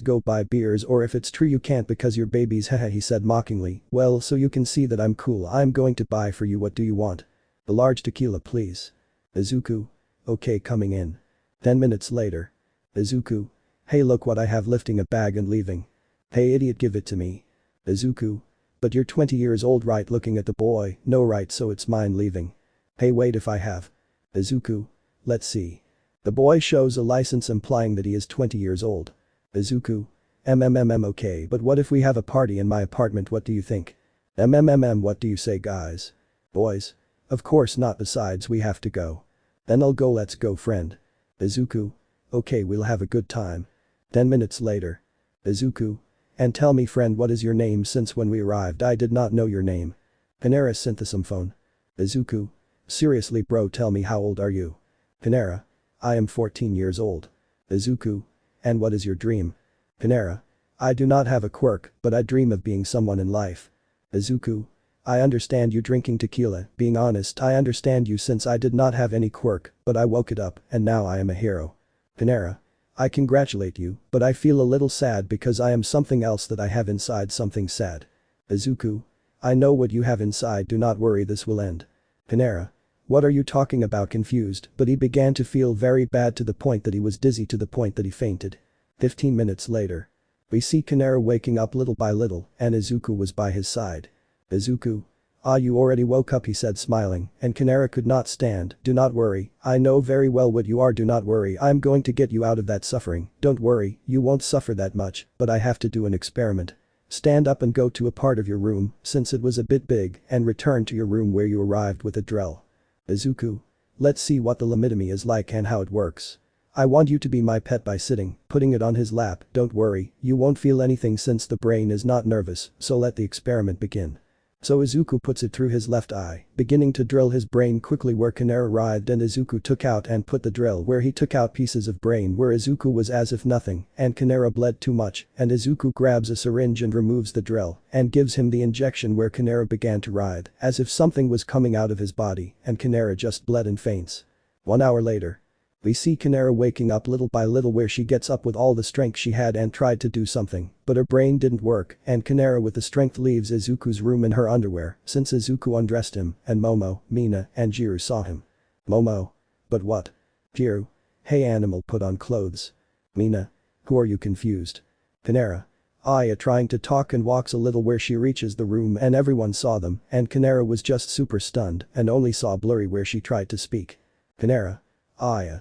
go buy beers, or if it's true you can't because you're babies, haha, he said mockingly. Well, so you can see that I'm cool, I'm going to buy for you. What do you want? A large tequila please. Izuku. Okay, coming in. 10 minutes later. Izuku. Hey, look what I have, lifting a bag and leaving. Hey idiot, give it to me. Izuku. But you're 20 years old, right? Looking at the boy. No, right, so it's mine, leaving. Hey, wait, if I have. Izuku. Let's see. The boy shows a license implying that he is 20 years old. Izuku. Okay, but what if we have a party in my apartment, what do you think? What do you say, guys? Boys? Of course not, besides we have to go. Then I'll go, let's go, friend. Izuku. Okay, we'll have a good time. 10 minutes later. Izuku. And tell me, friend, what is your name? Since when we arrived I did not know your name. Panera Synthesomphone. Izuku. Seriously bro, tell me, how old are you? Panera. I am 14 years old. Izuku. And what is your dream? Panera. I do not have a quirk, but I dream of being someone in life. Izuku. I understand you drinking tequila, being honest I understand you since I did not have any quirk, but I woke it up and now I am a hero. Panera. I congratulate you, but I feel a little sad because I am something else that I have inside, something sad. Izuku. I know what you have inside, do not worry, this will end. Panera. What are you talking about? Confused, but he began to feel very bad to the point that he was dizzy, to the point that he fainted. 15 minutes later. We see Kanera waking up little by little and Izuku was by his side. Izuku. Ah, you already woke up, he said smiling, and Kanera could not stand. Do not worry, I know very well what you are, do not worry, I'm going to get you out of that suffering, don't worry, you won't suffer that much, but I have to do an experiment. Stand up and go to a part of your room, since it was a bit big, and return to your room where you arrived with a drill. Izuku. Let's see what the lobotomy is like and how it works. I want you to be my pet by sitting, putting it on his lap, don't worry, you won't feel anything since the brain is not nervous, so let the experiment begin. So Izuku puts it through his left eye, beginning to drill his brain quickly where Kanera arrived, and Izuku took out and put the drill where he took out pieces of brain where Izuku was as if nothing, and Kanera bled too much, and Izuku grabs a syringe and removes the drill and gives him the injection where Kanera began to writhe as if something was coming out of his body, and Kanera just bled and faints. 1 hour later. We see Kanera waking up little by little where she gets up with all the strength she had and tried to do something, but her brain didn't work and Kanera with the strength leaves Izuku's room in her underwear since Izuku undressed him and Momo, Mina and Jiru saw him. Momo. But what? Jiru. Hey animal, put on clothes. Mina. Who are you? Confused. Kanera. Aya trying to talk and walks a little where she reaches the room and everyone saw them and Kanera was just super stunned and only saw blurry where she tried to speak. Kanera. Aya.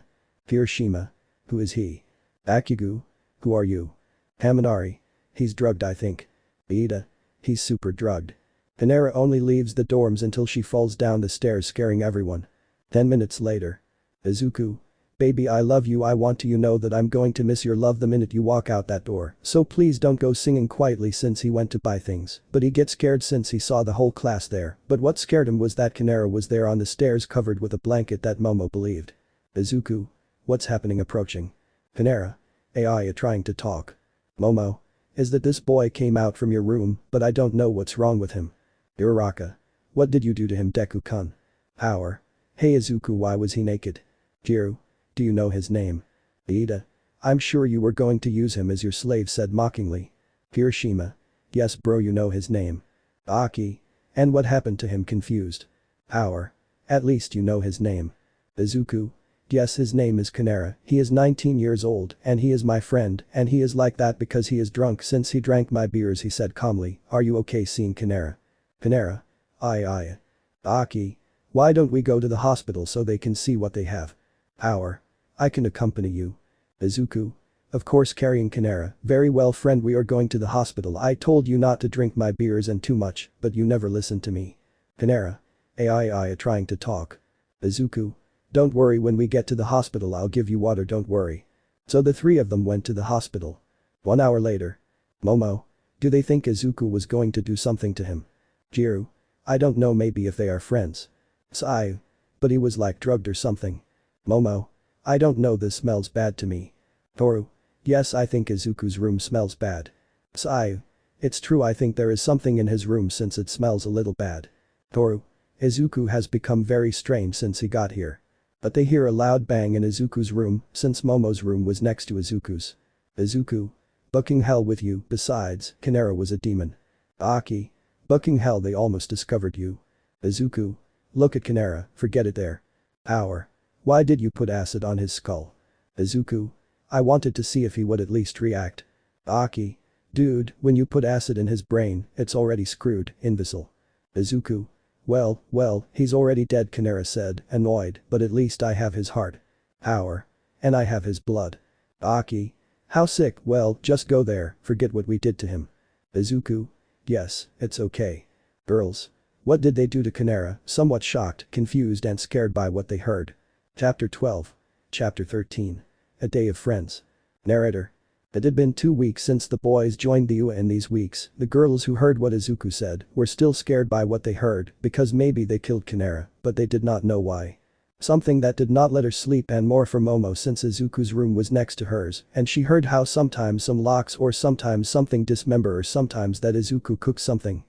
Hiroshima. Who is he? Akugu. Who are you? Haminari. He's drugged, I think. Ida. He's super drugged. Kanera only leaves the dorms until she falls down the stairs scaring everyone. 10 minutes later. Izuku. Baby, I love you, I want you to know that I'm going to miss your love the minute you walk out that door, so please don't go singing quietly since he went to buy things, but he gets scared since he saw the whole class there, but what scared him was that Kanera was there on the stairs covered with a blanket that Momo believed. Izuku. What's happening? Approaching. Kanera. Aya trying to talk. Momo. Is that this boy came out from your room, but I don't know what's wrong with him. Uraraka. What did you do to him, Deku-kun? Power. Hey Izuku, why was he naked? Jiru. Do you know his name? Ida. I'm sure you were going to use him as your slave, said mockingly. Hiroshima. Yes bro, you know his name. Aki. And what happened to him? Confused. Power. At least you know his name. Izuku. Yes, his name is Kanera, he is 19 years old and he is my friend and he is like that because he is drunk since he drank my beers, he said calmly. Are you okay seeing Kanera? Kanera. Aye. Aki. Why don't we go to the hospital so they can see what they have? Power. I can accompany you. Izuku. Of course, carrying Kanera. Very well friend, we are going to the hospital. I told you not to drink my beers and too much, but you never listened to me. Kanera. Aya trying to talk. Izuku. Don't worry, when we get to the hospital I'll give you water, don't worry. So the three of them went to the hospital. 1 hour later. Momo. Do they think Izuku was going to do something to him? Jiru. I don't know, maybe if they are friends. Sai. But he was like drugged or something. Momo. I don't know, this smells bad to me. Toru. Yes, I think Izuku's room smells bad. Sai. It's true, I think there is something in his room since it smells a little bad. Toru. Izuku has become very strange since he got here. But they hear a loud bang in Izuku's room since Momo's room was next to Izuku's. Izuku. Bucking hell with you, besides, Kinera was a demon. Aki. Bucking hell, they almost discovered you. Izuku. Look at Kinera, forget it there. Power. Why did you put acid on his skull? Izuku. I wanted to see if he would at least react. Aki. Dude, when you put acid in his brain, it's already screwed, imbecile. Izuku. Well, he's already dead, Kinera said, annoyed, but at least I have his heart. Power. And I have his blood. Aki. How sick, well, just go there, forget what we did to him. Izuku. Yes, it's okay. Girls. What did they do to Kinera? Somewhat shocked, confused and scared by what they heard. Chapter 12. Chapter 13. A Day of Friends. Narrator. It had been 2 weeks since the boys joined the UA. In these weeks, the girls who heard what Izuku said were still scared by what they heard because maybe they killed Kinera, but they did not know why. Something that did not let her sleep, and more for Momo since Izuku's room was next to hers and she heard how sometimes some locks or sometimes something dismember or sometimes that Izuku cooks something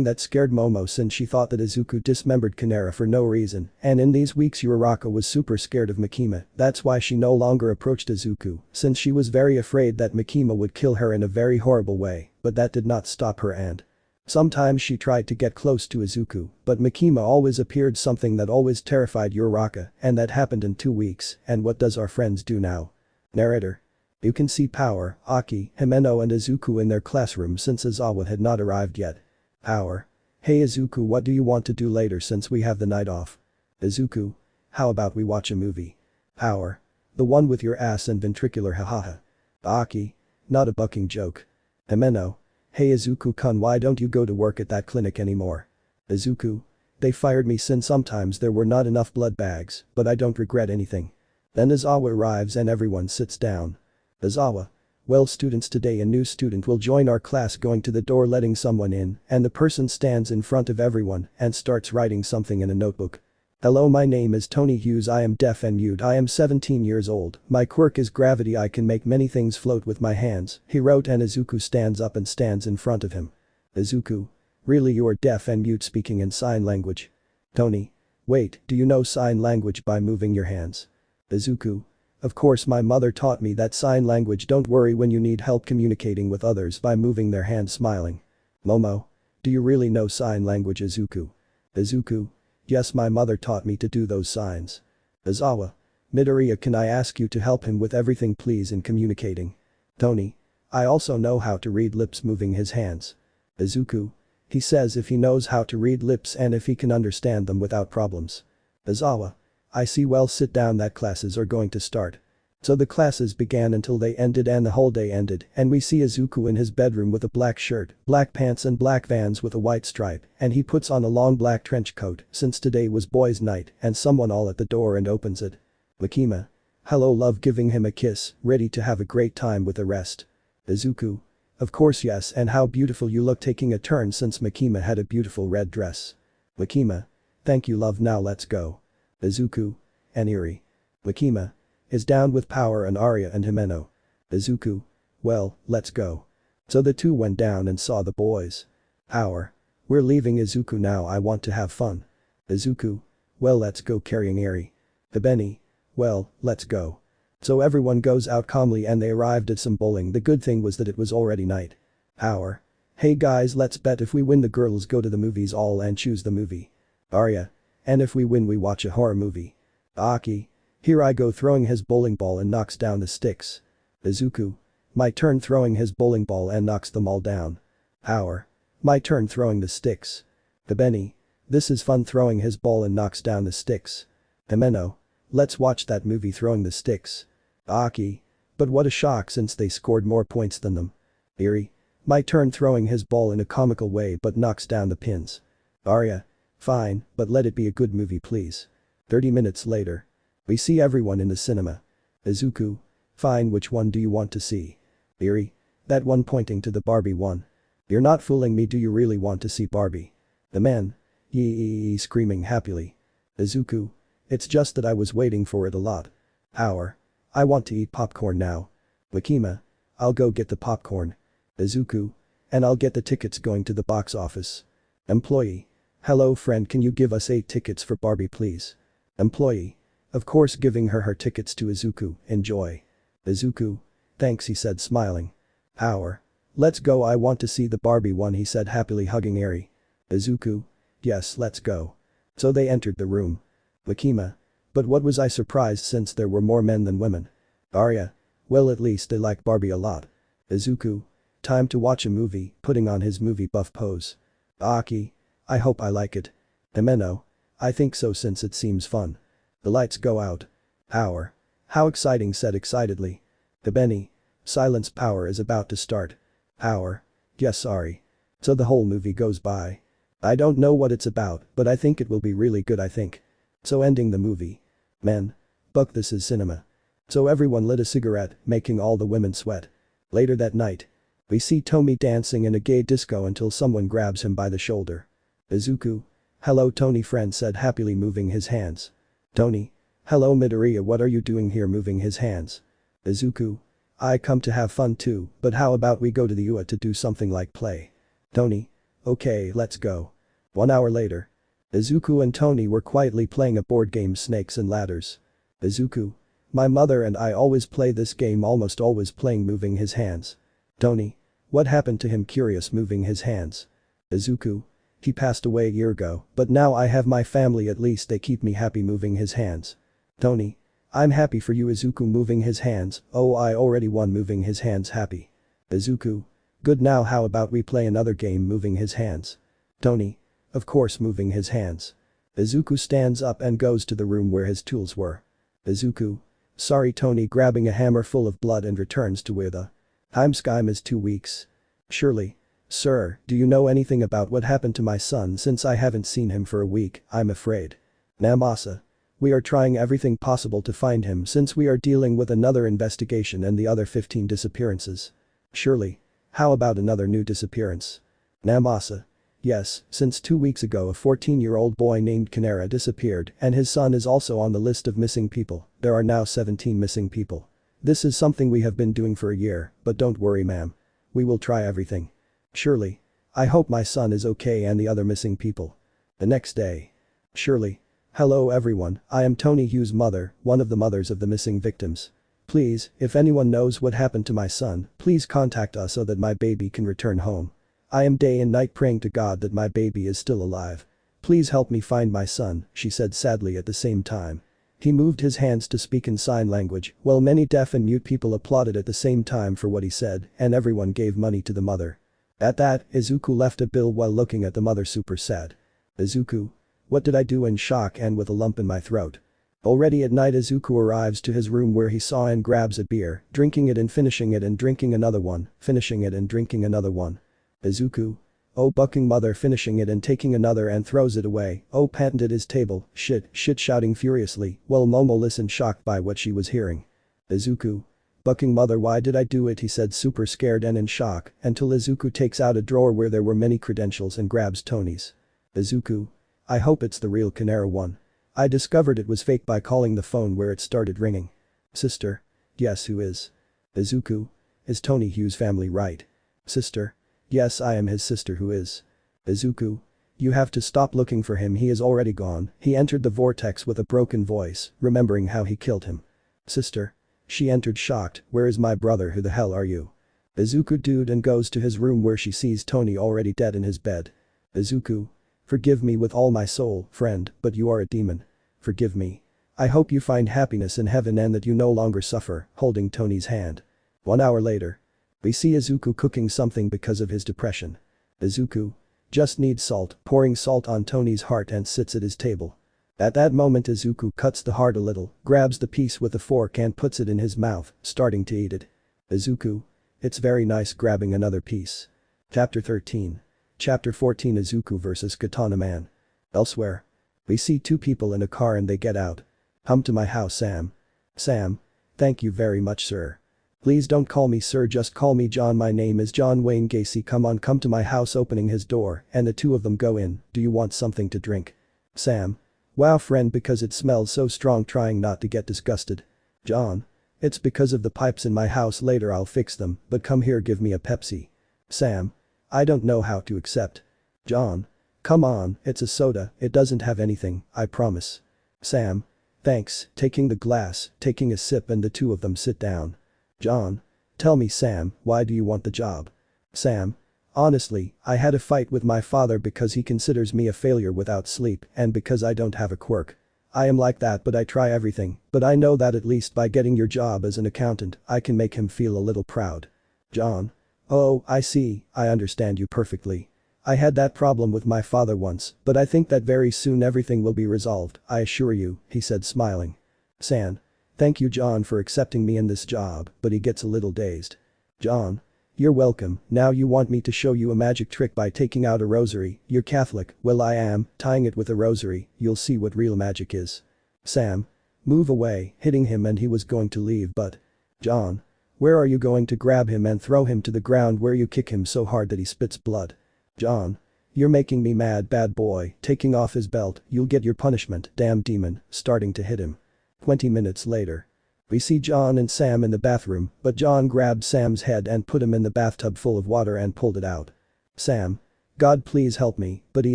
that scared Momo since she thought that Izuku dismembered Kinera for no reason, and in these weeks Uraraka was super scared of Makima, that's why she no longer approached Izuku since she was very afraid that Makima would kill her in a very horrible way, but that did not stop her and sometimes she tried to get close to Izuku, but Makima always appeared, something that always terrified Uraraka, and that happened in 2 weeks, and what does our friends do now? Narrator. You can see Power, Aki, Himeno and Izuku in their classroom since Izawa had not arrived yet. Power. Hey Izuku, what do you want to do later since we have the night off? Izuku. How about we watch a movie? Power. The one with your ass and ventricular, hahaha. Aki. Not a bucking joke. Himeno. Hey Izuku-kun, why don't you go to work at that clinic anymore? Izuku. They fired me since sometimes there were not enough blood bags, but I don't regret anything. Then Izawa arrives and everyone sits down. Izawa. Well students, today a new student will join our class, going to the door letting someone in, and the person stands in front of everyone and starts writing something in a notebook. Hello, my name is Tony Hughes, I am deaf and mute, I am 17 years old, my quirk is gravity, I can make many things float with my hands, he wrote, and Izuku stands up and stands in front of him. Izuku. Really, you are deaf and mute, speaking in sign language? Tony. Wait, do you know sign language by moving your hands? Izuku. Of course, my mother taught me that sign language, don't worry when you need help communicating with others by moving their hands, smiling. Momo. Do you really know sign language, Izuku? Izuku. Yes, my mother taught me to do those signs. Izawa. Midoriya, can I ask you to help him with everything please in communicating? Tony. I also know how to read lips moving his hands. Izuku. He says if he knows how to read lips and if he can understand them without problems. Izawa. I see, well sit down, that classes are going to start. So the classes began until they ended and the whole day ended, and we see Izuku in his bedroom with a black shirt, black pants and black Vans with a white stripe, and he puts on a long black trench coat since today was boys' night, and someone all at the door and opens it. Makima. Hello love, giving him a kiss, ready to have a great time with the rest. Izuku. Of course yes, and how beautiful you look, taking a turn since Makima had a beautiful red dress. Makima. Thank you love, now let's go. Izuku. And Eri. Makima. Is down with Power and Arya and Himeno. Izuku. Well, let's go. So the two went down and saw the boys. Power. We're leaving Izuku now, I want to have fun. Izuku. Well, let's go, carrying Eri. Hibeni. Well, let's go. So everyone goes out calmly and they arrived at some bowling. The good thing was that it was already night. Power. Hey guys, let's bet if we win the girls go to the movies all and choose the movie. Arya. And if we win we watch a horror movie. Aki. Here I go, throwing his bowling ball and knocks down the sticks. Izuku. My turn, throwing his bowling ball and knocks them all down. Power. My turn, throwing the sticks. Hibeni. This is fun, throwing his ball and knocks down the sticks. Himeno. Let's watch that movie, throwing the sticks. Aki. But what a shock since they scored more points than them. Eri. My turn, throwing his ball in a comical way but knocks down the pins. Arya. Fine, but let it be a good movie please. 30 minutes later. We see everyone in the cinema. Izuku. Fine, which one do you want to see? Eri. That one, pointing to the Barbie one. You're not fooling me, do you really want to see Barbie? The man. Yee screaming happily. Izuku. It's just that I was waiting for it a lot. Power. I want to eat popcorn now. Makima. I'll go get the popcorn. Izuku. And I'll get the tickets going to the box office. Employee. Hello friend, can you give us 8 tickets for Barbie please? Employee. Of course, giving her tickets to Izuku, enjoy. Izuku. Thanks, he said smiling. Power. Let's go, I want to see the Barbie one, he said happily hugging Eri. Izuku. Yes, let's go. So they entered the room. Makima. But what was I surprised since there were more men than women? Arya. Well, at least they like Barbie a lot. Izuku. Time to watch a movie, putting on his movie buff pose. Aki. I hope I like it. Himeno. I think so since it seems fun. The lights go out. Power. How exciting, said excitedly. Benny. Silence, Power is about to start. Power. Yes, sorry. So the whole movie goes by. I don't know what it's about, but I think it will be really good, I think. So ending the movie. Men. Buck, this is cinema. So everyone lit a cigarette, making all the women sweat. Later that night. We see Tomi dancing in a gay disco until someone grabs him by the shoulder. Izuku. Hello Tony, friend said happily moving his hands. Tony. Hello Midoriya, what are you doing here moving his hands? Izuku. I come to have fun too, but how about we go to the UA to do something like play? Tony. Okay, let's go. 1 hour later. Izuku and Tony were quietly playing a board game, Snakes and Ladders. Izuku. My mother and I always play this game, almost always playing moving his hands. Tony. What happened to him, curious moving his hands? Izuku. He passed away a year ago, but now I have my family, at least they keep me happy moving his hands. Tony. I'm happy for you, Izuku moving his hands. Oh, I already won moving his hands happy. Izuku. Good, now how about we play another game moving his hands? Tony. Of course, moving his hands. Izuku stands up and goes to the room where his tools were. Izuku. Sorry Tony, grabbing a hammer full of blood and returns to where the time scheme is 2 weeks. Surely. Sir, do you know anything about what happened to my son, since I haven't seen him for a week, I'm afraid. Namasa. We are trying everything possible to find him since we are dealing with another investigation and the other 15 disappearances. Surely. How about another new disappearance? Namasa. Yes, since 2 weeks ago a 14-year-old boy named Kanera disappeared and his son is also on the list of missing people. There are now 17 missing people. This is something we have been doing for a year, but don't worry ma'am. We will try everything. Surely. I hope my son is okay and the other missing people. The next day. Surely. Hello everyone, I am Tony Hughes' mother, one of the mothers of the missing victims. Please, if anyone knows what happened to my son, please contact us so that my baby can return home. I am day and night praying to God that my baby is still alive. Please help me find my son, she said sadly at the same time. He moved his hands to speak in sign language, while many deaf and mute people applauded at the same time for what he said, and everyone gave money to the mother. At that, Izuku left a bill while looking at the mother super sad. Izuku. What did I do, in shock and with a lump in my throat. Already at night Izuku arrives to his room where he saw and grabs a beer, drinking it and finishing it and drinking another one, finishing it and drinking another one. Izuku. Oh, bucking mother, finishing it and taking another and throws it away. Oh, panted at his table, shit shouting furiously, while Momo listened shocked by what she was hearing. Izuku. Bucking mother, why did I do it, he said super scared and in shock, until Izuku takes out a drawer where there were many credentials and grabs Tony's. Izuku. I hope it's the real Kanera one. I discovered it was fake by calling the phone where it started ringing. Sister. Yes, who is? Izuku. Is Tony Hughes' family right? Sister. Yes, I am his sister, who is? Izuku. You have to stop looking for him, he is already gone. He entered the vortex with a broken voice, remembering how he killed him. Sister. She entered shocked, where is my brother, who the hell are you? Izuku dude and goes to his room where she sees Tony already dead in his bed. Izuku. Forgive me with all my soul, friend, but you are a demon. Forgive me. I hope you find happiness in heaven and that you no longer suffer, holding Tony's hand. 1 hour later. We see Izuku cooking something because of his depression. Izuku. Just needs salt, pouring salt on Tony's heart and sits at his table. At that moment Izuku cuts the heart a little, grabs the piece with a fork and puts it in his mouth, starting to eat it. Izuku. It's very nice, grabbing another piece. Chapter 13. Chapter 14, Izuku vs Katana Man. Elsewhere. We see 2 people in a car and they get out. Come to my house, Sam. Sam. Thank you very much, sir. Please don't call me sir, just call me John. My name is John Wayne Gacy. Come on, come to my house. Opening his door, and the two of them go in. Do you want something to drink? Sam. Wow, friend, because it smells so strong, trying not to get disgusted. John. It's because of the pipes in my house. Later I'll fix them, but come here, give me a Pepsi. Sam. I don't know how to accept. John. Come on, it's a soda, it doesn't have anything, I promise. Sam. Thanks, taking the glass, taking a sip, and the two of them sit down. John. Tell me, Sam, why do you want the job? Sam. Honestly, I had a fight with my father because he considers me a failure without sleep and because I don't have a quirk. I am like that, but I try everything, but I know that at least by getting your job as an accountant, I can make him feel a little proud. John. Oh, I see, I understand you perfectly. I had that problem with my father once, but I think that very soon everything will be resolved, I assure you, he said, smiling. Sam. Thank you, John, for accepting me in this job, but he gets a little dazed. John. You're welcome. Now you want me to show you a magic trick by taking out a rosary. You're Catholic. Well, I am, tying it with a rosary. You'll see what real magic is. Sam. Move away, hitting him, and he was going to leave, but. John. Where are you going to? Grab him and throw him to the ground, where you kick him so hard that he spits blood. John. You're making me mad, bad boy. Taking off his belt. You'll get your punishment, damn demon, starting to hit him. 20 minutes later. We see John and Sam in the bathroom, but John grabbed Sam's head and put him in the bathtub full of water and pulled it out. Sam. God, please help me, but he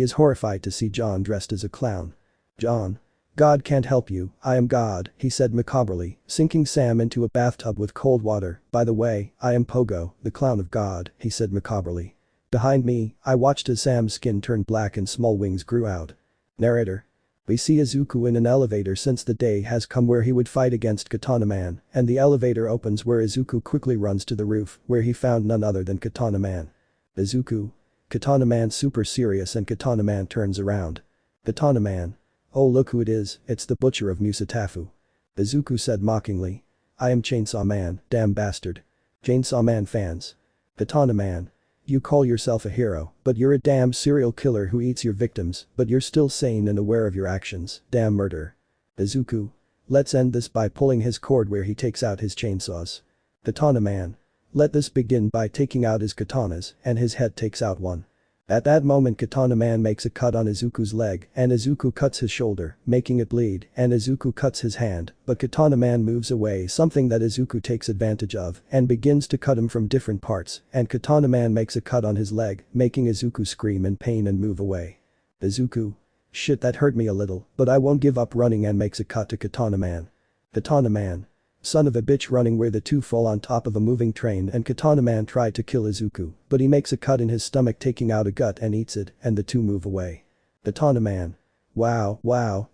is horrified to see John dressed as a clown. John. God can't help you, I am God, he said macabrely, sinking Sam into a bathtub with cold water. By the way, I am Pogo, the clown of God, he said macabrely. Behind me, I watched as Sam's skin turned black and small wings grew out. Narrator. We see Izuku in an elevator since the day has come where he would fight against Katana Man, and the elevator opens where Izuku quickly runs to the roof where he found none other than Katana Man. Izuku. Katana Man super serious, and Katana Man turns around. Katana Man. Oh, look who it is, it's the butcher of Musatafu. Izuku said mockingly. I am Chainsaw Man, damn bastard. Chainsaw Man fans. Katana Man. You call yourself a hero, but you're a damn serial killer who eats your victims, but you're still sane and aware of your actions, damn murderer. Izuku. Let's end this by pulling his cord where he takes out his chainsaws. Katana Man. Let this begin by taking out his katanas, and his head takes out one. At that moment, Katana Man makes a cut on Izuku's leg, and Izuku cuts his shoulder, making it bleed, and Izuku cuts his hand, but Katana Man moves away, something that Izuku takes advantage of, and begins to cut him from different parts, and Katana Man makes a cut on his leg, making Izuku scream in pain and move away. Izuku. Shit, that hurt me a little, but I won't give up running, and makes a cut to Katana Man. Katana Man. Son of a bitch, running where the two fall on top of a moving train, and Katana Man tried to kill Izuku, but he makes a cut in his stomach, taking out a gut and eats it, and the two move away. Katana Man. Wow,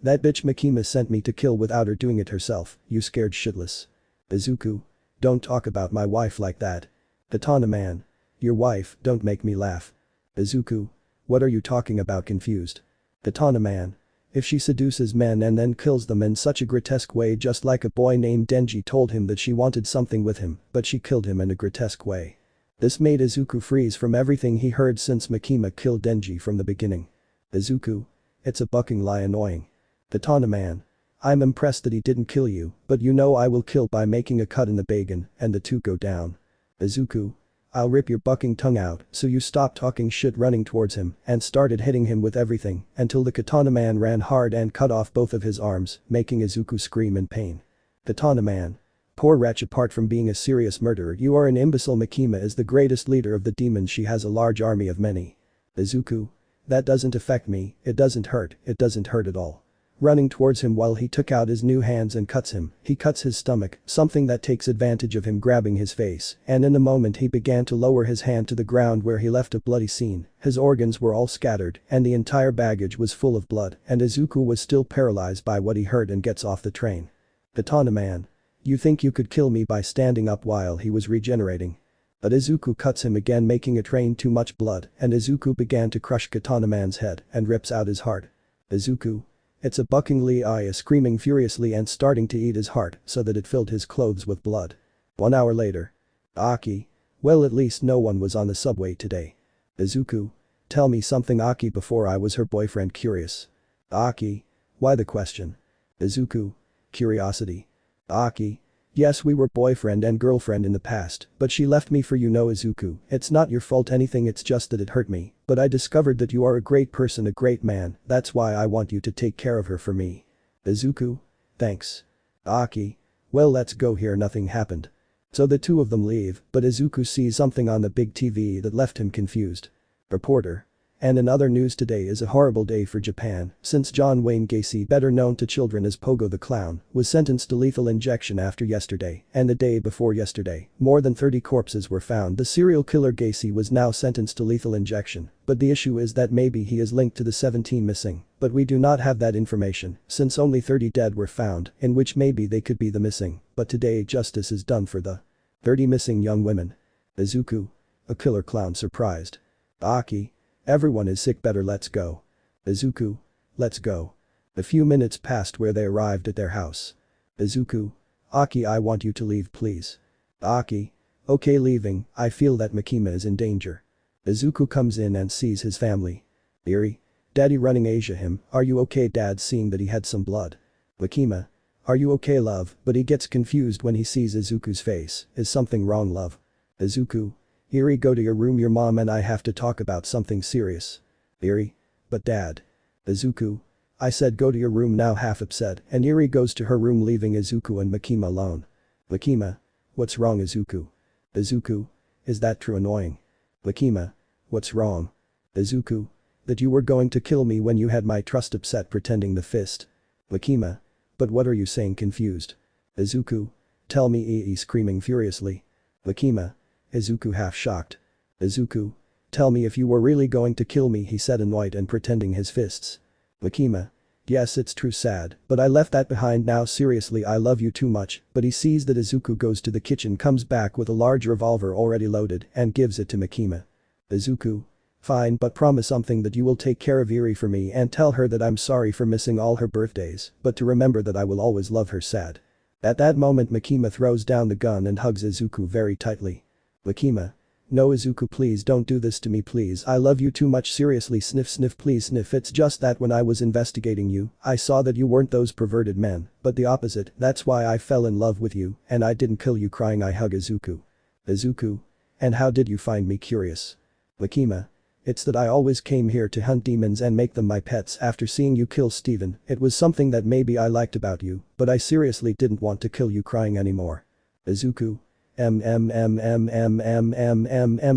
that bitch Makima sent me to kill without her doing it herself, you scared shitless. Izuku. Don't talk about my wife like that. Katana Man. Your wife, don't make me laugh. Izuku. What are you talking about? Confused. Katana Man. If she seduces men and then kills them in such a grotesque way, just like a boy named Denji told him that she wanted something with him, but she killed him in a grotesque way. This made Izuku freeze from everything he heard since Makima killed Denji from the beginning. Izuku. It's a bucking lie, annoying. Katana Man. I'm impressed that he didn't kill you, but you know I will kill by making a cut in the bacon, and the two go down. Izuku. I'll rip your bucking tongue out, so you stop talking shit, running towards him, and started hitting him with everything, until the Katana Man ran hard and cut off both of his arms, making Izuku scream in pain. Katana Man. Poor wretch, apart from being a serious murderer, you are an imbecile. Makima is the greatest leader of the demons, she has a large army of many. Izuku. That doesn't affect me, it doesn't hurt at all. Running towards him while he took out his new hands and cuts him, he cuts his stomach, something that takes advantage of him grabbing his face, and in a moment he began to lower his hand to the ground where he left a bloody scene. His organs were all scattered, and the entire baggage was full of blood, and Izuku was still paralyzed by what he heard and gets off the train. Katana Man. You think you could kill me by standing up while he was regenerating? But Izuku cuts him again, making it rain too much blood, and Izuku began to crush Katana Man's head and rips out his heart. Izuku. It's a bucking lie, screaming furiously and starting to eat his heart so that it filled his clothes with blood. 1 hour later. Aki. Well, at least no one was on the subway today. Izuku. Tell me something, Aki. Before I was her boyfriend. Curious. Aki. Why the question? Izuku. curiosity. Aki. Yes, we were boyfriend and girlfriend in the past, but she left me for you, no Izuku. It's not your fault anything, it's just that it hurt me. But I discovered that you are a great person, a great man, that's why I want you to take care of her for me. Izuku. Thanks. Aki. Well, let's go here, nothing happened. So the two of them leave, but Izuku sees something on the big TV that left him confused. Reporter. And in other news, today is a horrible day for Japan, since John Wayne Gacy, better known to children as Pogo the Clown, was sentenced to lethal injection after yesterday, and the day before yesterday, more than 30 corpses were found. The serial killer Gacy was now sentenced to lethal injection, but the issue is that maybe he is linked to the 17 missing, but we do not have that information, since only 30 dead were found, in which maybe they could be the missing, but today justice is done for the 30 missing young women. Izuku. A killer clown surprised. Aki. Everyone is sick, better let's go. Izuku. Let's go. A few minutes passed where they arrived at their house. Izuku. Aki, I want you to leave, please. Aki. Okay, leaving, I feel that Makima is in danger. Izuku comes in and sees his family. Eri. Daddy running Asia him, are you okay dad, seeing that he had some blood. Makima. Are you okay love, but he gets confused when he sees Izuku's face, is something wrong love? Izuku. Eri, go to your room, your mom and I have to talk about something serious. Eri. But dad. Izuku. I said go to your room now, half upset, and Eri goes to her room, leaving Izuku and Makima alone. Makima. What's wrong Izuku? Izuku. Is that true, annoying? Makima. What's wrong? Izuku. That you were going to kill me when you had my trust, upset, pretending the fist. Makima. But what are you saying, confused? Izuku. Tell me, Ii screaming furiously. Makima. Izuku half shocked. Izuku. Tell me if you were really going to kill me, he said, annoyed and pretending his fists. Makima. Yes, it's true, sad, but I left that behind now, seriously I love you too much, but he sees that Izuku goes to the kitchen, comes back with a large revolver already loaded and gives it to Makima. Izuku. Fine, but promise something, that you will take care of Eri for me and tell her that I'm sorry for missing all her birthdays, but to remember that I will always love her, sad. At that moment Makima throws down the gun and hugs Izuku very tightly. Makima. No Izuku, please don't do this to me, please, I love you too much, seriously, sniff sniff, please sniff. It's just that when I was investigating you, I saw that you weren't those perverted men, but the opposite, that's why I fell in love with you, and I didn't kill you, crying I hug Izuku. Izuku. And how did you find me, curious? Makima. It's that I always came here to hunt demons and make them my pets after seeing you kill Steven, it was something that maybe I liked about you, but I seriously didn't want to kill you, crying anymore. Izuku.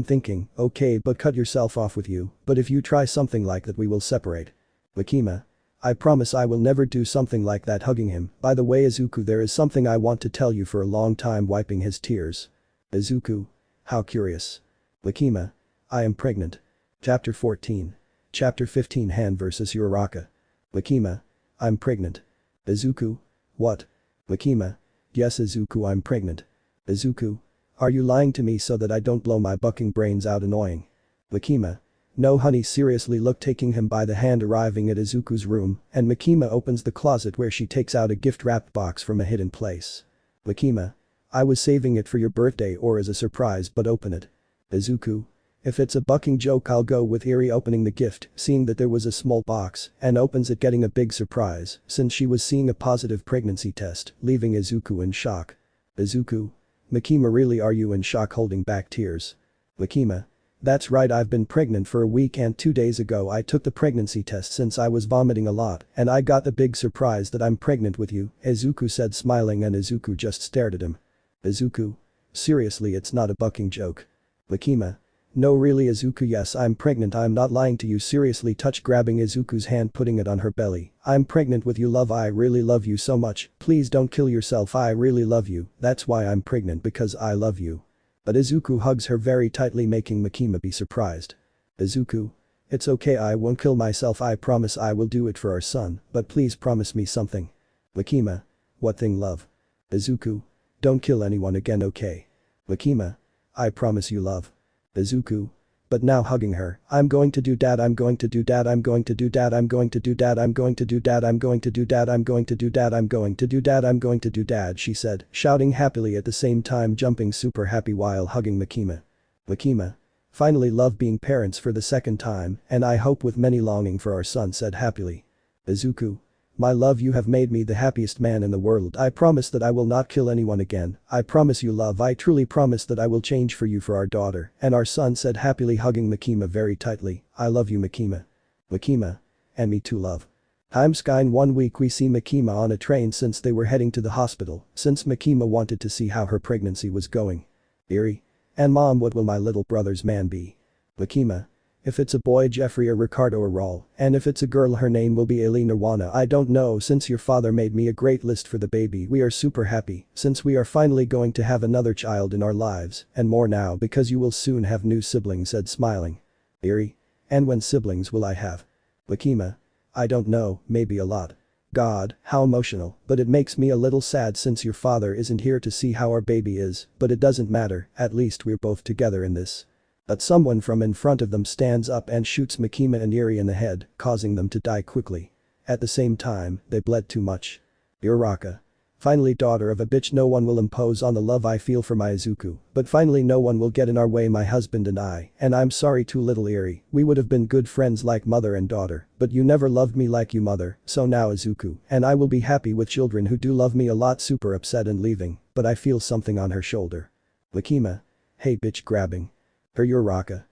Thinking, okay, but cut yourself off with you, but if you try something like that we will separate. Makima. I promise I will never do something like that, hugging him. By the way Izuku, there is something I want to tell you for a long time, wiping his tears. Izuku. How curious. Makima. I am pregnant. Chapter 14. Chapter 15, Han vs Uraraka. Makima. I'm pregnant. Izuku. What? Makima. Yes Izuku, I'm pregnant. Izuku. Are you lying to me so that I don't blow my bucking brains out, annoying? Makima. No honey, seriously, look, taking him by the hand, arriving at Izuku's room, and Makima opens the closet where she takes out a gift-wrapped box from a hidden place. Makima. I was saving it for your birthday or as a surprise, but open it. Izuku. If it's a bucking joke I'll go with Eri opening the gift, seeing that there was a small box, and opens it, getting a big surprise, since she was seeing a positive pregnancy test, leaving Izuku in shock. Izuku. Makima, really, are you in shock, holding back tears? Makima. That's right, I've been pregnant for a week and 2 days ago I took the pregnancy test since I was vomiting a lot and I got the big surprise that I'm pregnant with you, Izuku said, smiling, and Izuku just stared at him. Izuku. Seriously, it's not a bucking joke. Makima. No really Izuku, yes I'm pregnant, I'm not lying to you, seriously, touch, grabbing Izuku's hand, putting it on her belly. I'm pregnant with you love, I really love you so much, please don't kill yourself, I really love you, that's why I'm pregnant, because I love you. But Izuku hugs her very tightly, making Makima be surprised. Izuku. It's okay, I won't kill myself, I promise I will do it for our son, but please promise me something. Makima. What thing love? Izuku. Don't kill anyone again, okay? Makima. I promise you love. Izuku. But now hugging her, I'm going to do dad, I'm going to do dad, I'm going to do dad, I'm going to do dad, I'm going to do dad, I'm going to do dad, I'm going to do dad, I'm going to do dad, I'm going to do dad, she said, shouting happily at the same time, jumping super happy while hugging Makima. Makima. Finally love being parents for the second time, and I hope with many longing for our son, said happily. Izuku. My love, you have made me the happiest man in the world. I promise that I will not kill anyone again. I promise you, love, I truly promise that I will change for you, for our daughter and our son, said happily, hugging Makima very tightly. I love you, Makima. Makima. And me too, love. Time sky in 1 week. We see Makima on a train since they were heading to the hospital, since Makima wanted to see how her pregnancy was going. Eerie. And mom, what will my little brother's man be? Makima. If it's a boy, Jeffrey or Ricardo or Raul, and if it's a girl, her name will be Elena Wana. I don't know, since your father made me a great list for the baby. We are super happy, since we are finally going to have another child in our lives, and more now because you will soon have new siblings, said smiling. Eerie. And when siblings will I have? Makima. I don't know, maybe a lot. God, how emotional, but it makes me a little sad since your father isn't here to see how our baby is, but it doesn't matter, at least we're both together in this. But someone from in front of them stands up and shoots Makima and Eri in the head, causing them to die quickly. At the same time, they bled too much. Uraraka. Finally, daughter of a bitch, no one will impose on the love I feel for my Izuku, but finally no one will get in our way, my husband and I, and I'm sorry too, little Eri, we would have been good friends like mother and daughter, but you never loved me like you, mother, so now Izuku, and I will be happy with children who do love me a lot. Super upset and leaving, but I feel something on her shoulder. Makima. Hey bitch, grabbing her. Uraraka.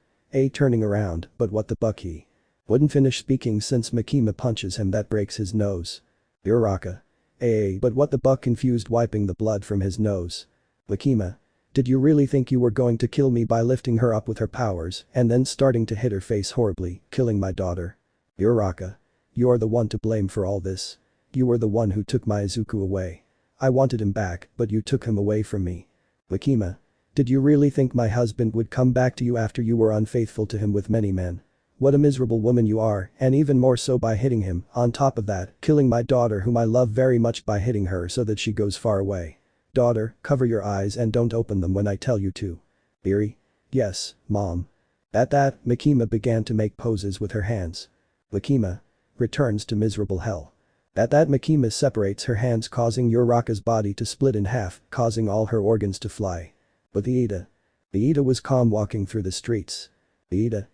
Turning around, but what the buck, he wouldn't finish speaking since Makima punches him, that breaks his nose. Uraraka. But what the buck, confused, wiping the blood from his nose. Makima. Did you really think you were going to kill me by lifting her up with her powers and then starting to hit her face horribly, killing my daughter? Uraraka. You're the one to blame for all this. You were the one who took my Izuku away. I wanted him back, but you took him away from me. Makima. Did you really think my husband would come back to you after you were unfaithful to him with many men? What a miserable woman you are, and even more so by hitting him, on top of that, killing my daughter whom I love very much by hitting her so that she goes far away. Daughter, cover your eyes and don't open them when I tell you to. Eri. Yes, mom. At that, Makima began to make poses with her hands. Makima. Returns to miserable hell. At that, Makima separates her hands, causing Uraraka's body to split in half, causing all her organs to fly. But the Ida was calm, walking through the streets. The Ida.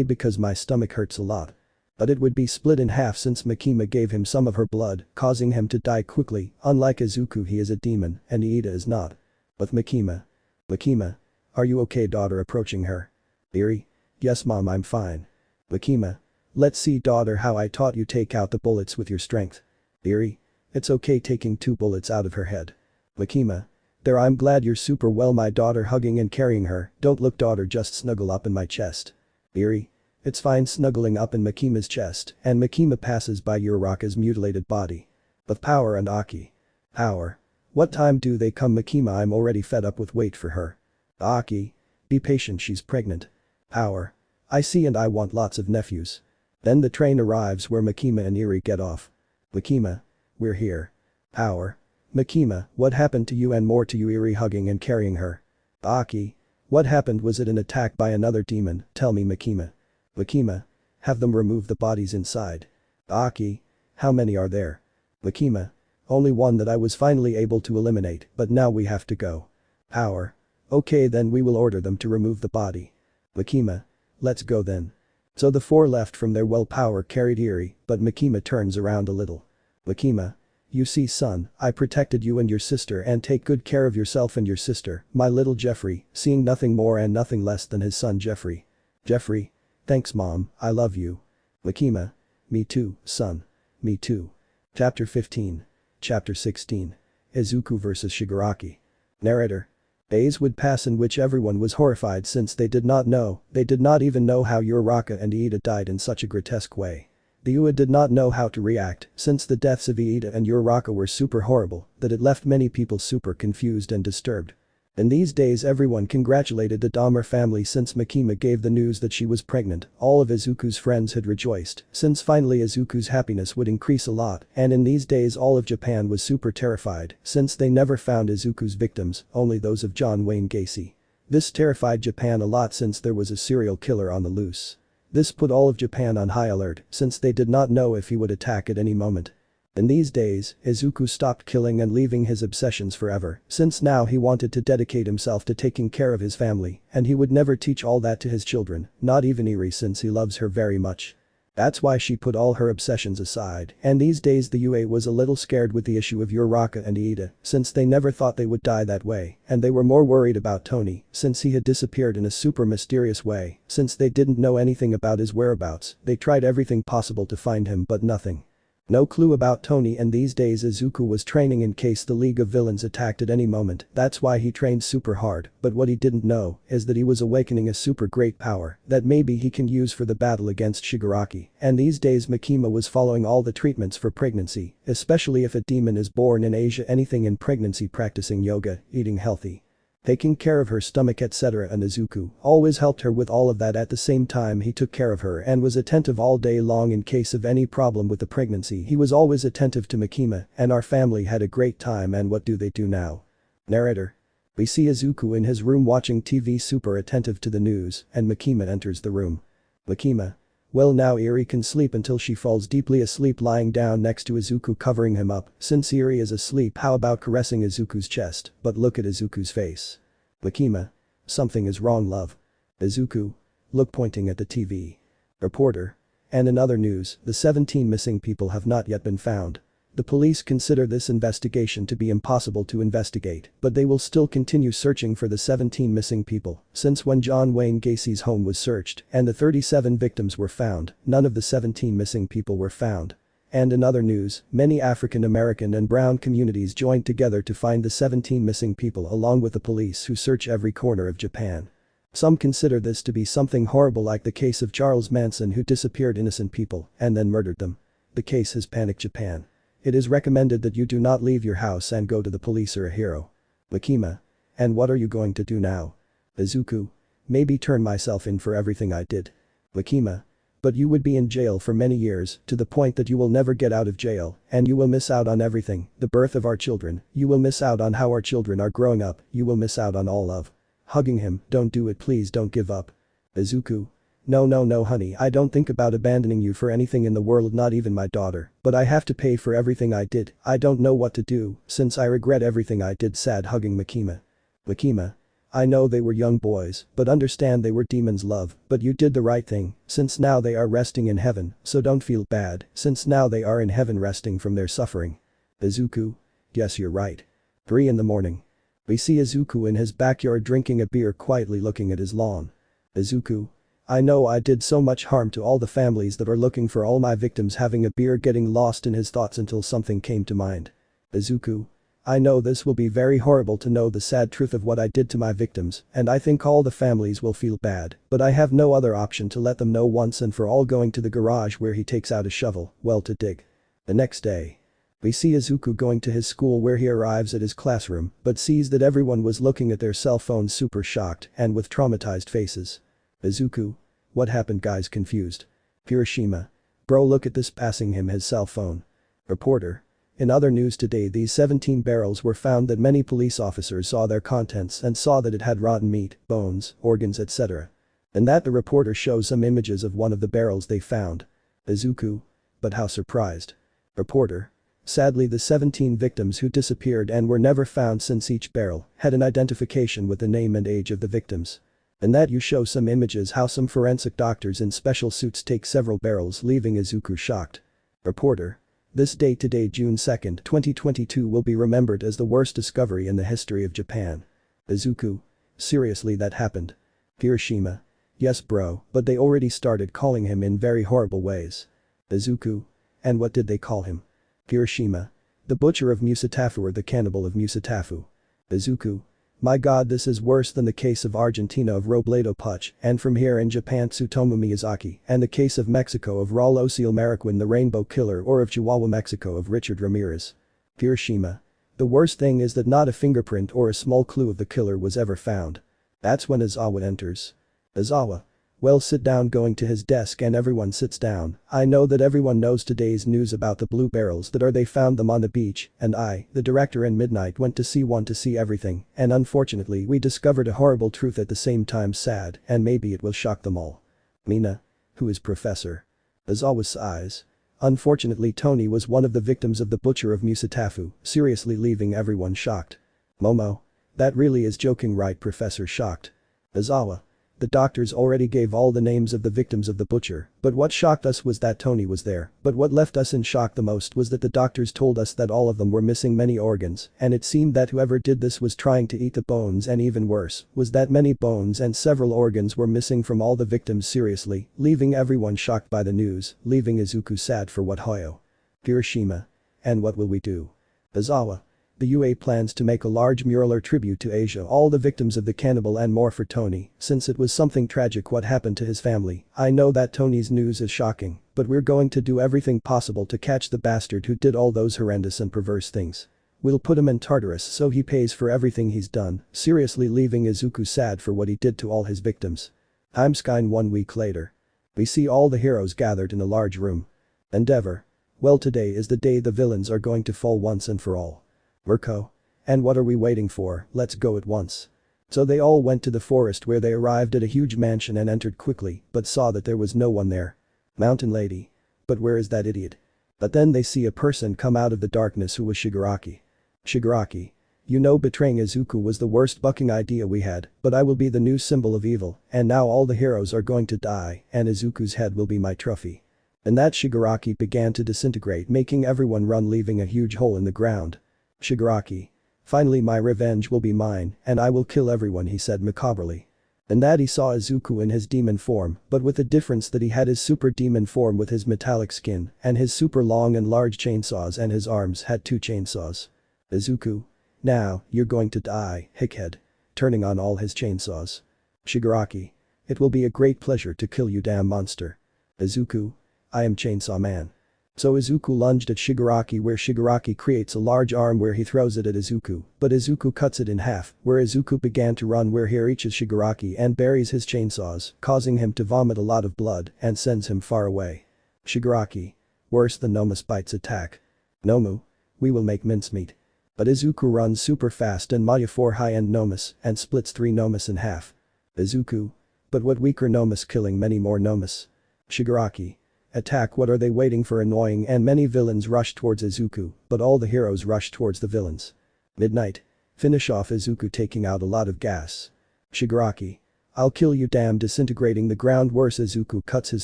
Because my stomach hurts a lot. But it would be split in half since Makima gave him some of her blood, causing him to die quickly. Unlike Izuku, he is a demon, and Ida is not. But Makima. Makima. Are you okay, daughter, approaching her. Eri. Yes mom, I'm fine. Makima. Let's see, daughter, how I taught you take out the bullets with your strength. Eri. It's okay taking 2 bullets out of her head. Makima. There, I'm glad you're super well, my daughter, hugging and carrying her. Don't look, daughter, just snuggle up in my chest. Eri. It's fine, snuggling up in Makima's chest, and Makima passes by Uraraka's mutilated body. But Power and Aki. Power. What time do they come, Makima? I'm already fed up with wait for her. Aki. Be patient, she's pregnant. Power. I see, and I want lots of nephews. Then the train arrives where Makima and Eri get off. Makima. We're here. Power. Makima, what happened to you? And more to you, Eri, hugging and carrying her. Aki. What happened? Was it an attack by another demon? Tell me, Makima. Makima. Have them remove the bodies inside. Aki. How many are there? Makima. Only one that I was finally able to eliminate, but now we have to go. Power. Okay, then we will order them to remove the body. Makima. Let's go then. So the 4 left from there. Well, Power carried Eri, but Makima turns around a little. Makima. You see, son, I protected you and your sister, and take good care of yourself and your sister, my little Jeffrey, seeing nothing more and nothing less than his son Jeffrey. Jeffrey. Thanks mom, I love you. Makima. Me too, son. Me too. Chapter 15. Chapter 16. Izuku vs Shigaraki. Narrator. Days would pass in which everyone was horrified since they did not even know how Uraraka and Ida died in such a grotesque way. The UA did not know how to react since the deaths of Ida and Uraraka were super horrible that it left many people super confused and disturbed. In these days, everyone congratulated the Dahmer family since Makima gave the news that she was pregnant. All of Izuku's friends had rejoiced since finally Izuku's happiness would increase a lot, and in these days all of Japan was super terrified since they never found Izuku's victims, only those of John Wayne Gacy. This terrified Japan a lot since there was a serial killer on the loose. This put all of Japan on high alert since they did not know if he would attack at any moment. In these days, Izuku stopped killing and leaving his obsessions forever, since now he wanted to dedicate himself to taking care of his family, and he would never teach all that to his children, not even Eri, since he loves her very much. That's why she put all her obsessions aside, and these days the UA was a little scared with the issue of Uraraka and Iida, since they never thought they would die that way, and they were more worried about Tony, since he had disappeared in a super mysterious way, since they didn't know anything about his whereabouts, they tried everything possible to find him but nothing. No clue about Tony, and these days Izuku was training in case the League of Villains attacked at any moment, that's why he trained super hard, but what he didn't know is that he was awakening a super great power that maybe he can use for the battle against Shigaraki, and these days Makima was following all the treatments for pregnancy, especially if a demon is born in Asia, anything in pregnancy, practicing yoga, eating healthy, taking care of her stomach, etc. And Izuku always helped her with all of that. At the same time he took care of her and was attentive all day long in case of any problem with the pregnancy. He was always attentive to Makima, and our family had a great time. And what do they do now? Narrator. We see Izuku in his room watching TV, super attentive to the news, and Makima enters the room. Makima. Well, now Eri can sleep until she falls deeply asleep lying down next to Izuku, covering him up. Since Eri is asleep, how about caressing Izuku's chest? But look at Izuku's face. Makima. Something is wrong, love. Izuku. Look, pointing at the TV. Reporter. And in other news, the 17 missing people have not yet been found. The police consider this investigation to be impossible to investigate, but they will still continue searching for the 17 missing people, since when John Wayne Gacy's home was searched and the 37 victims were found, none of the 17 missing people were found. And in other news, many African American and brown communities joined together to find the 17 missing people along with the police who search every corner of Japan. Some consider this to be something horrible, like the case of Charles Manson, who disappeared innocent people and then murdered them. The case has panicked Japan. It is recommended that you do not leave your house and go to the police or a hero. Makima. And what are you going to do now? Izuku. Maybe turn myself in for everything I did. Makima. But you would be in jail for many years, to the point that you will never get out of jail, and you will miss out on everything, the birth of our children, you will miss out on how our children are growing up, you will miss out on all of. Hugging him. Don't do it, please, don't give up. Izuku. No honey, I don't think about abandoning you for anything in the world, not even my daughter, but I have to pay for everything I did. I don't know what to do, since I regret everything I did. Sad, hugging Makima. Makima. I know they were young boys, but understand they were demons, love, but you did the right thing, since now they are resting in heaven, so don't feel bad, since now they are in heaven resting from their suffering. Izuku. Yes, you're right. 3 in the morning. We see Izuku in his backyard drinking a beer, quietly looking at his lawn. Izuku. I know I did so much harm to all the families that are looking for all my victims, having a beer, getting lost in his thoughts until something came to mind. Izuku. I know this will be very horrible to know the sad truth of what I did to my victims, and I think all the families will feel bad, but I have no other option to let them know once and for all. Going to the garage where he takes out a shovel, well, to dig. The next day. We see Izuku going to his school, where he arrives at his classroom, but sees that everyone was looking at their cell phones, super shocked and with traumatized faces. Izuku. What happened, guys? Confused. Hiroshima. Bro, look at this, passing him his cell phone. Reporter. In other news today, these 17 barrels were found that many police officers saw their contents and saw that it had rotten meat, bones, organs, etc. And that the reporter shows some images of one of the barrels they found. Izuku. But how surprised. Reporter. Sadly, the 17 victims who disappeared and were never found, since each barrel had an identification with the name and age of the victims. And that you show some images how some forensic doctors in special suits take several barrels, leaving Izuku shocked. Reporter. This day today, June 2nd, 2022, will be remembered as the worst discovery in the history of Japan. Izuku. Seriously, that happened? Hiroshima. Yes bro, but they already started calling him in very horrible ways. Izuku. And what did they call him? Hiroshima. The butcher of Musatafu, or the cannibal of Musatafu. Izuku. My god, this is worse than the case of Argentina of Robledo Puch, and from here in Japan Tsutomu Miyazaki, and the case of Mexico of Raul Ociel Mariquin the Rainbow Killer, or of Chihuahua, Mexico of Richard Ramirez. Hiroshima. The worst thing is that not a fingerprint or a small clue of the killer was ever found. That's when Izawa enters. Izawa. Well, sit down, going to his desk, and everyone sits down. I know that everyone knows today's news about the blue barrels that are they found them on the beach, and I, the director, and Midnight went to see everything, and unfortunately we discovered a horrible truth at the same time. Sad, and maybe it will shock them all. Mina. Who is Professor? Izawa sighs. Unfortunately, Tony was one of the victims of the butcher of Musatafu, seriously leaving everyone shocked. Momo. That really is joking, right, Professor? Shocked. Izawa. The doctors already gave all the names of the victims of the butcher, but what shocked us was that Tony was there, but what left us in shock the most was that the doctors told us that all of them were missing many organs, and it seemed that whoever did this was trying to eat the bones, and even worse, was that many bones and several organs were missing from all the victims. Seriously, leaving everyone shocked by the news, leaving Izuku sad for what Hoyo. Hiroshima. And what will we do? Izawa. The UA plans to make a large mural or tribute to Asia, all the victims of the cannibal and more for Tony, since it was something tragic what happened to his family. I know that Tony's news is shocking, but we're going to do everything possible to catch the bastard who did all those horrendous and perverse things. We'll put him in Tartarus so he pays for everything he's done, seriously leaving Izuku sad for what he did to all his victims. Timeskine 1 week later. We see all the heroes gathered in a large room. Endeavor. Well, today is the day the villains are going to fall once and for all. Mirko. And what are we waiting for, let's go at once. So they all went to the forest where they arrived at a huge mansion and entered quickly but saw that there was no one there. Mountain Lady. But where is that idiot? But then they see a person come out of the darkness who was Shigaraki. Shigaraki. You know, betraying Izuku was the worst bucking idea we had, but I will be the new symbol of evil, and now all the heroes are going to die and Izuku's head will be my trophy. And that Shigaraki began to disintegrate, making everyone run, leaving a huge hole in the ground. Shigaraki. Finally my revenge will be mine and I will kill everyone, he said macabrely. And that he saw Izuku in his demon form, but with the difference that he had his super demon form with his metallic skin and his super long and large chainsaws, and his arms had 2 chainsaws. Izuku. Now, you're going to die, hickhead. Turning on all his chainsaws. Shigaraki. It will be a great pleasure to kill you, damn monster. Izuku. I am Chainsaw Man. So Izuku lunged at Shigaraki, where Shigaraki creates a large arm where he throws it at Izuku, but Izuku cuts it in half, where Izuku began to run, where he reaches Shigaraki and buries his chainsaws, causing him to vomit a lot of blood and sends him far away. Shigaraki. Worse than Nomus Bite's attack. Nomu. We will make mincemeat. But Izuku runs super fast and Maya 4 high-end Nomus and splits 3 Nomus in half. Izuku. But what weaker Nomus, killing many more Nomus. Shigaraki. Attack, what are they waiting for, annoying, and many villains rush towards Izuku, but all the heroes rush towards the villains. Midnight. Finish off Izuku, taking out a lot of gas. Shigaraki. I'll kill you, damn, disintegrating the ground, worse Izuku cuts his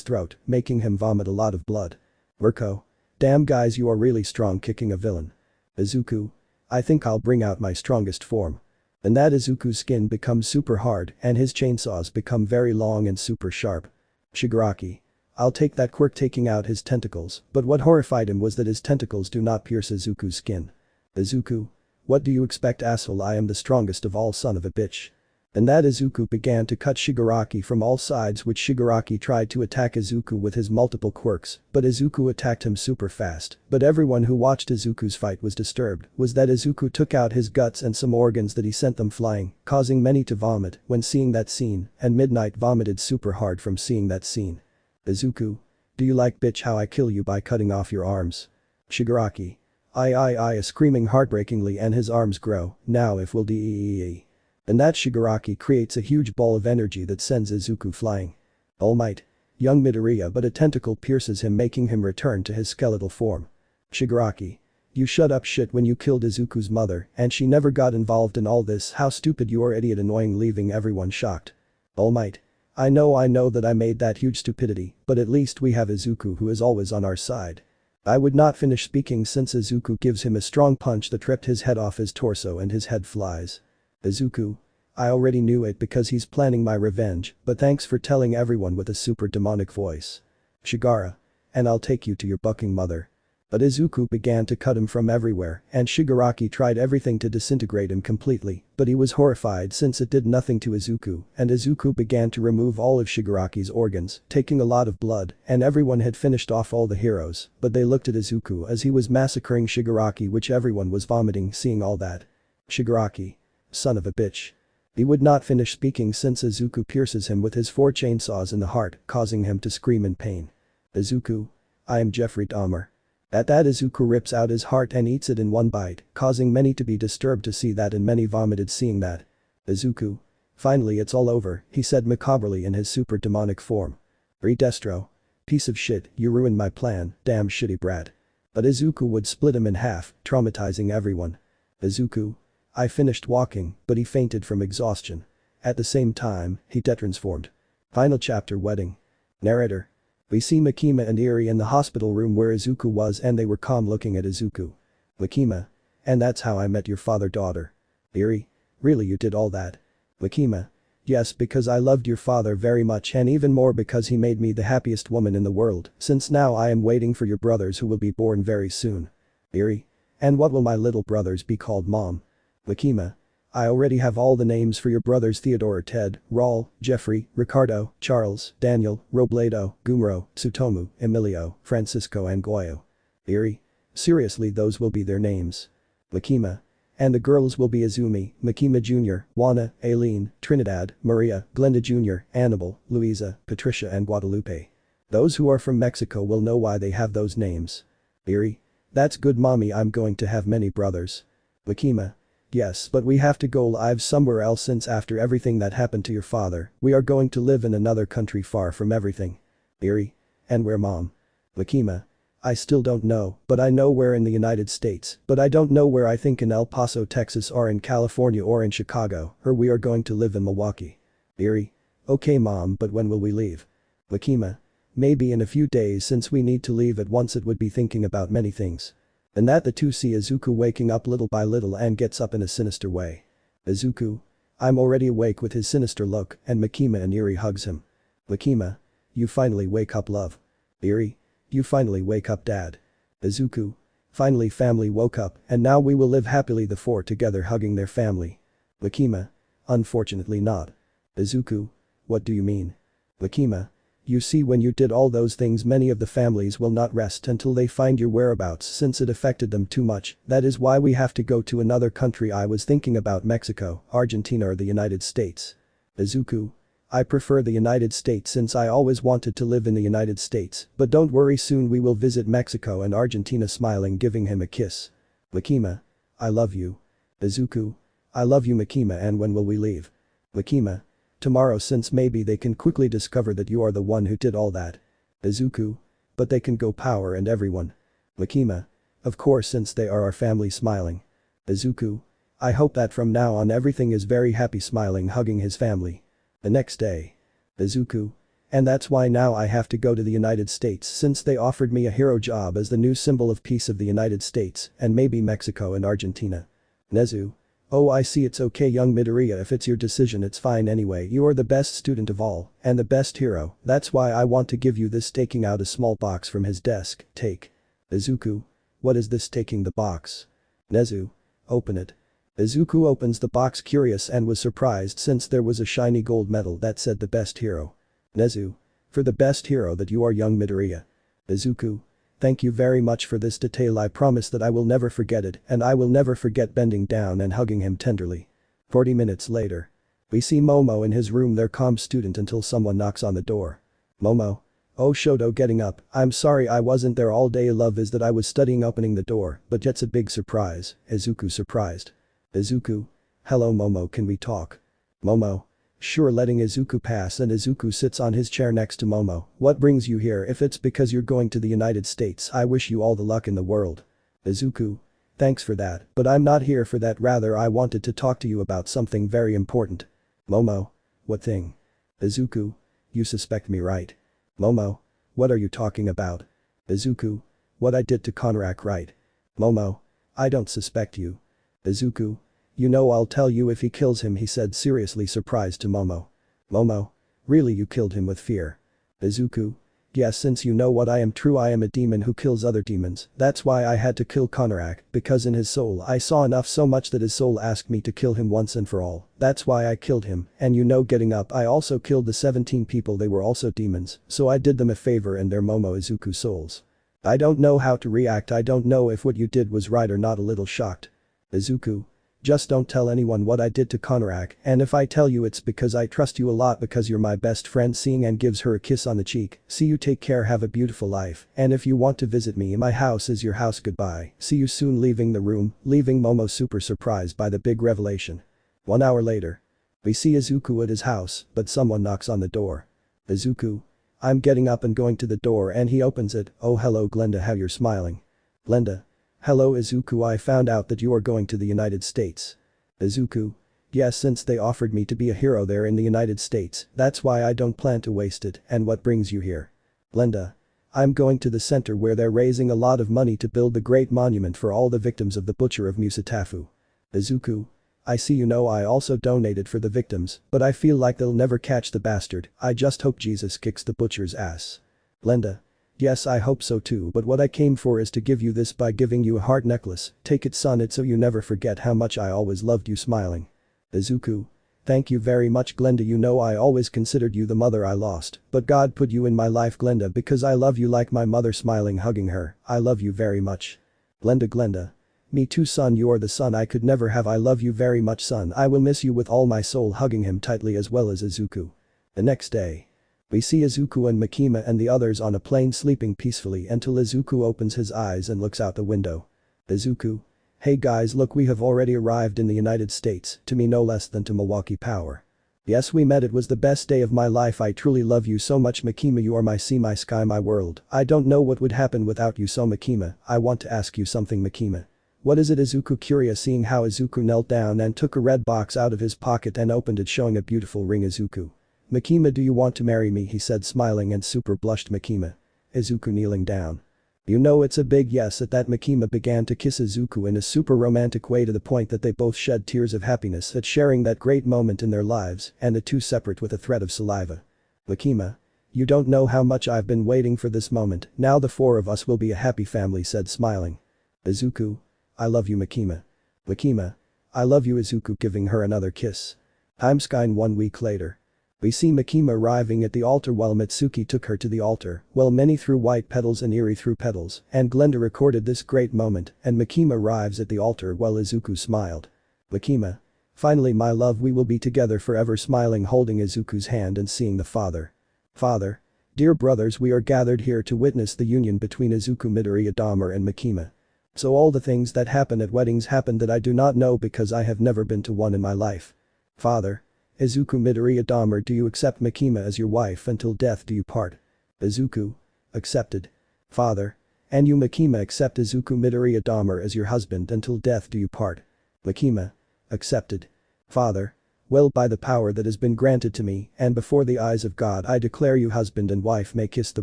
throat, making him vomit a lot of blood. Mirko. Damn guys, you are really strong, kicking a villain. Izuku. I think I'll bring out my strongest form. And that Izuku's skin becomes super hard and his chainsaws become very long and super sharp. Shigaraki. I'll take that, Quirk taking out his tentacles, but what horrified him was that his tentacles do not pierce Izuku's skin. Izuku. What do you expect, asshole, I am the strongest of all, son of a bitch. And that Izuku began to cut Shigaraki from all sides, which Shigaraki tried to attack Izuku with his multiple quirks, but Izuku attacked him super fast. But everyone who watched Izuku's fight was disturbed, was that Izuku took out his guts and some organs that he sent them flying, causing many to vomit when seeing that scene, and Midnight vomited super hard from seeing that scene. Izuku. Do you like, bitch, how I kill you by cutting off your arms? Shigaraki. I screaming heartbreakingly, and his arms grow, now if will dee. And that Shigaraki creates a huge ball of energy that sends Izuku flying. Almight. Young Midoriya, but a tentacle pierces him, making him return to his skeletal form. Shigaraki. You shut up, shit, when you killed Izuku's mother and she never got involved in all this, how stupid you are, idiot, annoying, leaving everyone shocked. Almight. I know that I made that huge stupidity, but at least we have Izuku who is always on our side. I would not finish speaking since Izuku gives him a strong punch that ripped his head off his torso and his head flies. Izuku. I already knew it because he's planning my revenge, but thanks for telling everyone with a super demonic voice. Shigara. And I'll take you to your bucking mother. But Izuku began to cut him from everywhere and Shigaraki tried everything to disintegrate him completely, but he was horrified since it did nothing to Izuku, and Izuku began to remove all of Shigaraki's organs, taking a lot of blood, and everyone had finished off all the heroes, but they looked at Izuku as he was massacring Shigaraki, which everyone was vomiting seeing all that. Shigaraki. Son of a bitch. He would not finish speaking since Izuku pierces him with his 4 chainsaws in the heart, causing him to scream in pain. Izuku. I am Jeffrey Dahmer. At that, Izuku rips out his heart and eats it in one bite, causing many to be disturbed to see that, and many vomited seeing that. Izuku. Finally it's all over, he said macabrely in his super demonic form. Destro. Piece of shit, you ruined my plan, damn shitty brat. But Izuku would split him in half, traumatizing everyone. Izuku. I finished walking, but he fainted from exhaustion. At the same time, he transformed. Final chapter wedding. Narrator. We see Makima and Eri in the hospital room where Izuku was and they were calm looking at Izuku. Makima. And that's how I met your father-daughter. Eri. Really you did all that? Makima. Yes, because I loved your father very much and even more because he made me the happiest woman in the world, since now I am waiting for your brothers who will be born very soon. Eri. And what will my little brothers be called, Mom? Makima. I already have all the names for your brothers Theodore, Ted, Raul, Jeffrey, Ricardo, Charles, Daniel, Robledo, Gumro, Tsutomu, Emilio, Francisco and Goyo. Eri. Seriously, those will be their names. Makima. And the girls will be Izumi, Makima Jr., Juana, Aileen, Trinidad, Maria, Glenda Jr., Annabelle, Luisa, Patricia and Guadalupe. Those who are from Mexico will know why they have those names. Eri. That's good, mommy, I'm going to have many brothers. Makima. Yes, but we have to go live somewhere else since after everything that happened to your father, we are going to live in another country far from everything. Eri. And where, Mom? Makima. I still don't know, but I know where in the United States, but I don't know where. I think in El Paso, Texas or in California or in Chicago, or we are going to live in Milwaukee. Eri. Okay, Mom, but when will we leave? Makima. Maybe in a few days since we need to leave at once. It would be thinking about many things. And that the two see Izuku waking up little by little and gets up in a sinister way. Izuku. I'm already awake with his sinister look and Makima and Eri hugs him. Makima. You finally wake up, love. Eri. You finally wake up, Dad. Izuku. Finally family woke up and now we will live happily, the four together hugging their family. Makima. Unfortunately not. Izuku. What do you mean? Makima. You see, when you did all those things, many of the families will not rest until they find your whereabouts since it affected them too much. That is why we have to go to another country. I was thinking about Mexico, Argentina or the United States. Izuku. I prefer the United States since I always wanted to live in the United States, but don't worry, soon we will visit Mexico and Argentina, smiling, giving him a kiss. Makima. I love you. Izuku. I love you, Makima, and when will we leave? Makima. Tomorrow, since maybe they can quickly discover that you are the one who did all that. Izuku. But they can go Power and everyone. Makima. Of course, since they are our family, smiling. Izuku. I hope that from now on everything is very happy, smiling, hugging his family. The next day. Izuku. And that's why now I have to go to the United States since they offered me a hero job as the new symbol of peace of the United States and maybe Mexico and Argentina. Nezu. Oh, I see, it's okay, young Midoriya, if it's your decision it's fine anyway. You are the best student of all and the best hero, that's why I want to give you this. Taking out a small box from his desk, take. Izuku. What is this? Taking the box. Nezu. Open it. Izuku opens the box, curious, and was surprised since there was a shiny gold medal that said the best hero. Nezu. For the best hero that you are, young Midoriya. Izuku. Thank you very much for this detail. I promise that I will never forget it and I will never forget bending down and hugging him tenderly. 40 minutes later. We see Momo in his room, their calm student, until someone knocks on the door. Momo. Oh, Shoto, getting up. I'm sorry I wasn't there all day, love, is that I was studying. Opening the door, but it's a big surprise. Izuku surprised. Izuku. Hello Momo, can we talk? Momo. Sure, letting Izuku pass, and Izuku sits on his chair next to Momo. What brings you here? If it's because you're going to the United States, I wish you all the luck in the world. Izuku. Thanks for that, but I'm not here for that, rather I wanted to talk to you about something very important. Momo. What thing? Izuku. You suspect me, right? Momo. What are you talking about? Izuku. What I did to Konrak, right? Momo. I don't suspect you. Izuku. You know, I'll tell you if he kills him, he said, seriously surprised to Momo. Momo. Really, you killed him with fear? Izuku. Yes, since you know what I am, true, I am a demon who kills other demons. That's why I had to kill Konrak, because in his soul I saw enough, so much that his soul asked me to kill him once and for all. That's why I killed him, and you know, getting up, I also killed the 17 people, they were also demons, so I did them a favor and their Momo Izuku souls. I don't know how to react, I don't know if what you did was right or not, a little shocked. Izuku. Just don't tell anyone what I did to Konrak, and if I tell you it's because I trust you a lot, because you're my best friend. Seeing and gives her a kiss on the cheek. See you, take care, have a beautiful life, and if you want to visit me, my house is your house, goodbye, see you soon. Leaving the room, leaving Momo super surprised by the big revelation. 1 hour later. We see Izuku at his house, but someone knocks on the door. Izuku. I'm getting up and going to the door and he opens it. Oh hello Glenda, how you're smiling. Glenda. Hello Izuku, I found out that you are going to the United States. Izuku. Yes, since they offered me to be a hero there in the United States, that's why I don't plan to waste it. And what brings you here? Glenda. I'm going to the center where they're raising a lot of money to build the great monument for all the victims of the butcher of Musatafu. Izuku. I see, you know, I also donated for the victims, but I feel like they'll never catch the bastard. I just hope Jesus kicks the butcher's ass. Glenda. Yes, I hope so too, but what I came for is to give you this by giving you a heart necklace. Take it, son, it's so you never forget how much I always loved you. Smiling. Izuku. Thank you very much, Glenda. You know, I always considered you the mother I lost, but God put you in my life, Glenda, because I love you like my mother. Smiling, hugging her. I love you very much. Glenda. Me too, son, you're the son I could never have. I love you very much, son. I will miss you with all my soul, hugging him tightly as well as Izuku. The next day. We see Izuku and Makima and the others on a plane sleeping peacefully until Izuku opens his eyes and looks out the window. Izuku. Hey guys, look, we have already arrived in the United States, to me no less than to Milwaukee Power. Yes, we met, it was the best day of my life. I truly love you so much, Makima, you are my sea, my sky, my world. I don't know what would happen without you, so Makima, I want to ask you something, Makima. What is it? Izuku, curious, seeing how Izuku knelt down and took a red box out of his pocket and opened it, showing a beautiful ring. Izuku. Makima, do you want to marry me? He said, smiling, and super blushed Makima. Izuku kneeling down. You know, it's a big yes. At that, Makima began to kiss Izuku in a super romantic way, to the point that they both shed tears of happiness at sharing that great moment in their lives, and the two separate with a thread of saliva. Makima. You don't know how much I've been waiting for this moment. Now the four of us will be a happy family, said, smiling. Izuku. I love you, Makima. Makima. I love you, Izuku, giving her another kiss. Timeskine 1 week later. We see Makima arriving at the altar while Mitsuki took her to the altar, while Many threw white petals and Eri threw petals, and Glenda recorded this great moment, and Makima arrives at the altar while Izuku smiled. Makima. Finally, my love, we will be together forever, smiling, holding Izuku's hand and seeing the father. Father. Dear brothers, we are gathered here to witness the union between Izuku Midoriya and Makima. So all the things that happen at weddings happen that I do not know because I have never been to one in my life. Father. Izuku Midoriya, do you accept Makima as your wife until death do you part? Izuku. Accepted. Father. And you, Makima, accept Izuku Midoriya as your husband until death do you part? Makima. Accepted. Father. Well, by the power that has been granted to me and before the eyes of God, I declare you husband and wife may kiss the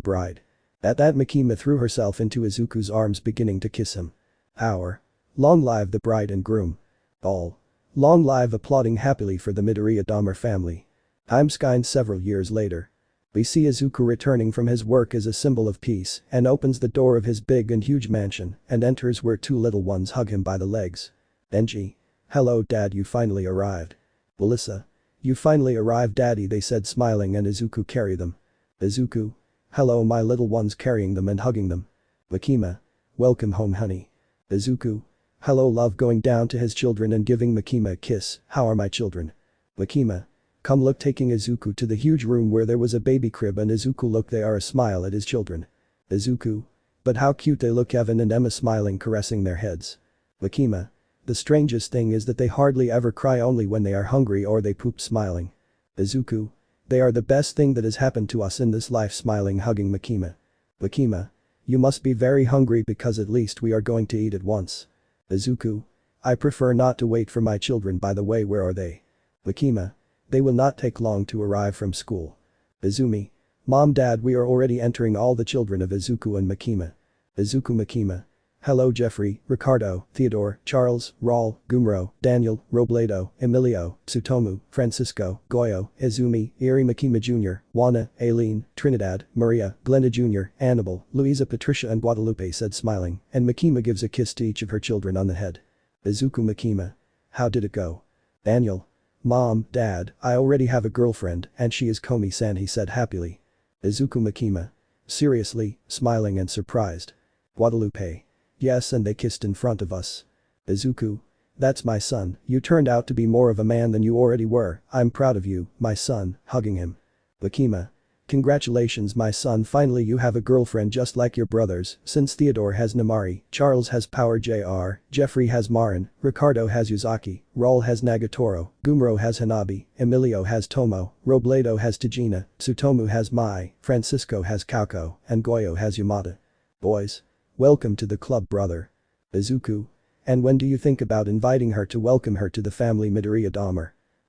bride. At that, Makima threw herself into Izuku's arms, beginning to kiss him. Our. Long live the bride and groom. All. Long live, applauding happily for the Midoriya family. Timeskine several years later. We see Izuku returning from his work as a symbol of peace and opens the door of his big and huge mansion and enters where two little ones hug him by the legs. Denji. Hello dad, you finally arrived. Melissa. You finally arrived, daddy, they said, smiling, and Izuku carry them. Izuku. Hello my little ones, carrying them and hugging them. Makima. Welcome home, honey. Izuku. Hello love, going down to his children and giving Makima a kiss. How are my children? Makima. Come look, taking Izuku to the huge room where there was a baby crib, and Izuku look, they are a smile at his children. Izuku. But how cute they look, Evan and Emma smiling, caressing their heads. Makima. The strangest thing is that they hardly ever cry, only when they are hungry or they poop, smiling. Izuku. They are the best thing that has happened to us in this life, smiling, hugging Makima. Makima. You must be very hungry because at least we are going to eat at once. Izuku. I prefer not to wait for my children, by the way, where are they? Makima. They will not take long to arrive from school. Izumi. Mom, dad, we are already entering, all the children of Izuku and Makima. Izuku. Makima. Hello Jeffrey, Ricardo, Theodore, Charles, Raul, Gumro, Daniel, Robledo, Emilio, Tsutomu, Francisco, Goyo, Izumi, Eri, Makima Jr., Juana, Aileen, Trinidad, Maria, Glenda Jr., Annabelle, Luisa, Patricia and Guadalupe said, smiling, and Makima gives a kiss to each of her children on the head. Izuku. Makima. How did it go? Daniel. Mom, dad, I already have a girlfriend and she is Komi-san, he said happily. Izuku. Makima. Seriously, smiling and surprised. Guadalupe. Yes, and they kissed in front of us. Izuku. That's my son, you turned out to be more of a man than you already were, I'm proud of you, my son, hugging him. Makima. Congratulations my son, finally you have a girlfriend just like your brothers, since Theodore has Namari, Charles has Power Jr., Jeffrey has Marin, Ricardo has Yuzaki, Raul has Nagatoro, Gumro has Hanabi, Emilio has Tomo, Robledo has Tajina, Tsutomu has Mai, Francisco has Kauko, and Goyo has Yamada. Boys. Welcome to the club, brother. Izuku. And when do you think about inviting her to welcome her to the family, Midoriya?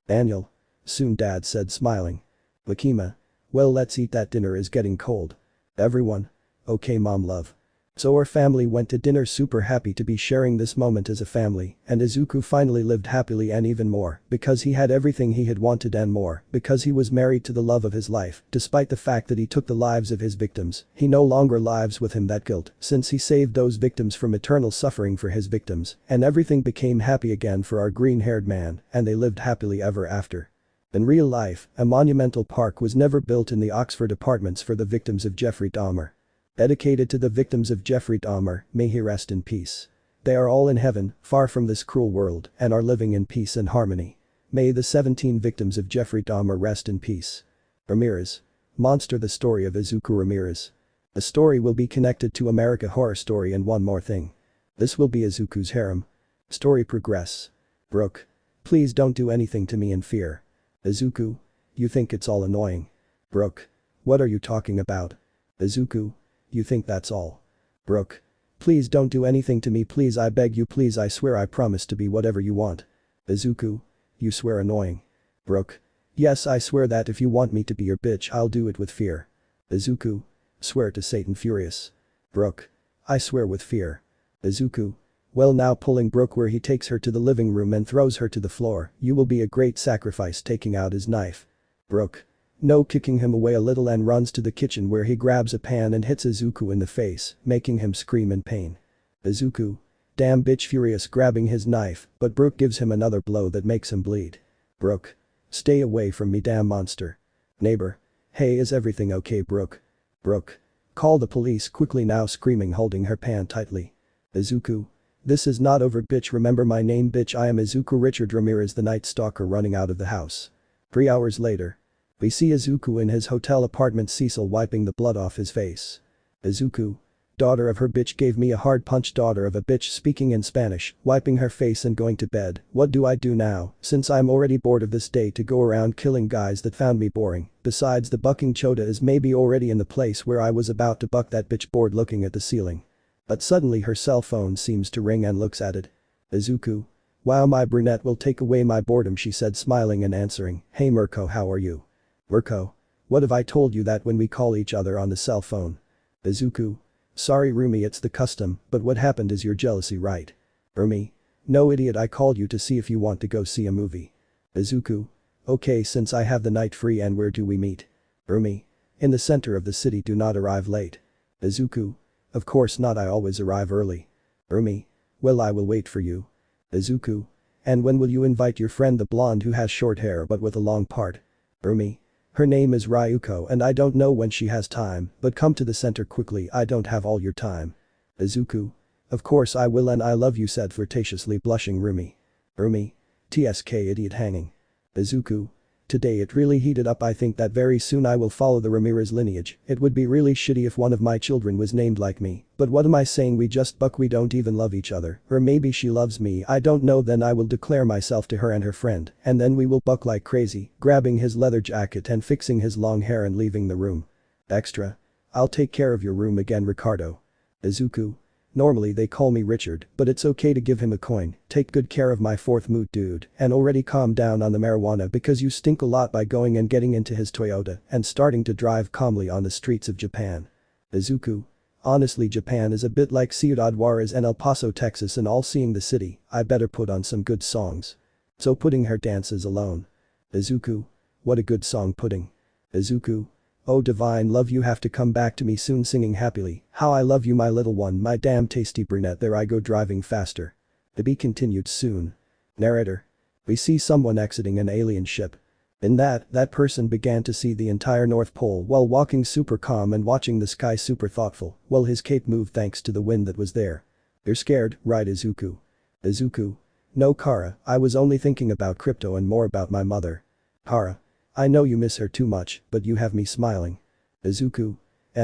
Daniel. Soon Dad said smiling. Makima. Well, let's eat, that dinner is getting cold. Everyone. Okay mom love. So our family went to dinner, super happy to be sharing this moment as a family, and Izuku finally lived happily and even more, because he had everything he had wanted and more, because he was married to the love of his life, despite the fact that he took the lives of his victims, he no longer lives with him that guilt, since he saved those victims from eternal suffering for his victims, and everything became happy again for our green-haired man, and they lived happily ever after. In real life, a monumental park was never built in the Oxford apartments for the victims of Jeffrey Dahmer. Dedicated to the victims of Jeffrey Dahmer, may he rest in peace. They are all in heaven, far from this cruel world, and are living in peace and harmony. May the 17 victims of Jeffrey Dahmer rest in peace. Ramirez. Monster, the story of Izuku Ramirez. The story will be connected to America Horror Story and one more thing. This will be Izuku's harem. Story progress. Brooke. Please don't do anything to me in fear. Izuku. You think it's all annoying. Brooke. What are you talking about? Izuku. You think that's all? Brooke. Please don't do anything to me, please, I beg you, please, I swear, I promise to be whatever you want. Izuku. You swear annoying. Brooke. Yes, I swear that if you want me to be your bitch, I'll do it with fear. Izuku. Swear to Satan furious. Brooke. I swear with fear. Izuku. Well, now pulling Brooke where he takes her to the living room and throws her to the floor, you will be a great sacrifice, taking out his knife. Brooke. No, kicking him away a little and runs to the kitchen where he grabs a pan and hits Izuku in the face, making him scream in pain. Izuku. Damn bitch furious, grabbing his knife, but Brooke gives him another blow that makes him bleed. Brooke. Stay away from me, damn monster. Neighbor. Hey, is everything okay, Brooke? Brooke. Call the police quickly now, screaming, holding her pan tightly. Izuku. This is not over, bitch, remember my name, bitch, I am Izuku Richard Ramirez, the Night Stalker, running out of the house. 3 hours later. We see Izuku in his hotel apartment, Cecil wiping the blood off his face. Izuku. Daughter of her bitch gave me a hard punch, daughter of a bitch, speaking in Spanish, wiping her face and going to bed. What do I do now, since I'm already bored of this day to go around killing guys that found me boring? Besides, the bucking Chota is maybe already in the place where I was about to buck that bitch, bored looking at the ceiling. But suddenly her cell phone seems to ring and looks at it. Izuku. Wow, my brunette will take away my boredom, she said, smiling and answering. Hey Mirko, how are you? Mirko. What have I told you that when we call each other on the cell phone? Izuku. Sorry Rumi, it's the custom, but what happened is your jealousy, right? Rumi. No idiot, I called you to see if you want to go see a movie. Izuku. Okay, since I have the night free, and where do we meet? Rumi. In the center of the city, do not arrive late. Izuku. Of course not, I always arrive early. Rumi. Well, I will wait for you. Izuku. And when will you invite your friend, the blonde who has short hair but with a long part? Rumi. Her name is Ryuko and I don't know when she has time, but come to the center quickly, I don't have all your time. Izuku. Of course I will, and I love you, said flirtatiously blushing Rumi. Rumi. TSK, idiot hanging. Izuku. Today it really heated up, I think that very soon I will follow the Ramirez lineage. It would be really shitty if one of my children was named like me, but what am I saying, we just buck, we don't even love each other, or maybe she loves me, I don't know, then I will declare myself to her and her friend, and then we will buck like crazy, grabbing his leather jacket and fixing his long hair and leaving the room. Extra. I'll take care of your room again, Ricardo. Izuku. Normally they call me Richard, but it's okay to give him a coin, take good care of my fourth mood, dude, and already calm down on the marijuana because you stink a lot, by going and getting into his Toyota and starting to drive calmly on the streets of Japan. Izuku. Honestly, Japan is a bit like Ciudad Juarez and El Paso, Texas, and all seeing the city, I better put on some good songs. So putting her dances alone. Izuku. What a good song, Pudding. Izuku. Oh divine love, you have to come back to me soon, singing happily, how I love you my little one, my damn tasty brunette, there I go driving faster. To be continued soon. Narrator. We see someone exiting an alien ship. In that person began to see the entire North Pole while walking super calm and watching the sky super thoughtful, while his cape moved thanks to the wind that was there. You're scared, right Izuku? Izuku. No Kara, I was only thinking about crypto and more about my mother. Kara. I know you miss her too much, but you have me smiling. Izuku. I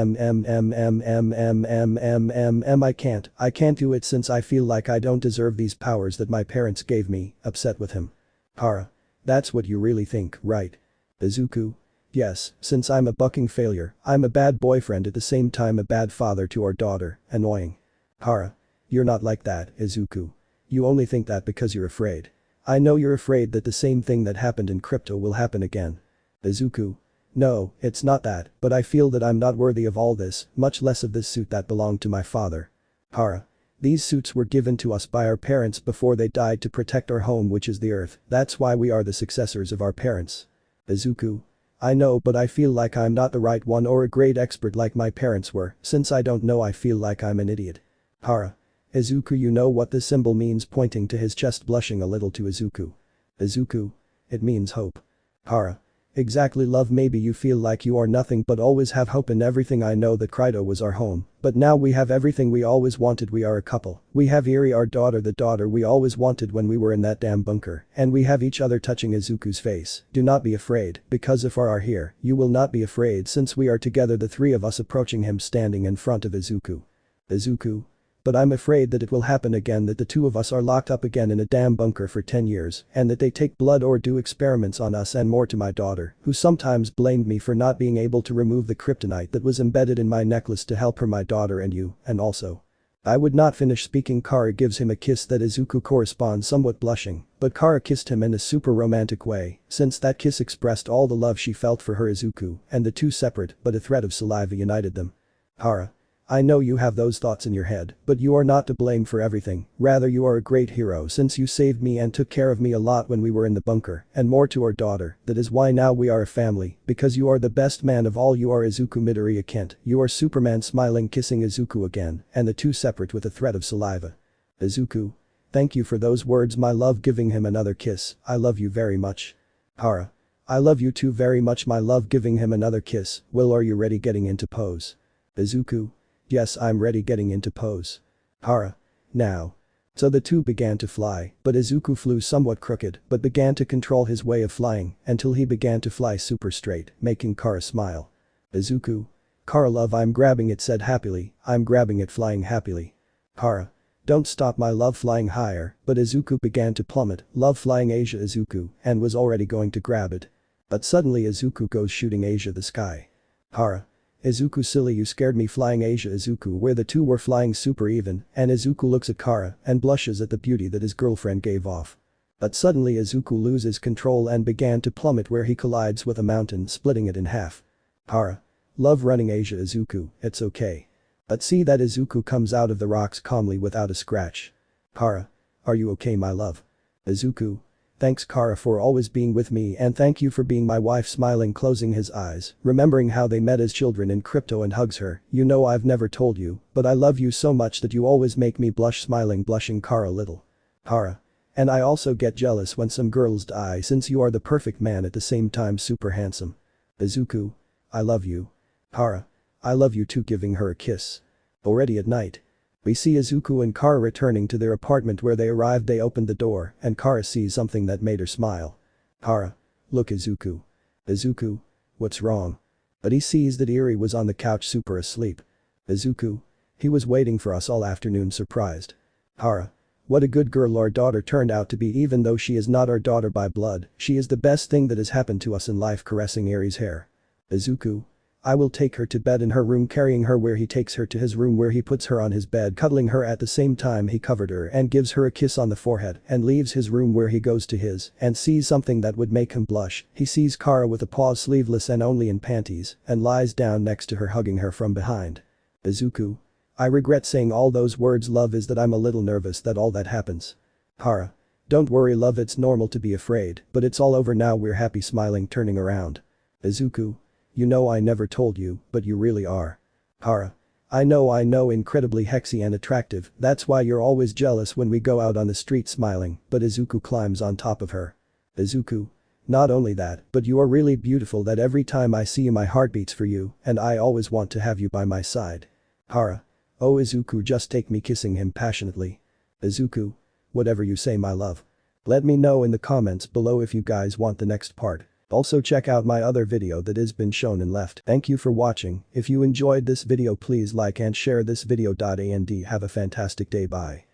can't do it since I feel like I don't deserve these powers that my parents gave me, upset with him. Kara. That's what you really think, right? Izuku. Yes, since I'm a bucking failure, I'm a bad boyfriend at the same time a bad father to our daughter, annoying. Kara. You're not like that, Izuku. You only think that because you're afraid. I know you're afraid that the same thing that happened in crypto will happen again. Izuku. No, it's not that, but I feel that I'm not worthy of all this, much less of this suit that belonged to my father. Hara. These suits were given to us by our parents before they died to protect our home, which is the earth. That's why we are the successors of our parents. Izuku. I know, but I feel like I'm not the right one or a great expert like my parents were. Since I don't know, I feel like I'm an idiot. Hara. Izuku, you know what this symbol means, pointing to his chest, blushing a little to Izuku. Izuku. It means hope. Hara. Exactly, love. Maybe you feel like you are nothing but always have hope in everything. I know that Kaido was our home, but now we have everything we always wanted. We are a couple. We have Eri, our daughter, the daughter we always wanted when we were in that damn bunker, and we have each other. Touching Izuku's face. Do not be afraid, because if we are here, you will not be afraid since we are together. The three of us approaching him, standing in front of Izuku. Izuku. But I'm afraid that it will happen again, that the two of us are locked up again in a damn bunker for 10 years and that they take blood or do experiments on us, and more to my daughter, who sometimes blamed me for not being able to remove the kryptonite that was embedded in my necklace to help her, my daughter, and you, and also. I would not finish speaking. Kara gives him a kiss that Izuku corresponds, somewhat blushing, but Kara kissed him in a super romantic way, since that kiss expressed all the love she felt for her Izuku, and the two separate but a thread of saliva united them. Kara. I know you have those thoughts in your head, but you are not to blame for everything. Rather, you are a great hero since you saved me and took care of me a lot when we were in the bunker, and more to our daughter. That is why now we are a family, because you are the best man of all. You are Izuku. Midoriya Kent, you are Superman. Smiling, kissing Izuku again, and the two separate with a thread of saliva. Izuku. Thank you for those words, my love. Giving him another kiss. I love you very much. Hara. I love you too very much, my love. Giving him another kiss. Will, are you ready? Getting into pose. Izuku. Yes, I'm ready. Getting into pose. Hara. Now. So the two began to fly, but Izuku flew somewhat crooked but began to control his way of flying until he began to fly super straight, making Kara smile. Izuku. Kara, love, I'm grabbing it, said happily. I'm grabbing it, flying happily. Kara. Don't stop, my love, flying higher, but Izuku began to plummet, love flying Asia Izuku, and was already going to grab it. But suddenly Izuku goes shooting Asia the sky. Hara. Izuku, silly, you scared me, flying Asia Izuku, where the two were flying super even, and Izuku looks at Kara and blushes at the beauty that his girlfriend gave off. But suddenly Izuku loses control and began to plummet, where he collides with a mountain, splitting it in half. Kara. Love, running Asia Izuku, it's okay. But see that Izuku comes out of the rocks calmly without a scratch. Kara. Are you okay, my love? Izuku. Thanks, Kara, for always being with me, and thank you for being my wife. Smiling, closing his eyes, remembering how they met as children in crypto, and hugs her. You know I've never told you, but I love you so much that you always make me blush. Smiling, blushing Kara little. Kara. And I also get jealous when some girls die, since you are the perfect man at the same time super handsome. Izuku. I love you. Kara. I love you too, giving her a kiss. Already at night. We see Izuku and Kara returning to their apartment. Where they arrived, they opened the door and Kara sees something that made her smile. Kara. Look, Izuku. Izuku. What's wrong? But he sees that Eri was on the couch super asleep. Izuku. He was waiting for us all afternoon, surprised. Kara. What a good girl our daughter turned out to be. Even though she is not our daughter by blood, she is the best thing that has happened to us in life, caressing Eri's hair. Izuku. I will take her to bed in her room, carrying her where he takes her to his room, where he puts her on his bed, cuddling her at the same time he covered her and gives her a kiss on the forehead, and leaves his room where he goes to his and sees something that would make him blush. He sees Kara with a paw, sleeveless and only in panties, and lies down next to her, hugging her from behind. Izuku. I regret saying all those words, love, is that I'm a little nervous that all that happens. Kara. Don't worry, love, it's normal to be afraid, but it's all over now, we're happy. Smiling, turning around. Izuku. You know I never told you, but you really are. Kara. I know, incredibly sexy and attractive, that's why you're always jealous when we go out on the street. Smiling, but Izuku climbs on top of her. Izuku. Not only that, but you are really beautiful, that every time I see you my heart beats for you, and I always want to have you by my side. Kara. Oh Izuku, just take me, kissing him passionately. Izuku. Whatever you say, my love. Let me know in the comments below if you guys want the next part. Also check out my other video that has been shown and left. Thank you for watching. If you enjoyed this video, please like and share this video. And have a fantastic day. Bye.